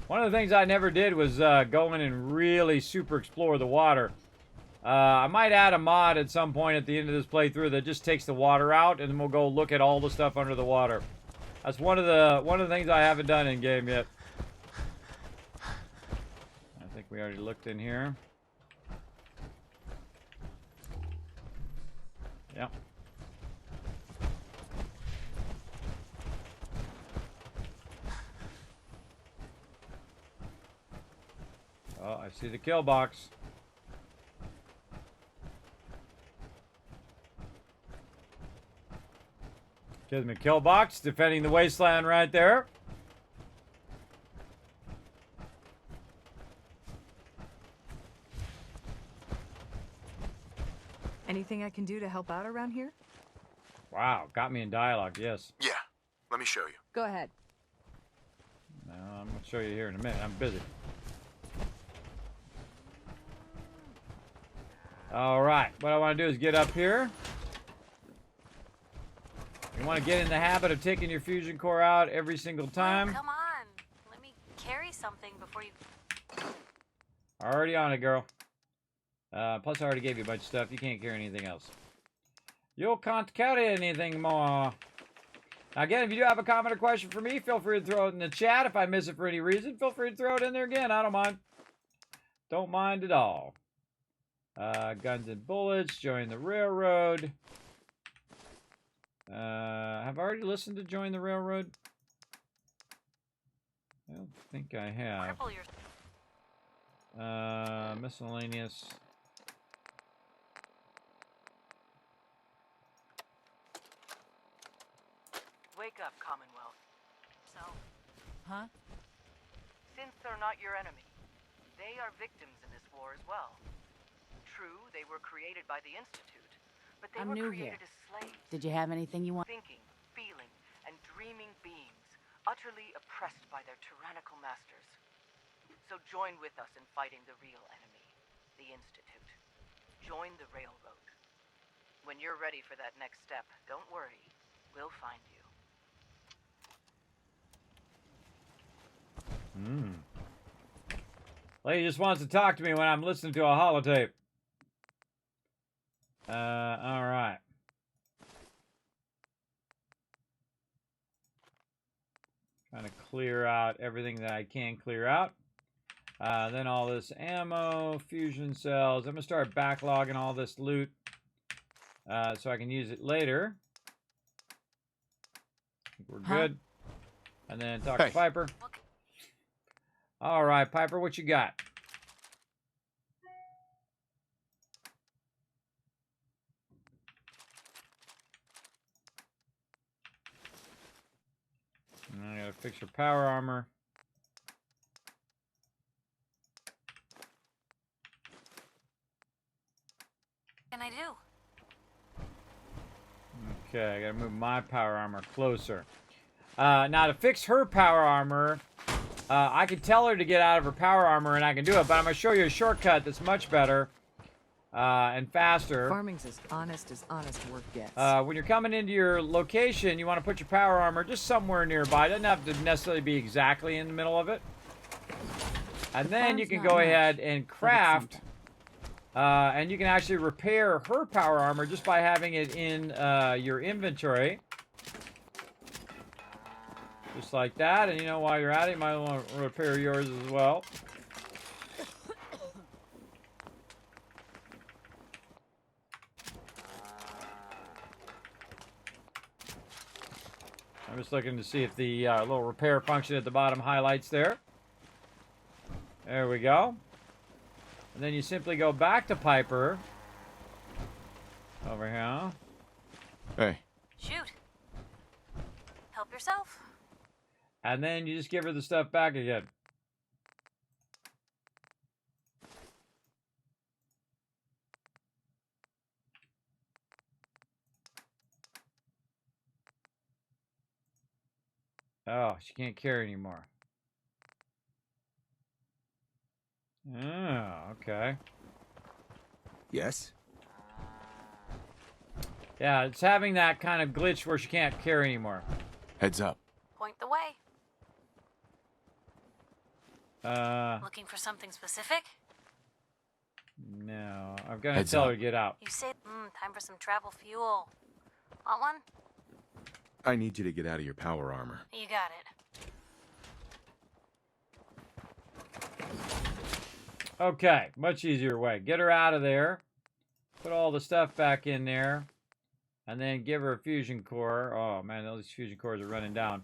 One of the things I never did was go in and really super explore the water. I might add a mod at some point at the end of this playthrough that just takes the water out, and then we'll go look at all the stuff under the water. That's one of the things I haven't done in game yet. I think we already looked in here. Yep. Oh, I see the kill box. Kismet kill box, defending the wasteland right there. Anything I can do to help out around here? Wow, got me in dialogue, yes. Yeah, let me show you. Go ahead. No, I'm going to show you here in a minute. I'm busy. All right, what I want to do is get up here. You want to get in the habit of taking your fusion core out every single time. Oh, come on. Let me carry something before you... Already on it, girl. Plus, I already gave you a bunch of stuff. You can't carry anything else. You can't carry anything more. Now, again, if you do have a comment or question for me, feel free to throw it in the chat. If I miss it for any reason, feel free to throw it in there again. I don't mind. Don't mind at all. Guns and bullets. Join the railroad. Have I already listened to Join the Railroad? I don't think I have. Miscellaneous. Wake up, Commonwealth. So? Huh? Since they're not your enemy, they are victims in this war as well. True, they were created by the Institute, but they I'm were new created here. as slaves. Did you have anything you want? Thinking, feeling, and dreaming beings, utterly oppressed by their tyrannical masters. So join with us in fighting the real enemy, the Institute. Join the railroad. When you're ready for that next step, don't worry, we'll find you. Lady just wants to talk to me when I'm listening to a holotape. Alright. Trying to clear out everything that I can clear out. Then all this ammo, fusion cells. I'm going to start backlogging all this loot so I can use it later. I think we're good. And then talk to Piper. Alright, Piper, what you got? I gotta fix your power armor. Okay, I gotta move my power armor closer. Now to fix her power armor, I can tell her to get out of her power armor and I can do it, but I'm gonna show you a shortcut that's much better and faster. Farming's as honest work gets. When you're coming into your location, you want to put your power armor just somewhere nearby. It doesn't have to necessarily be exactly in the middle of it. And then you can go ahead and craft, and you can actually repair her power armor just by having it in your inventory. Just like that, and you know, while you're at it, you might want to repair yours as well. I'm just looking to see if the little repair function at the bottom highlights there. There we go. And then you simply go back to Piper. Over here. Hey. Shoot. Help yourself. And then you just give her the stuff back again. Oh, she can't carry anymore. Oh, okay. Yes? Yeah, it's having that kind of glitch where she can't carry anymore. Heads up. Point the way. Looking for something specific? No. I'm gonna tell her to get out. You say, time for some travel fuel. Want one? I need you to get out of your power armor. You got it. Okay, much easier way. Get her out of there. Put all the stuff back in there. And then give her a fusion core. Oh, man, those fusion cores are running down.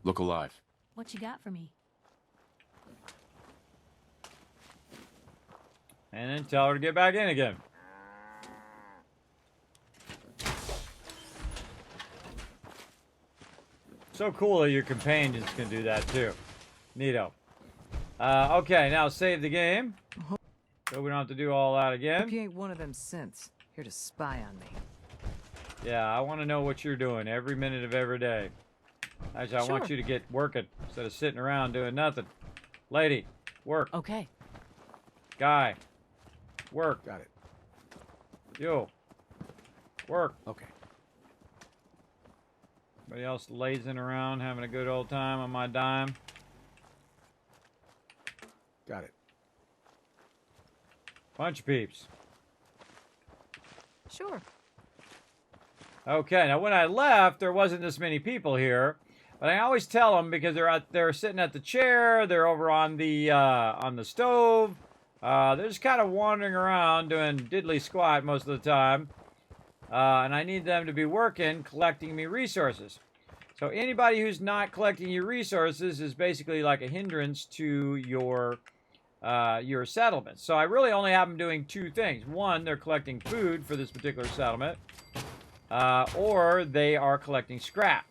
Look alive. What you got for me? And then tell her to get back in again. So cool that your companions can do that too. Neato. Okay, now save the game. So we don't have to do all that again. Hope you ain't one of them synths here to spy on me. Yeah, I want to know what you're doing every minute of every day. Actually, I want you to get working instead of sitting around doing nothing. Lady, work. Okay. Guy, work. Got it. You, work. Okay. Everybody else lazing around, having a good old time on my dime. Got it. Bunch of peeps. Sure. Okay, now when I left, there wasn't this many people here, but I always tell them because they're sitting at the chair, they're over on the stove, they're just kind of wandering around doing diddly squat most of the time, and I need them to be working, collecting me resources. So anybody who's not collecting your resources is basically like a hindrance to your settlement. So I really only have them doing two things. One, they're collecting food for this particular settlement. Or they are collecting scrap.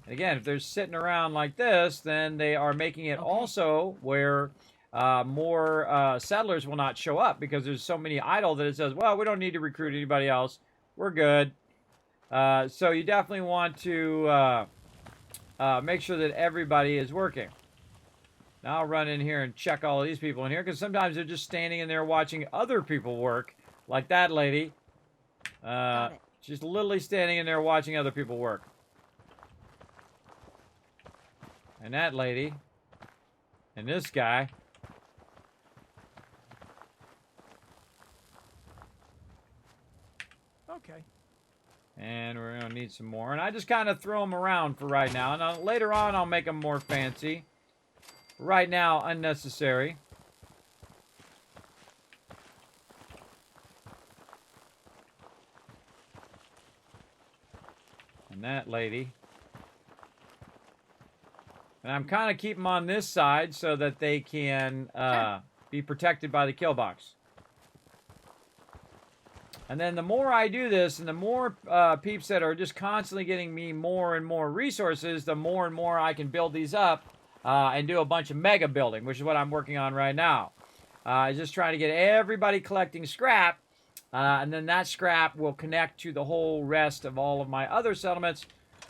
And again, if they're sitting around like this, then they are making it also where more settlers will not show up because there's so many idle that it says, well, we don't need to recruit anybody else. We're good. So you definitely want to make sure that everybody is working. Now I'll run in here and check all of these people in here because sometimes they're just standing in there watching other people work, like that lady. Got it. She's literally standing in there watching other people work. And that lady. And this guy. Okay. And we're going to need some more. And I just kind of throw them around for right now. And later on, I'll make them more fancy. Right now, unnecessary. And that lady. And I'm kind of keeping them on this side so that they can be protected by the kill box. And then the more I do this, and the more peeps that are just constantly getting me more and more resources, the more and more I can build these up and do a bunch of mega building, which is what I'm working on right now. Just trying to get everybody collecting scrap, and then that scrap will connect to the whole rest of all of my other settlements,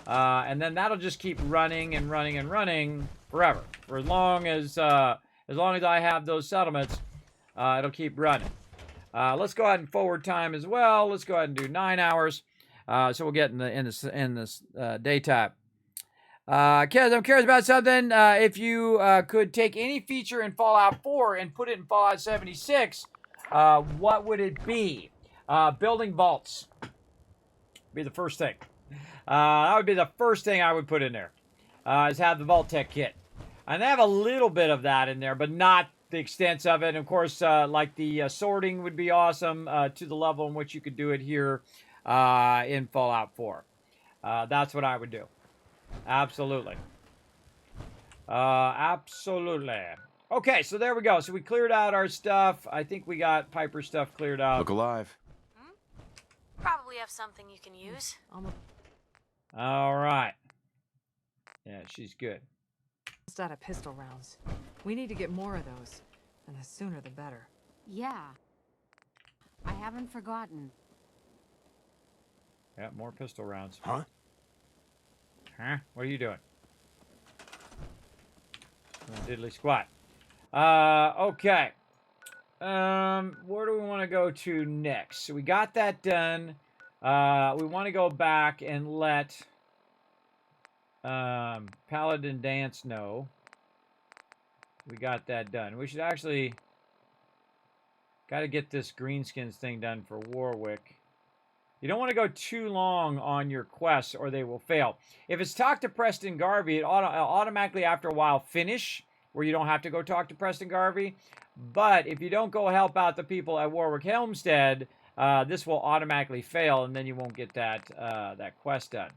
and then that'll just keep running and running and running forever. For as long as I have those settlements, it'll keep running. Let's go ahead and forward time as well. Let's go ahead and do 9 hours. So we'll get in this daytime. Kids, I'm curious about something. If you could take any feature in Fallout 4 and put it in Fallout 76, what would it be? Building vaults. Be the first thing. That would be the first thing I would put in there. Is have the vault-tec kit. And they have a little bit of that in there, but not the extent of it. And of course, like the sorting would be awesome to the level in which you could do it here in Fallout 4. That's what I would do. Absolutely. Absolutely. Okay, so there we go. So we cleared out our stuff. I think we got Piper's stuff cleared out. Look alive. Probably have something you can use. All right. Yeah, she's good. Almost out of pistol rounds. We need to get more of those, and the sooner the better. Yeah. I haven't forgotten. Yeah, more pistol rounds. Huh? Huh? What are you doing? Diddly squat. Okay. Where do we want to go to next? So we got that done. We want to go back and let Paladin Dance know. We got that done. We should actually got to get this greenskins thing done for Warwick. You don't want to go too long on your quests or they will fail. If it's talk to Preston Garvey, it automatically after a while finish, where you don't have to go talk to Preston Garvey. But if you don't go help out the people at Warwick Helmstead, this will automatically fail, and then you won't get that that quest done.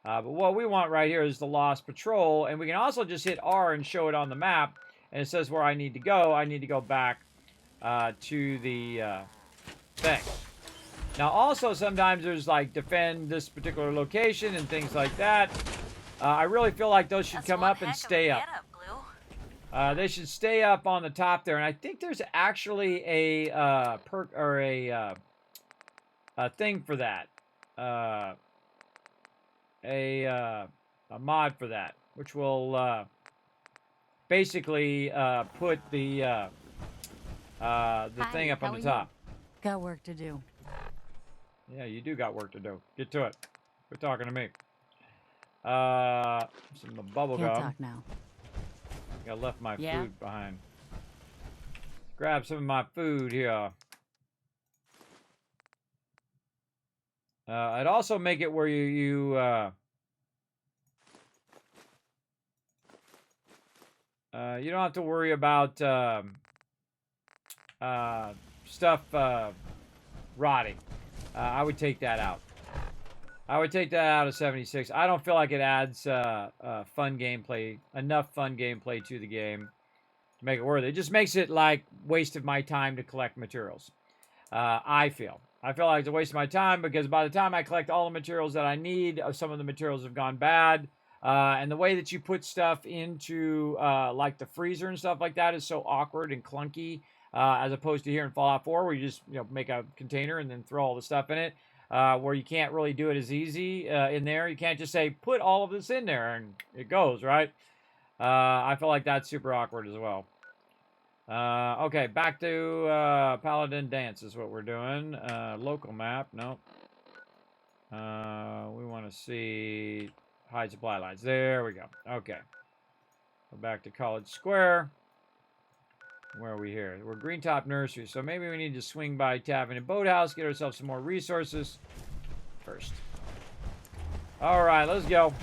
But what we want right here is the Lost Patrol, and we can also just hit R and show it on the map, and it says where I need to go. I need to go back to the thing. Now, also, sometimes there's, like, defend this particular location and things like that. I really feel like those should come up and stay up. They should stay up on the top there. And I think there's actually a perk or a thing for that. A mod for that, which will basically put the thing up on the top. Got work to do. Yeah, you do got work to do. Get to it. Quit talking to me. Some bubble Can't gum. talk now. I left my food behind. Grab some of my food here. I'd also make it where you don't have to worry about stuff rotting. I would take that out. I would take that out of 76. I don't feel like it adds fun gameplay, enough fun gameplay to the game to make it worth it. It just makes it like waste of my time to collect materials. I feel like it's a waste of my time because by the time I collect all the materials that I need, some of the materials have gone bad. And the way that you put stuff into like the freezer and stuff like that is so awkward and clunky, as opposed to here in Fallout 4 where you just make a container and then throw all the stuff in it. Where you can't really do it as easy in there. You can't just say, put all of this in there, and it goes, right? I feel like that's super awkward as well. Okay, back to Paladin Dance is what we're doing. Local map, nope. We want to see hide supply lines. There we go. Okay. Go back to College Square. Where are we here? We're Green Top Nursery, so maybe we need to swing by Tavern and Boathouse, get ourselves some more resources first. All right, let's go.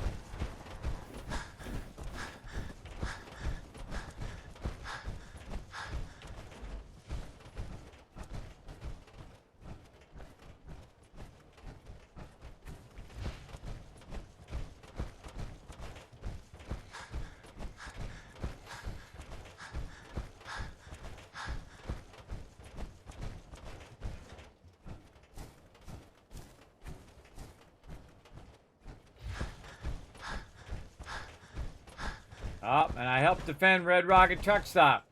Oh, and I helped defend Red Rocket Truck Stop.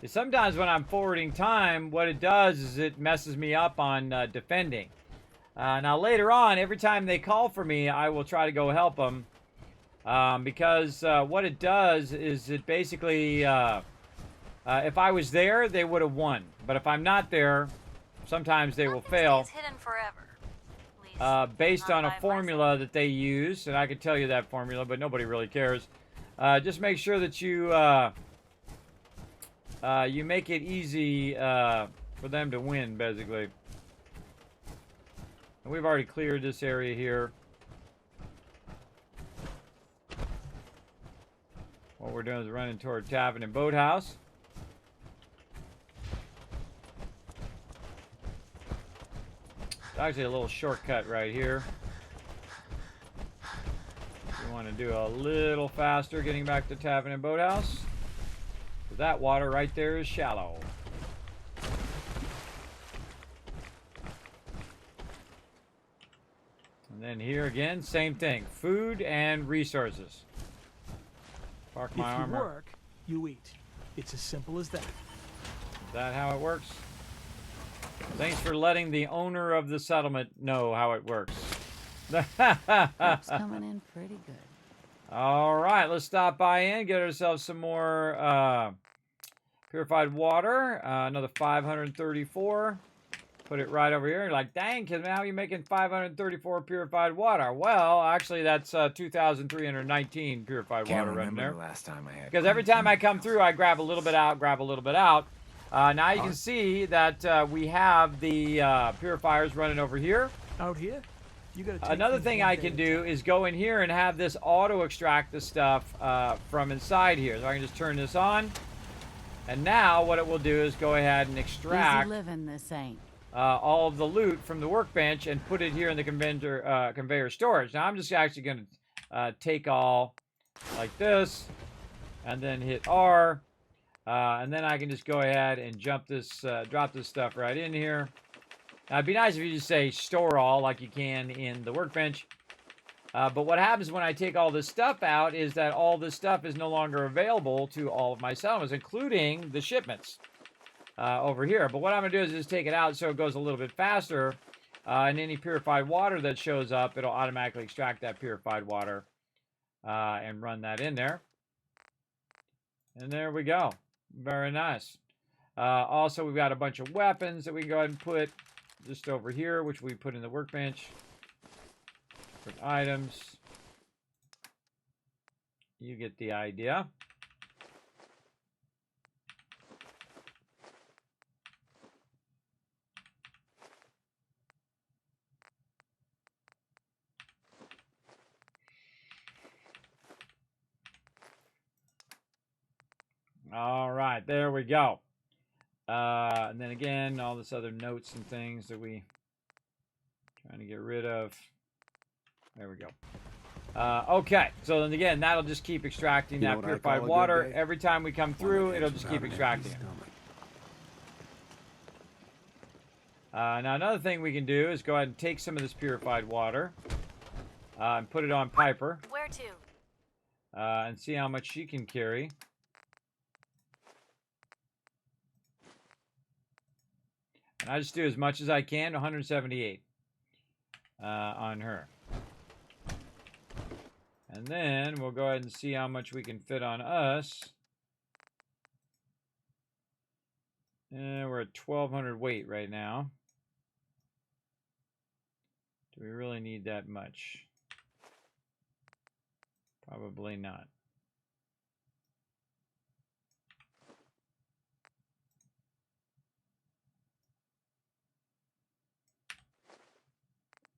Sometimes when I'm forwarding time, what it does is it messes me up on defending. Now later on, every time they call for me, I will try to go help them. Because what it does is it basically, if I was there, they would have won. But if I'm not there, sometimes they will fail. Hidden forever. Based on a formula that they use, and I could tell you that formula, but nobody really cares. Just make sure that you you make it easy for them to win, basically. And we've already cleared this area here. What we're doing is running toward Tavern and Boathouse. It's actually a little shortcut right here. You want to do a little faster getting back to Tavern and Boathouse. That water right there is shallow. And then here again, same thing. Food and resources. Park my armor. If you work, you eat. It's as simple as that. Is that how it works? Thanks for letting the owner of the settlement know how it works. It's coming in pretty good. All right, let's stop by in, get ourselves some more purified water. Another 534. Put it right over here. You're like, dang, kid, how are you making 534 purified water? Well, actually, that's 2,319 purified water right there. Last time I had. Because every time I come through, I grab a little bit out, grab a little bit out. Now you can see that we have the purifiers running over here. Out here? You gotta take Another thing I can do is go in here and have this auto extract the stuff from inside here. So I can just turn this on. And now what it will do is go ahead and extract Easy living, this ain't. all of the loot from the workbench and put it here in the conveyor storage. Now I'm just actually going to take all like this and then hit R. And then I can just go ahead and drop this stuff right in here. Now, it'd be nice if you just say store all like you can in the workbench. But what happens when I take all this stuff out is that all this stuff is no longer available to all of my settlements, including the shipments over here. But what I'm going to do is just take it out so it goes a little bit faster. And any purified water that shows up, it'll automatically extract that purified water and run that in there. And there we go. Very nice. Also, we've got a bunch of weapons that we can go ahead and put just over here, which we put in the workbench. For items. You get the idea. All right, there we go. And then again, all this other notes and things that we trying to get rid of. There we go. Okay, so then again, that'll just keep extracting that purified water. Every time we come through, it'll just keep extracting it. Now another thing we can do is go ahead and take some of this purified water and put it on Piper. Where to? And see how much she can carry. And I just do as much as I can, 178 on her. And then we'll go ahead and see how much we can fit on us. We're at 1,200 weight right now. Do we really need that much? Probably not.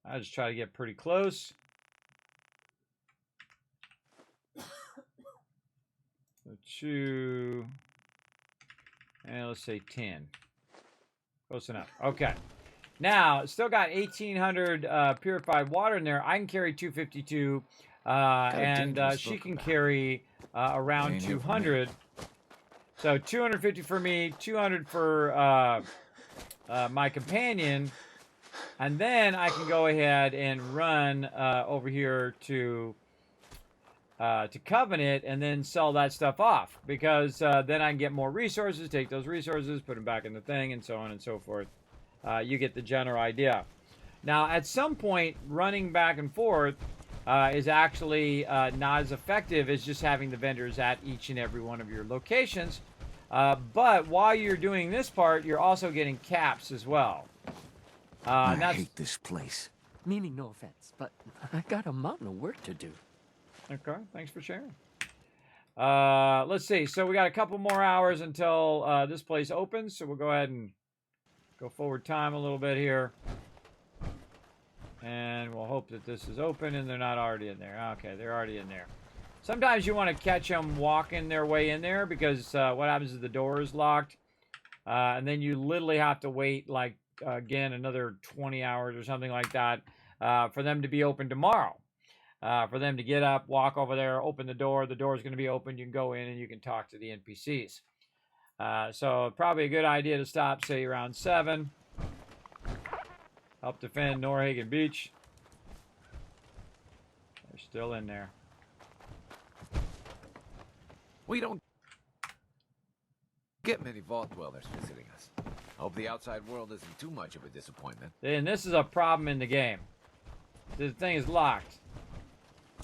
I just try to get pretty close. So 2, and let's say 10. Close enough. Okay. Now, still got 1,800 purified water in there. I can carry 252, and she can carry around 200. So 250 for me, 200 for my companion. And then I can go ahead and run over here to to Covenant and then sell that stuff off, because then I can get more resources, take those resources, put them back in the thing, and so on and so forth. You get the general idea. Now, at some point, running back and forth is actually not as effective as just having the vendors at each and every one of your locations. But while you're doing this part, you're also getting caps as well. I hate this place. Meaning no offense, but I got a mountain of work to do. Okay, thanks for sharing. Let's see. So we got a couple more hours until this place opens. So we'll go ahead and go forward time a little bit here. And we'll hope that this is open and they're not already in there. Okay, they're already in there. Sometimes you want to catch them walking their way in there, because what happens is the door is locked. And then you literally have to wait, like, again, another 20 hours or something like that for them to be open tomorrow. For them to get up, walk over there, open the door. The door is going to be open. You can go in and you can talk to the NPCs. So probably a good idea to stop, say, around 7. Help defend Norhagen Beach. They're still in there. We don't get many vault dwellers visiting us. Hope the outside world isn't too much of a disappointment. And this is a problem in the game. The thing is locked.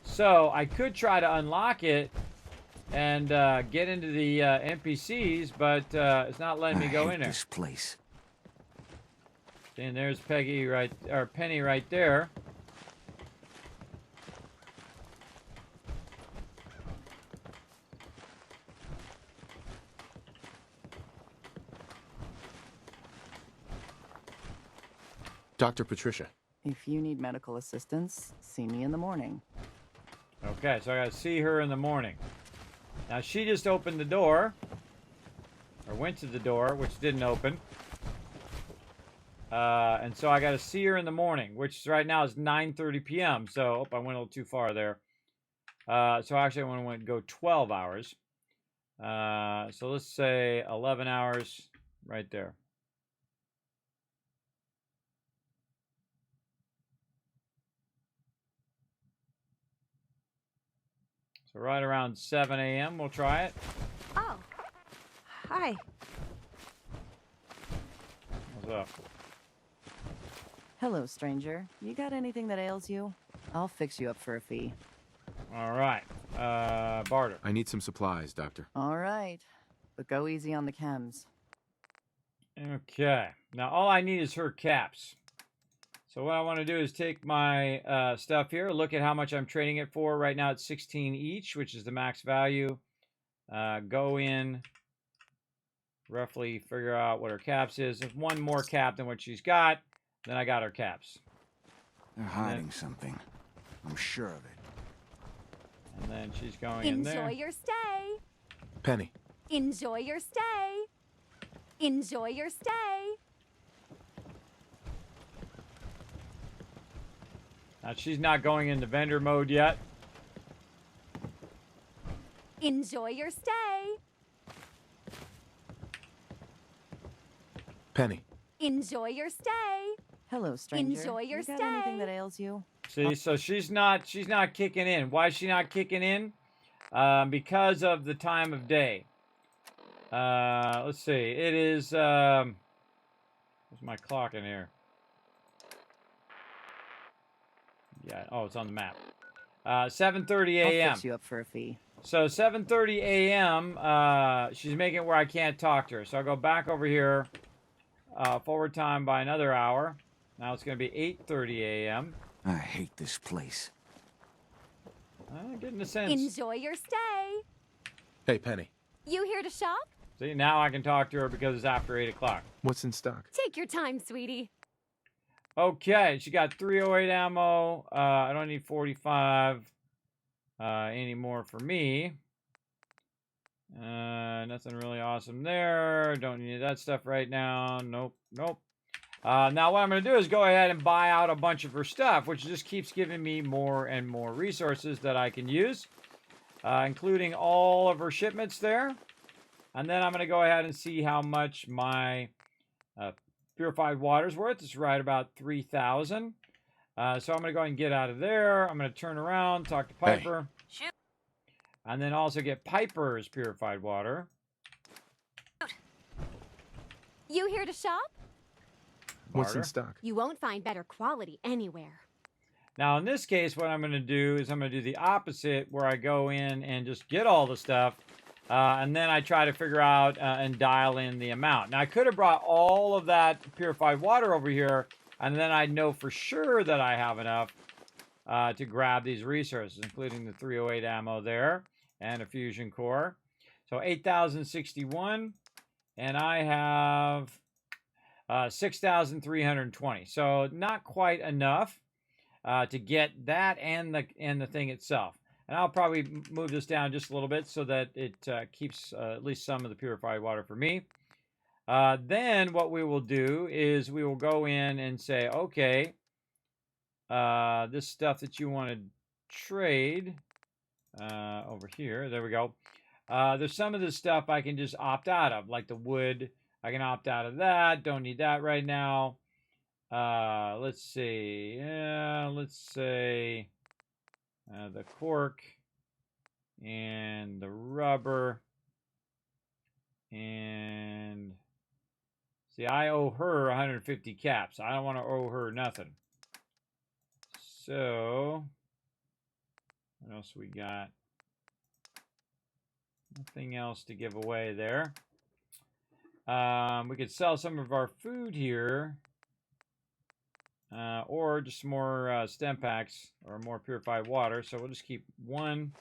So I could try to unlock it and get into the NPCs, but it's not letting me go in there. This place. And there's Penny right there. Dr. Patricia. If you need medical assistance, see me in the morning. Okay, so I gotta see her in the morning. Now she just opened the door, or went to the door, which didn't open. And so I gotta see her in the morning, which right now is 9:30 p.m. So, I went a little too far there. So actually I want to go 12 hours. So let's say 11 hours right there. So right around 7 a.m. we'll try it. Oh. Hi. What's up? Hello, stranger. You got anything that ails you? I'll fix you up for a fee. All right. Barter. I need some supplies, Doctor. All right. But go easy on the chems. Okay. Now all I need is her caps. So what I want to do is take my stuff here, look at how much I'm trading it for. Right now it's 16 each, which is the max value. Go in, roughly figure out what her caps is. If one more cap than what she's got, then I got her caps. They're hiding something. I'm sure of it. And then she's going in there. Enjoy your stay. Penny. Enjoy your stay. Enjoy your stay. Now she's not going into vendor mode yet. Enjoy your stay. Penny. Enjoy your stay. Hello, stranger. Enjoy your you got anything stay. that ails you? See, so she's not kicking in. Why is she not kicking in? Because of the time of day. Let's see. It is where's my clock in here? Yeah, oh, it's on the map. 7:30 a.m. I'll fix you up for a fee. So 7:30 a.m. She's making it where I can't talk to her. So I'll go back over here. Forward time by another hour. Now it's going to be 8:30 a.m. I hate this place. Getting a sense. Enjoy your stay. Hey, Penny. You here to shop? See, now I can talk to her because it's after 8 o'clock. What's in stock? Take your time, sweetie. Okay, she got 308 ammo. I don't need 45 anymore for me. Nothing really awesome there. Don't need that stuff right now. Nope. Now what I'm going to do is go ahead and buy out a bunch of her stuff, which just keeps giving me more and more resources that I can use, including all of her shipments there. And then I'm going to go ahead and see how much my purified water's worth. It's right about 3,000. So I'm going to go ahead and get out of there. I'm going to turn around, talk to Piper. Shoot. And then also get Piper's purified water. You here to shop? What's in Barter. stock? You won't find better quality anywhere. Now, in this case, what I'm going to do is I'm going to do the opposite, where I go in and just get all the stuff, and then I try to figure out and dial in the amount. Now, I could have brought all of that purified water over here, and then I'd know for sure that I have enough to grab these resources, including the 308 ammo there and a fusion core. So 8,061, and I have 6,320. So not quite enough to get that and the thing itself. And I'll probably move this down just a little bit so that it keeps at least some of the purified water for me. Then what we will do is we will go in and say, okay, this stuff that you want to trade over here. There we go. There's some of this stuff I can just opt out of, like the wood. I can opt out of that. Don't need that right now. Let's see. Yeah, let's say the cork and the rubber. And see, I owe her 150 caps. I don't want to owe her nothing. So, what else we got? Nothing else to give away there. We could sell some of our food here. Or just more stem packs or more purified water. So we'll just keep one.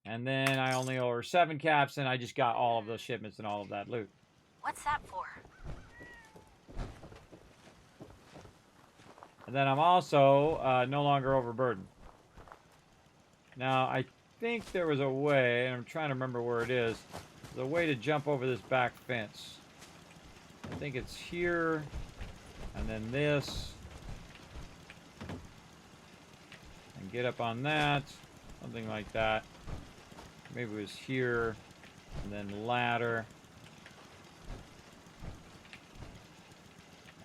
And then I only owe her 7 caps, and I just got all of those shipments and all of that loot. What's that for? And then I'm also no longer overburdened. Now, I think there was a way, and I'm trying to remember where it is. There's a way to jump over this back fence. I think it's here, and then this. And get up on that, something like that. Maybe it was here, and then ladder.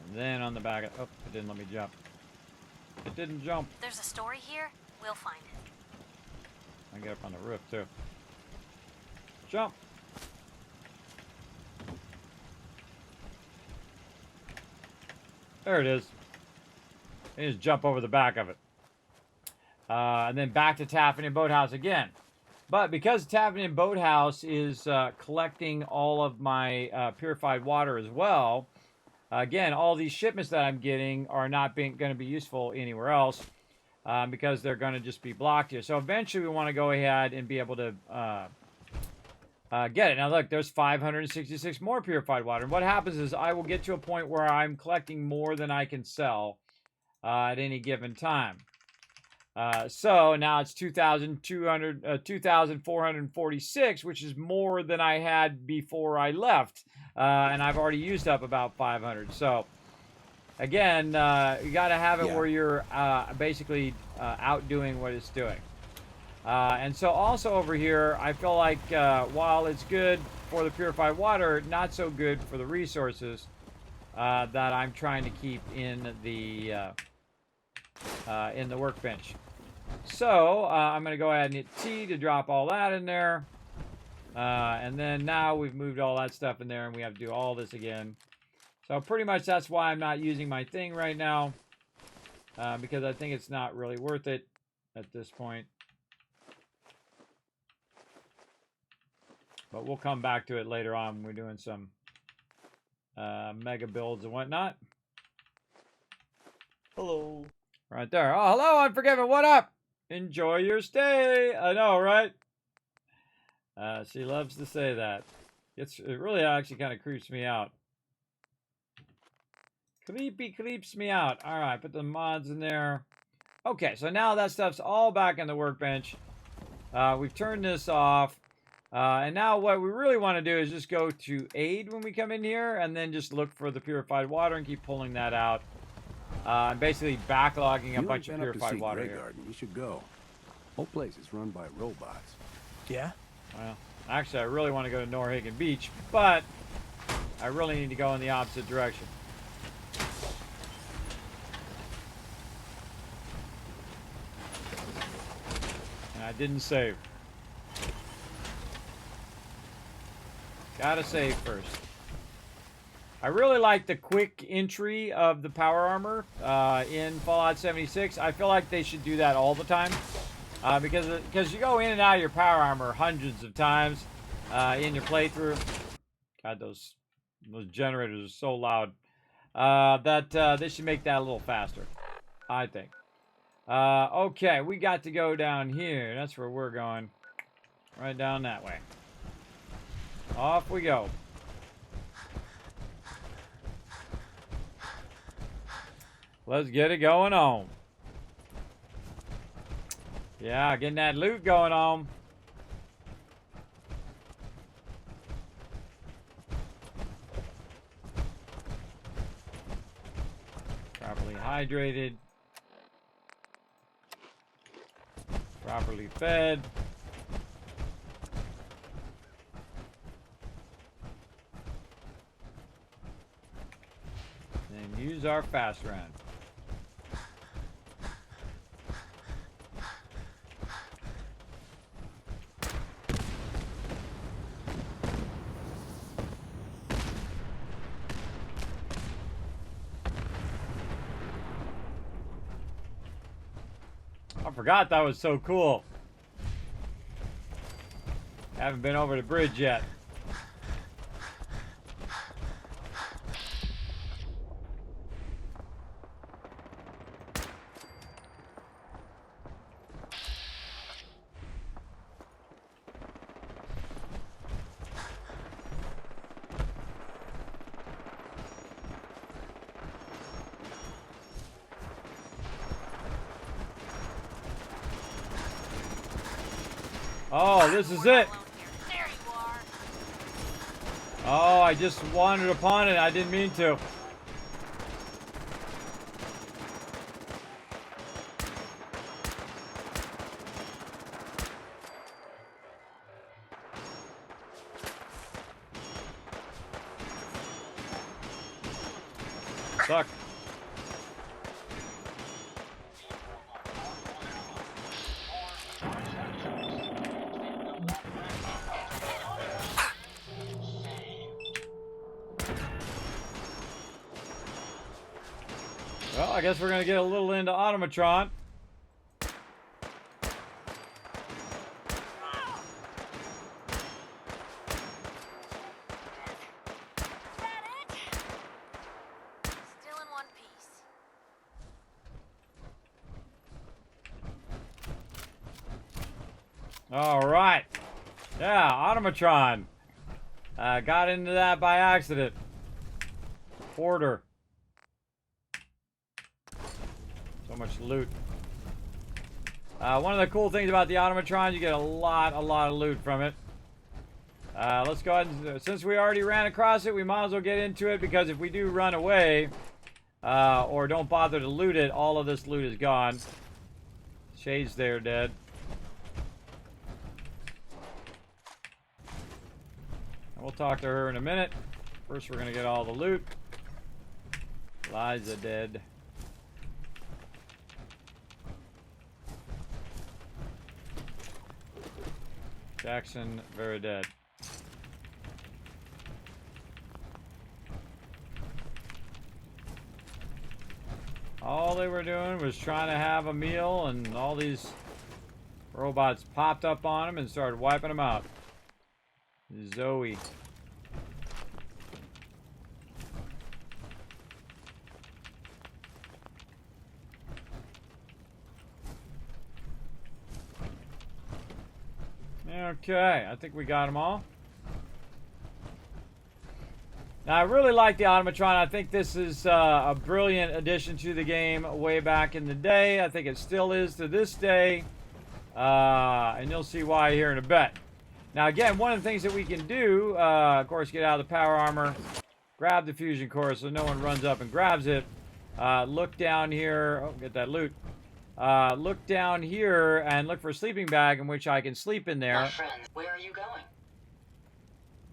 And then on the back, oh, it didn't let me jump. It didn't jump. There's a story here. We'll find it. I get up on the roof too. Jump. There it is. You just jump over the back of it. And then back to Taffany Boathouse again. But because Taffany Boathouse is collecting all of my purified water as well, again, all these shipments that I'm getting are not going to be useful anywhere else because they're going to just be blocked here. So eventually we want to go ahead and be able to get it. Now look, there's 566 more purified water. And what happens is I will get to a point where I'm collecting more than I can sell at any given time. So now it's 2,446, which is more than I had before I left. And I've already used up about 500. So again, you got to have it where you're basically outdoing what it's doing. And so also over here, I feel like while it's good for the purified water, not so good for the resources that I'm trying to keep in the workbench. So I'm going to go ahead and hit T to drop all that in there. And then now we've moved all that stuff in there, and we have to do all this again. So pretty much that's why I'm not using my thing right now, because I think it's not really worth it at this point. But we'll come back to it later on when we're doing some mega builds and whatnot. Hello. Right there. Oh, hello, Unforgiven. What up? Enjoy your stay. I know, right? She loves to say that. It really actually kind of creeps me out. Creeps me out. All right, put the mods in there. Okay, so now that stuff's all back in the workbench. We've turned this off. And now what we really want to do is just go to aid when we come in here and then just look for the purified water and keep pulling that out. And basically backlogging a bunch of purified water here. You should go. Whole place is run by robots. Yeah? Well, actually, I really want to go to Norhagen Beach, but I really need to go in the opposite direction. And I didn't save. Gotta save first. I really like the quick entry of the power armor in Fallout 76. I feel like they should do that all the time. Because you go in and out of your power armor hundreds of times in your playthrough. God, those generators are so loud. That they should make that a little faster, I think. Okay, we got to go down here. That's where we're going. Right down that way. Off we go. Let's get it going on. Yeah, getting that loot going on. Properly hydrated. Properly fed. And use our fast round. I forgot that was so cool. Haven't been over the bridge yet. Oh, this is it. Oh, I just wandered upon it. I didn't mean to. Suck. Well, I guess we're going to get a little into automatron. Still in one piece. All right. Yeah, automatron. Got into that by accident. Hoarder. So much loot. One of the cool things about the automatron, you get a lot of loot from it. Let's go ahead and, since we already ran across it, we might as well get into it, because if we do run away, or don't bother to loot it, all of this loot is gone. Shade's there, dead. And we'll talk to her in a minute. First, we're gonna get all the loot. Liza dead. Jackson, very dead. All they were doing was trying to have a meal, and all these robots popped up on them and started wiping them out. Zoe. Okay, I think we got them all. Now, I really like the automatron. I think this is a brilliant addition to the game way back in the day. I think it still is to this day. And you'll see why here in a bit. Now, again, one of the things that we can do, of course, get out of the power armor, grab the fusion core so no one runs up and grabs it. Look down here. Oh, get that loot. Look down here and look for a sleeping bag in which I can sleep in there. My friend, where are you going?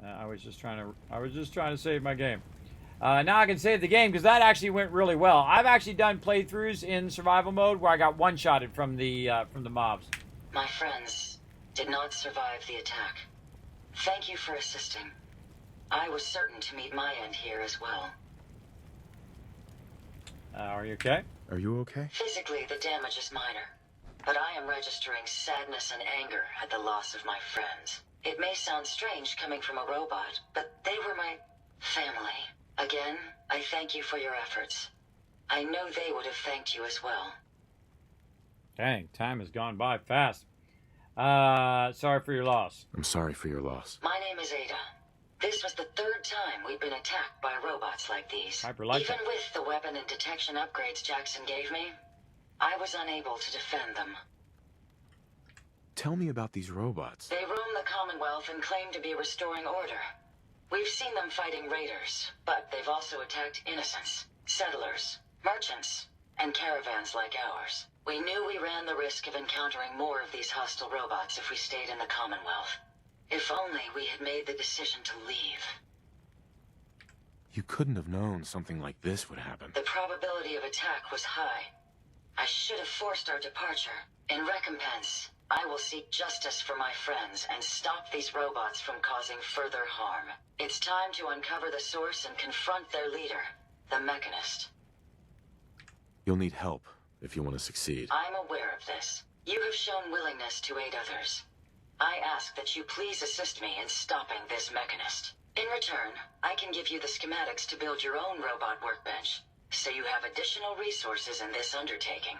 I was just trying to save my game. Now I can save the game because that actually went really well. I've actually done playthroughs in survival mode where I got one-shotted from the mobs. My friends did not survive the attack. Thank you for assisting. I was certain to meet my end here as well. Are you okay? Are you okay? Physically, the damage is minor, but I am registering sadness and anger at the loss of my friends. It may sound strange coming from a robot, but they were my family. Again, I thank you for your efforts. I know they would have thanked you as well. Dang, time has gone by fast. Sorry for your loss. I'm sorry for your loss. My name is Ada. This was the third time we've been attacked by robots like these. Even with the weapon and detection upgrades Jackson gave me, I was unable to defend them. Tell me about these robots. They roam the Commonwealth and claim to be restoring order. We've seen them fighting raiders, but they've also attacked innocents, settlers, merchants, and caravans like ours. We knew we ran the risk of encountering more of these hostile robots if we stayed in the Commonwealth. If only we had made the decision to leave. You couldn't have known something like this would happen. The probability of attack was high. I should have forced our departure. In recompense, I will seek justice for my friends and stop these robots from causing further harm. It's time to uncover the source and confront their leader, the Mechanist. You'll need help if you want to succeed. I'm aware of this. You have shown willingness to aid others. I ask that you please assist me in stopping this Mechanist. In return, I can give you the schematics to build your own robot workbench, so you have additional resources in this undertaking.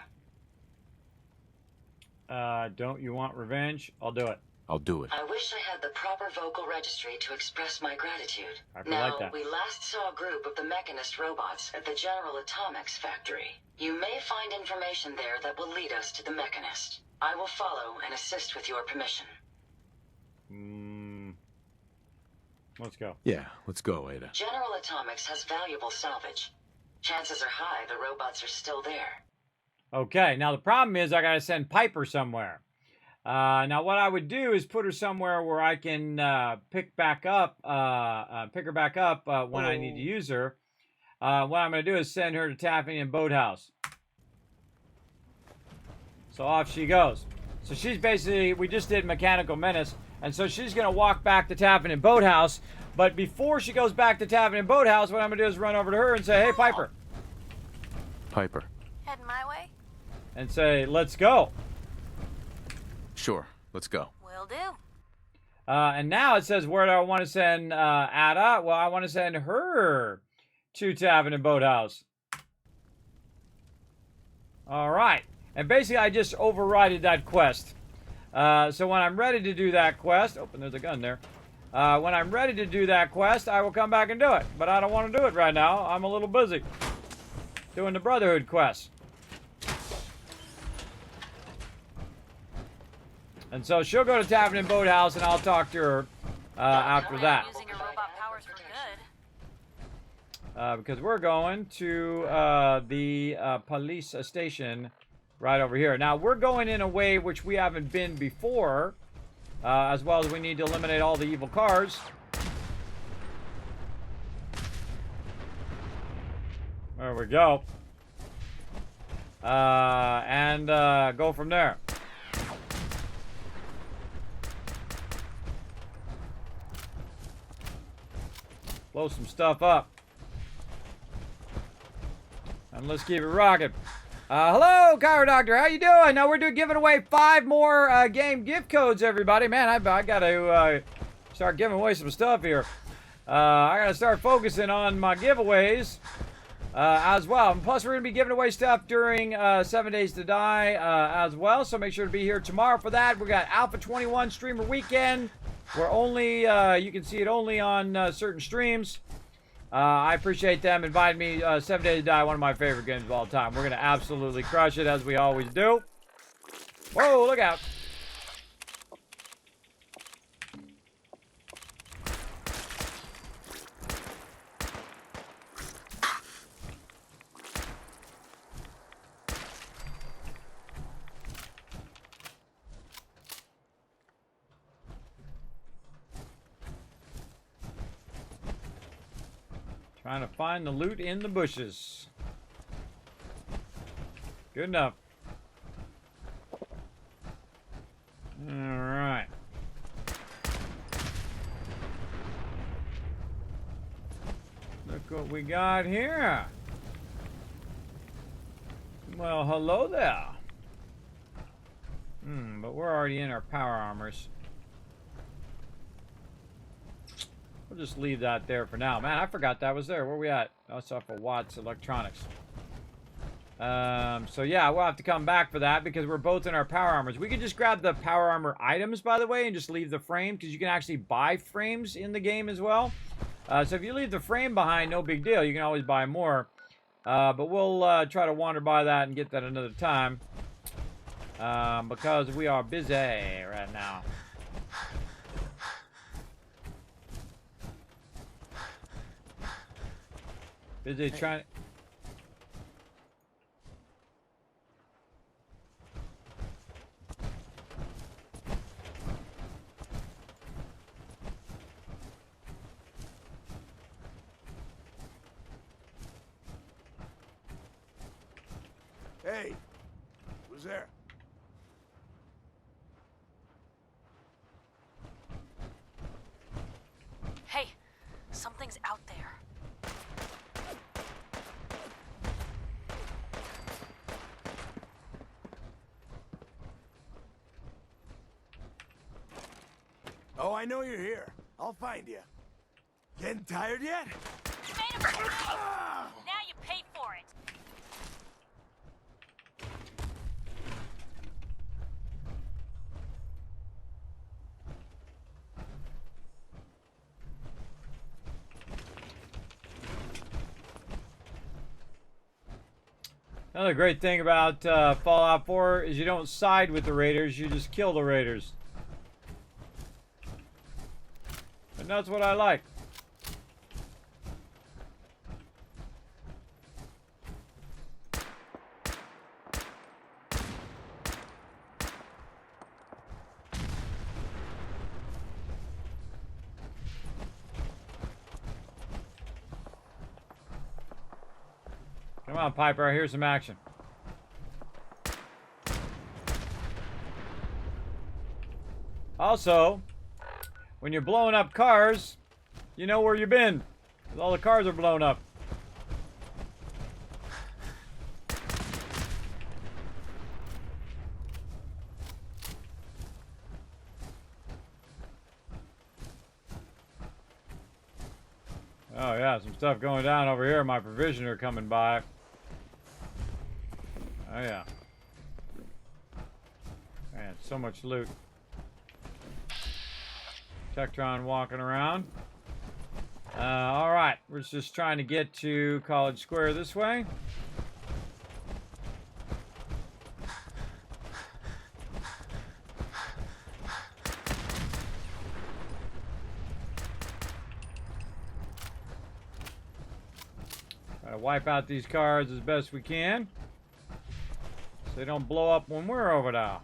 Don't you want revenge? I'll do it. I'll do it. I wish I had the proper vocal registry to express my gratitude. Like that. We last saw a group of the Mechanist robots at the General Atomics factory. You may find information there that will lead us to the Mechanist. I will follow and assist with your permission. Let's go. Yeah, let's go, Ada. General Atomics has valuable salvage. Chances are high the robots are still there. Okay, now the problem is I gotta send Piper somewhere. Now what I would do is put her somewhere where I can pick her back up when I need to use her. What I'm gonna do is send her to Taffy Boathouse. So off she goes. So she's basically, we just did Mechanical Menace, and so she's gonna walk back to Taffy Boathouse. But before she goes back to Taffy Boathouse, what I'm gonna do is run over to her and say, "Hey, Piper." Piper. Heading my way? And say, "Let's go." Sure, let's go. Will do. And now it says, where do I want to send Ada? Well, I want to send her to Taffy Boathouse. All right. And basically, I just overrided that quest. So when I'm ready to do that quest... Oh, and there's a gun there. When I'm ready to do that quest, I will come back and do it. But I don't want to do it right now. I'm a little busy doing the Brotherhood quest. And so she'll go to Taffy Boathouse, and I'll talk to her after that. Using your robot powers for good. Because we're going to the police station right over here. Now, we're going in a way which we haven't been before, as well as we need to eliminate all the evil cars. There we go. And go from there. Blow some stuff up. And let's keep it rocking. Hello, Chiro Doctor. How you doing? Now we're giving away 5 more game gift codes, everybody. Man, I got to start giving away some stuff here. I got to start focusing on my giveaways as well. And plus, we're going to be giving away stuff during 7 Days to Die as well. So make sure to be here tomorrow for that. We got Alpha 21 Streamer Weekend. We're only, you can see it only on certain streams. I appreciate them inviting me. 7 Days to Die, one of my favorite games of all time. We're going to absolutely crush it, as we always do. Whoa, look out. Trying to find the loot in the bushes. Good enough. Alright. Look what we got here. Well, hello there. But we're already in our power armors. We'll just leave that there for now. Man, I forgot that was there. Where we at? That's off of Watts Electronics. So yeah, we'll have to come back for that because we're both in our power armors. We can just grab the power armor items, by the way, and just leave the frame because you can actually buy frames in the game as well. So if you leave the frame behind, no big deal. You can always buy more. But we'll try to wander by that and get that another time. Because we are busy right now. Busy trying to... Hey, who's there? Hey, something's out there. Oh, I know you're here. I'll find you. Getting tired yet? You made a mistake! Now you pay for it! Another great thing about Fallout 4 is you don't side with the raiders, you just kill the raiders. And that's what I like. Come on, Piper, here's some action. Also, when you're blowing up cars, you know where you've been. 'Cause all the cars are blown up. Oh yeah, some stuff going down over here. My provisioner coming by. Oh yeah. Man, so much loot. Tectron walking around. Alright, we're just trying to get to College Square this way. Try to wipe out these cars as best we can, so they don't blow up when we're over there.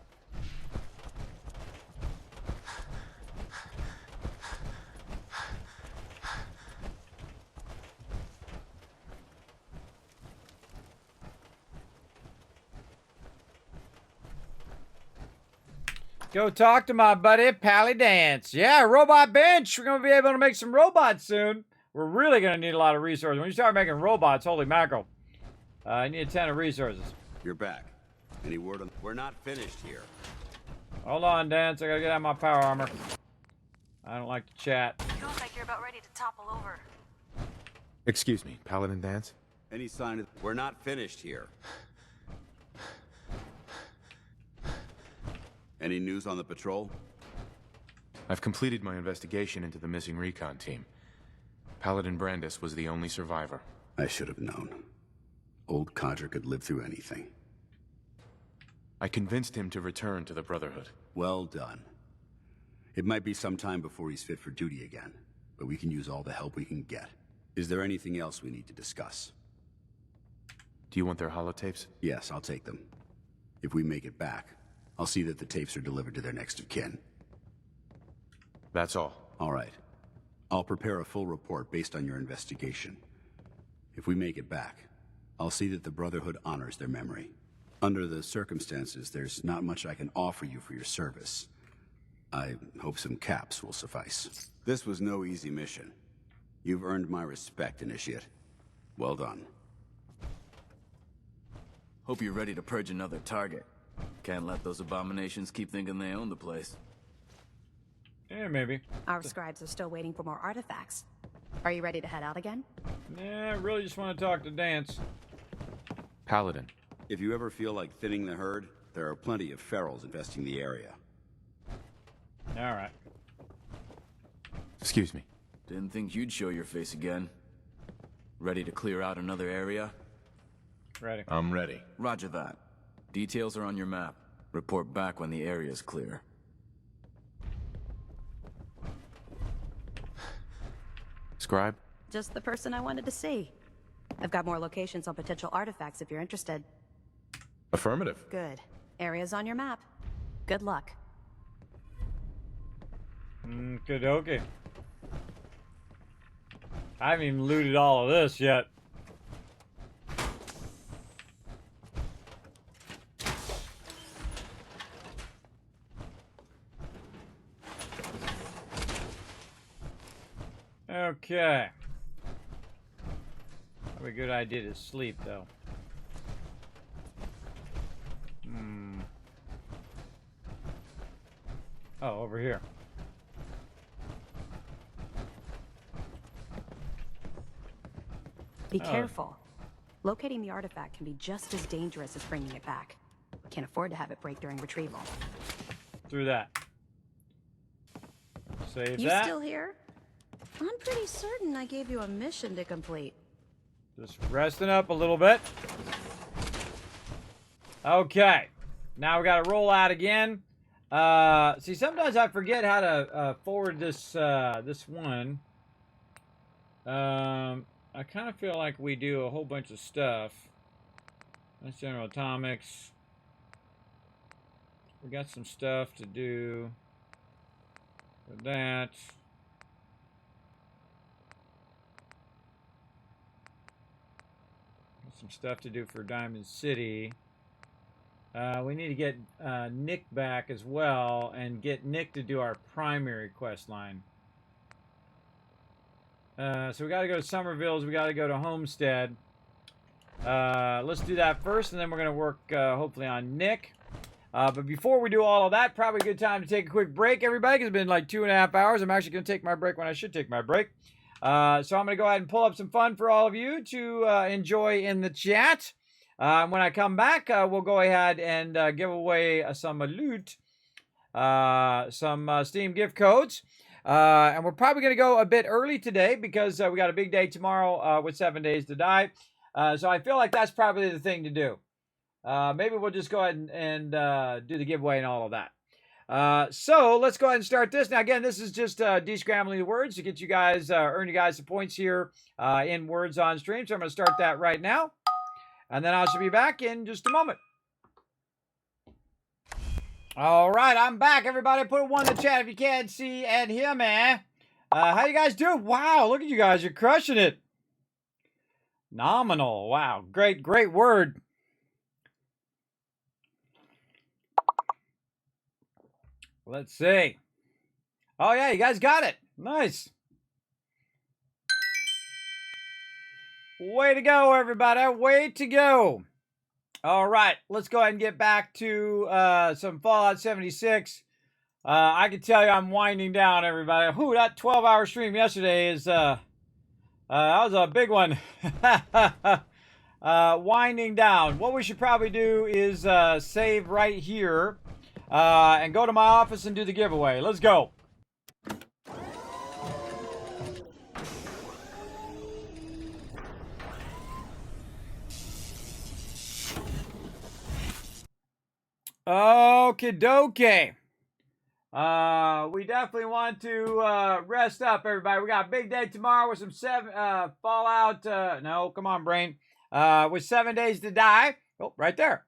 Go talk to my buddy, Pally Dance. Yeah, robot bench. We're going to be able to make some robots soon. We're really going to need a lot of resources. When you start making robots, holy mackerel. I need a ton of resources. You're back. Any word on... We're not finished here. Hold on, Dance. I got to get out my power armor. I don't like to chat. Feels like you're about ready to topple over. Excuse me, Paladin Dance? Any sign of... We're not finished here. Any news on the patrol? I've completed my investigation into the missing recon team. Paladin Brandis was the only survivor. I should have known. Old Codger could live through anything. I convinced him to return to the Brotherhood. Well done. It might be some time before he's fit for duty again, but we can use all the help we can get. Is there anything else we need to discuss? Do you want their holotapes? Yes, I'll take them. If we make it back, I'll see that the tapes are delivered to their next of kin. That's all. All right. I'll prepare a full report based on your investigation. If we make it back, I'll see that the Brotherhood honors their memory. Under the circumstances, there's not much I can offer you for your service. I hope some caps will suffice. This was no easy mission. You've earned my respect, Initiate. Well done. Hope you're ready to purge another target. Can't let those abominations keep thinking they own the place. Yeah, maybe. Our scribes are still waiting for more artifacts. Are you ready to head out again? Yeah, I really just want to talk to Dance. Paladin. If you ever feel like thinning the herd, there are plenty of ferals infesting the area. All right. Excuse me. Didn't think you'd show your face again. Ready to clear out another area? Ready. I'm ready. Roger that. Details are on your map. Report back when the area's clear. Scribe? Just the person I wanted to see. I've got more locations on potential artifacts if you're interested. Affirmative. Good. Area's on your map. Good luck. Good, okay. I haven't even looted all of this yet. Okay. Probably a good idea to sleep, though. Oh, over here. Be careful. Locating the artifact can be just as dangerous as bringing it back. Can't afford to have it break during retrieval. Through that. Save You that. still here? I'm pretty certain I gave you a mission to complete. Just resting up a little bit. Okay. Now we got to roll out again. See, sometimes I forget how to forward this this one. I kind of feel like we do a whole bunch of stuff. That's General Atomics. We got some stuff to do with that. Some stuff to do for Diamond City. We need to get Nick back as well and get Nick to do our primary quest line. So we got to go to Somerville's. We got to go to Homestead. Let's do that first, and then we're going to work hopefully on Nick. But before we do all of that, probably a good time to take a quick break, everybody, because it's been like 2.5 hours. I'm actually going to take my break when I should take my break. So I'm going to go ahead and pull up some fun for all of you to enjoy in the chat. When I come back, we'll go ahead and give away some loot, some Steam gift codes. And we're probably going to go a bit early today because we got a big day tomorrow with 7 Days to Die. So I feel like that's probably the thing to do. Maybe we'll just go ahead and do the giveaway and all of that. So let's go ahead and start this. Now, again, this is just descrambling the words to get you guys, earn you guys some points here in words on stream. So I'm going to start that right now. And then I should be back in just a moment. All right, I'm back, everybody. Put a 1 in the chat if you can't see and hear me. How you guys doing? Wow, look at you guys. You're crushing it. Nominal. Wow, great, great word. Let's see. Oh, yeah, you guys got it. Nice. Way to go, everybody. Way to go. All right, let's go ahead and get back to some Fallout 76. I can tell you I'm winding down, everybody. Whew, that 12-hour stream yesterday is, that was a big one. Winding down. What we should probably do is save right here and go to my office and do the giveaway. Let's go. Okie dokie. We definitely want to rest up, everybody. We got a big day tomorrow with some Fallout. No, come on, brain. With 7 Days to Die. Oh, right there.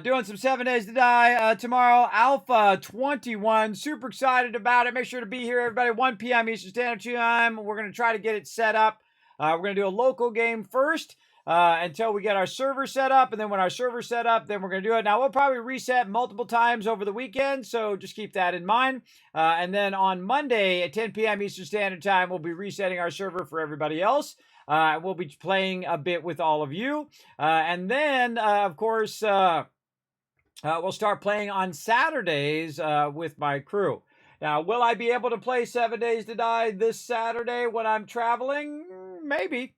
Doing some 7 Days to Die tomorrow. Alpha 21. Super excited about it. Make sure to be here, everybody. 1 p.m. Eastern Standard Time. We're going to try to get it set up. We're going to do a local game first. until we get our server set up. And then when our server's set up, then we're going to do it. Now, we'll probably reset multiple times over the weekend, so just keep that in mind. And then on Monday at 10 p.m. Eastern Standard Time, we'll be resetting our server for everybody else. We'll be playing a bit with all of you. And then, of course, we'll start playing on Saturdays with my crew. Now, will I be able to play 7 Days to Die this Saturday when I'm traveling? Maybe.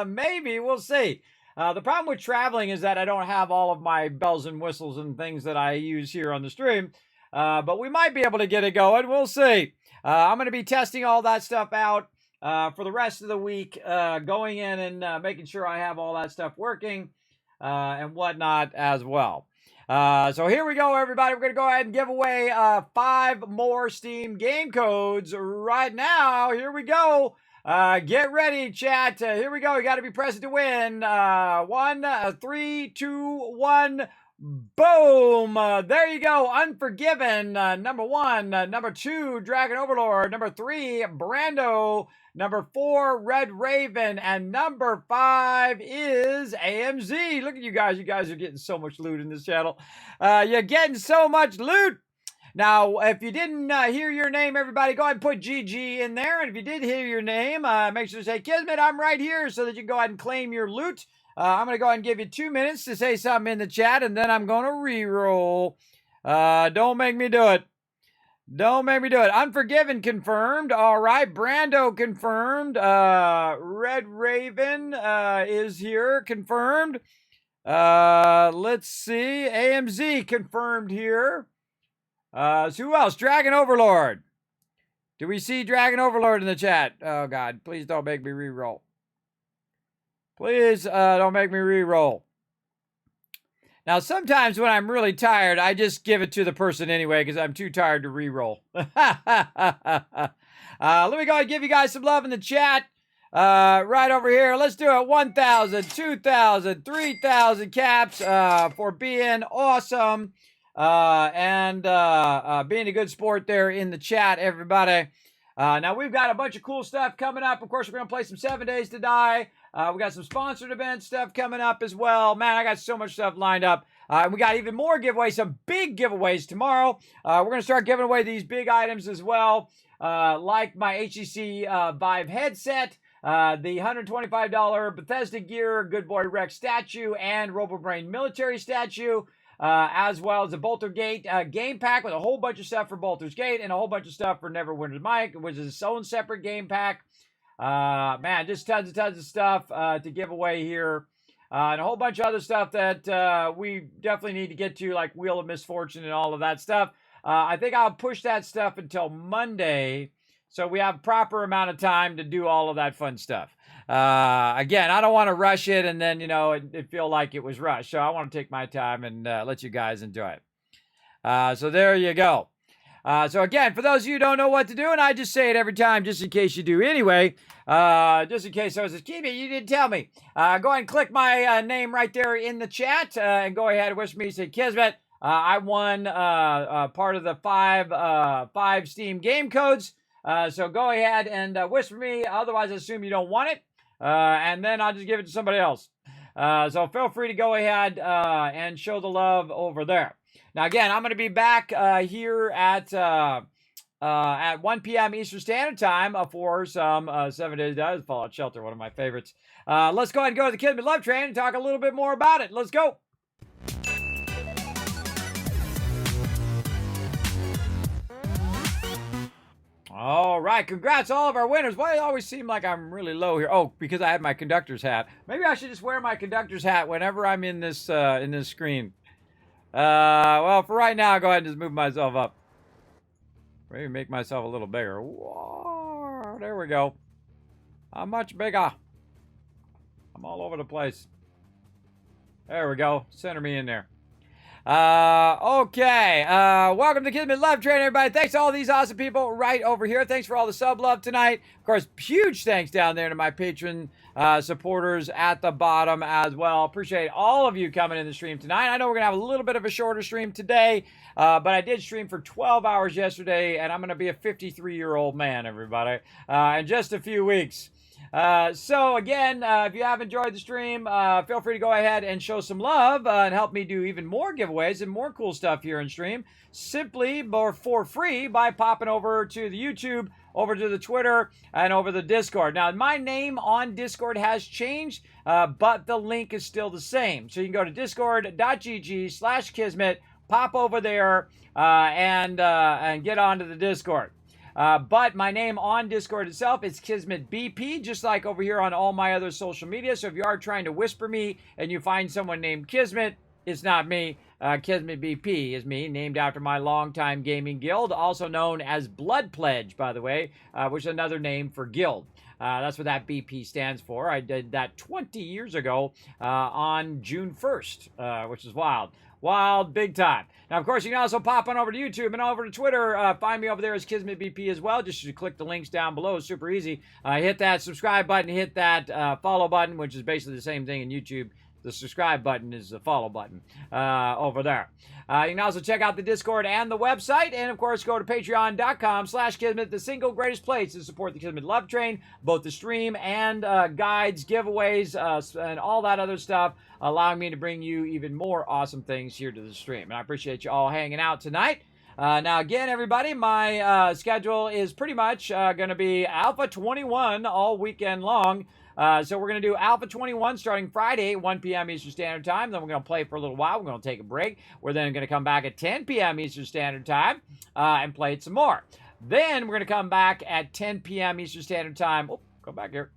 Maybe. We'll see. The problem with traveling is that I don't have all of my bells and whistles and things that I use here on the stream. But we might be able to get it going. We'll see. I'm going to be testing all that stuff out for the rest of the week, going in and making sure I have all that stuff working and whatnot as well. So here we go, everybody. We're going to go ahead and give away 5 more Steam game codes right now. Here we go. Get ready, chat. Here we go. You got to be present to win. 1, 3, 2, 1. Boom! There you go. Unforgiven, number 1. Number 2, Dragon Overlord. Number 3, Brando. Number 4, Red Raven. And number 5 is AMZ. Look at you guys. You guys are getting so much loot in this channel. You're getting so much loot. Now, if you didn't hear your name, everybody, go ahead and put GG in there. And if you did hear your name, make sure to say, Kismet, I'm right here, so that you can go ahead and claim your loot. I'm going to go ahead and give you 2 minutes to say something in the chat, and then I'm going to re-roll. Don't make me do it. Don't make me do it. Unforgiven confirmed. All right. Brando confirmed. Red Raven is here. Confirmed. Let's see. AMZ confirmed here. So who else? Dragon Overlord. Do we see Dragon Overlord in the chat? Oh, God. Please don't make me re-roll. Please don't make me re-roll. Now, sometimes when I'm really tired, I just give it to the person anyway because I'm too tired to re-roll. Let me go ahead and give you guys some love in the chat. Right over here. Let's do it. 1,000, 2,000, 3,000 caps for being awesome and being a good sport there in the chat, everybody. Now, we've got a bunch of cool stuff coming up. Of course, we're going to play some 7 Days to Die. We got some sponsored event stuff coming up as well. Man, I got so much stuff lined up. We got even more giveaways, some big giveaways tomorrow. We're going to start giving away these big items as well, like my HTC Vive headset, the $125 Bethesda gear, Good Boy Rex statue, and RoboBrain military statue, as well as a Bolter Gate game pack with a whole bunch of stuff for Bolter's Gate and a whole bunch of stuff for Neverwinter's Mike, which is its own separate game pack. Man, just tons of stuff to give away here. And a whole bunch of other stuff that we definitely need to get to, like Wheel of Misfortune and all of that stuff. I think I'll push that stuff until Monday, so we have proper amount of time to do all of that fun stuff. Again, I don't want to rush it and then, you know, it feel like it was rushed. So I want to take my time and let you guys enjoy it. So there you go. So again, for those of you who don't know what to do, and I just say it every time just in case you do anyway, just in case I was just, Kismet, you didn't tell me. Go ahead and click my name right there in the chat and go ahead and wish me, say, Kismet, I won part of the five Steam game codes. So go ahead and wish for me. Otherwise, I assume you don't want it. And then I'll just give it to somebody else. So feel free to go ahead and show the love over there. Now, again, I'm going to be back here at 1 p.m. Eastern Standard Time for some 7 Days to Die, Fallout Shelter, one of my favorites. Let's go ahead and go to the Kismet Love Train and talk a little bit more about it. Let's go. All right, congrats all of our winners. Why do I always seem like I'm really low here? Oh, because I had my conductor's hat. Maybe I should just wear my conductor's hat whenever I'm in this screen. Well, for right now, I'll go ahead and just move myself up. Maybe make myself a little bigger. Whoa, there we go. I'm much bigger. I'm all over the place. There we go. Center me in there. Okay. Welcome to Kismet Love Train, everybody. Thanks to all these awesome people right over here. Thanks for all the sub love tonight. Of course, huge thanks down there to my patron supporters at the bottom as well. Appreciate all of you coming in the stream tonight. I know we're going to have a little bit of a shorter stream today, but I did stream for 12 hours yesterday, and I'm going to be a 53-year-old man, everybody, in just a few weeks. So again, if you have enjoyed the stream, feel free to go ahead and show some love and help me do even more giveaways and more cool stuff here in stream, simply or for free by popping over to the YouTube, over to the Twitter, and over the Discord. Now, my name on Discord has changed, but the link is still the same. So you can go to discord.gg/Kismet, pop over there, and get onto the Discord. But my name on Discord itself is Kismet BP, just like over here on all my other social media. So if you are trying to whisper me and you find someone named Kismet, it's not me. Kismet BP is me, named after my longtime gaming guild, also known as Blood Pledge, by the way, which is another name for guild. That's what that BP stands for. I did that 20 years ago on June 1st, which is wild. Wild, big time. Now, of course, you can also pop on over to YouTube and over to Twitter. Find me over there as Kismet BP as well. Just click the links down below. Super easy. Hit that subscribe button. Hit that follow button, which is basically the same thing in YouTube. The subscribe button is the follow button over there. You can also check out the Discord and the website. And, of course, go to patreon.com/Kismet, the single greatest place to support the Kismet Love Train, both the stream and guides, giveaways, and all that other stuff, allowing me to bring you even more awesome things here to the stream. And I appreciate you all hanging out tonight. Now, again, everybody, my schedule is pretty much going to be Alpha 21 all weekend long. So we're going to do Alpha 21 starting Friday, 1 p.m. Eastern Standard Time. Then we're going to play for a little while. We're going to take a break. We're then going to come back at 10 p.m. Eastern Standard Time and play it some more. Then we're going to come back at 10 p.m. Eastern Standard Time. Oh, go back here.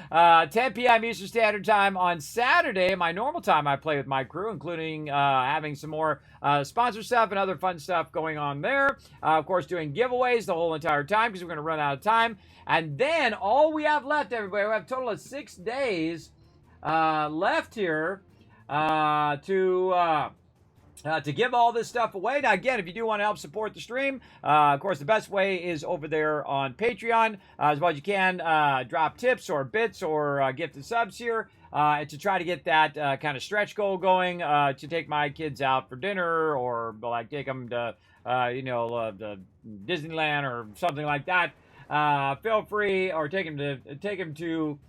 10 p.m. Eastern Standard Time on Saturday, my normal time, I play with my crew, including having some more sponsor stuff and other fun stuff going on there. Of course, doing giveaways the whole entire time because we're going to run out of time. And then all we have left, everybody, we have a total of 6 days left here to give all this stuff away. Now, again, if you do want to help support the stream, of course, the best way is over there on Patreon. As well as you can drop tips or bits or gifted subs here to try to get that kind of stretch goal going to take my kids out for dinner or like take them to, the Disneyland or something like that. Feel free, or take them to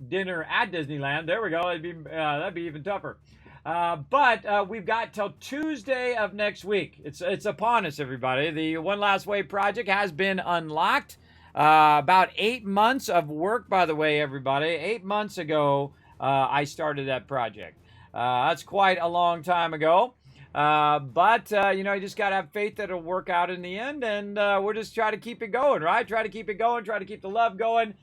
dinner at Disneyland. There we go. That'd be even tougher. But we've got till Tuesday of next week. It's upon us, everybody. The One Last Wave project has been unlocked. About 8 months of work, by the way, everybody. 8 months ago, I started that project. That's quite a long time ago. But you just got to have faith that it'll work out in the end. And we'll just try to keep it going, right? Try to keep it going. Try to keep the love going.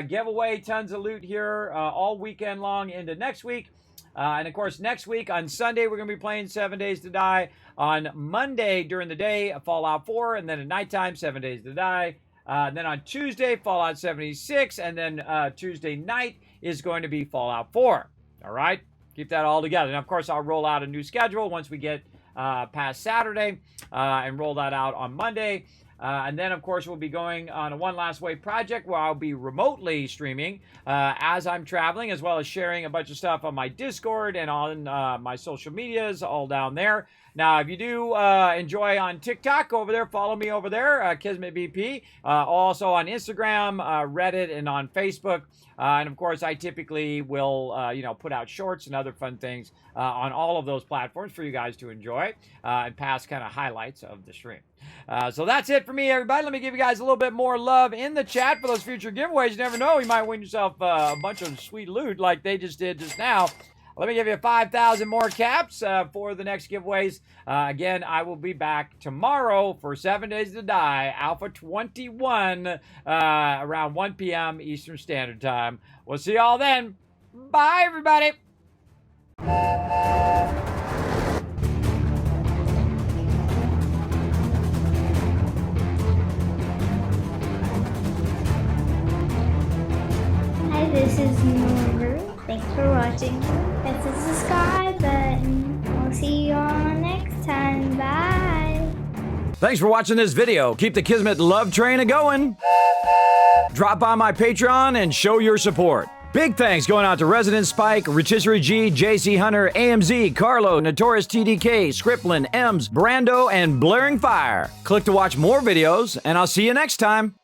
Give away tons of loot here all weekend long into next week. And, of course, next week on Sunday, we're going to be playing 7 Days to Die. On Monday during the day, Fallout 4. And then at nighttime, 7 Days to Die. Then on Tuesday, Fallout 76. And then Tuesday night is going to be Fallout 4. All right? Keep that all together. And, of course, I'll roll out a new schedule once we get past Saturday and roll that out on Monday. And then, of course, we'll be going on a One Last Wave project where I'll be remotely streaming as I'm traveling, as well as sharing a bunch of stuff on my Discord and on my social medias, all down there. Now, if you do enjoy on TikTok, go over there, follow me over there, Kismet BP. Also on Instagram, Reddit, and on Facebook. And, of course, I typically will, put out shorts and other fun things on all of those platforms for you guys to enjoy and pass kind of highlights of the stream. So that's it for me, everybody. Let me give you guys a little bit more love in the chat for those future giveaways. You never know, you might win yourself a bunch of sweet loot like they just did just now. Let me give you 5,000 more caps for the next giveaways. Again, I will be back tomorrow for 7 Days to Die, Alpha 21, around 1 p.m. Eastern Standard Time. We'll see y'all then. Bye, everybody. Hi, this is Norbert. Thanks for watching. Hit the subscribe button. We'll see you all next time. Bye. Thanks for watching this video. Keep the Kismet love train a-going. Drop by my Patreon and show your support. Big thanks going out to Resident Spike, Rotisserie G, JC Hunter, AMZ, Carlo, Notorious TDK, Scriplin, Ems, Brando, and Blaring Fire. Click to watch more videos, and I'll see you next time.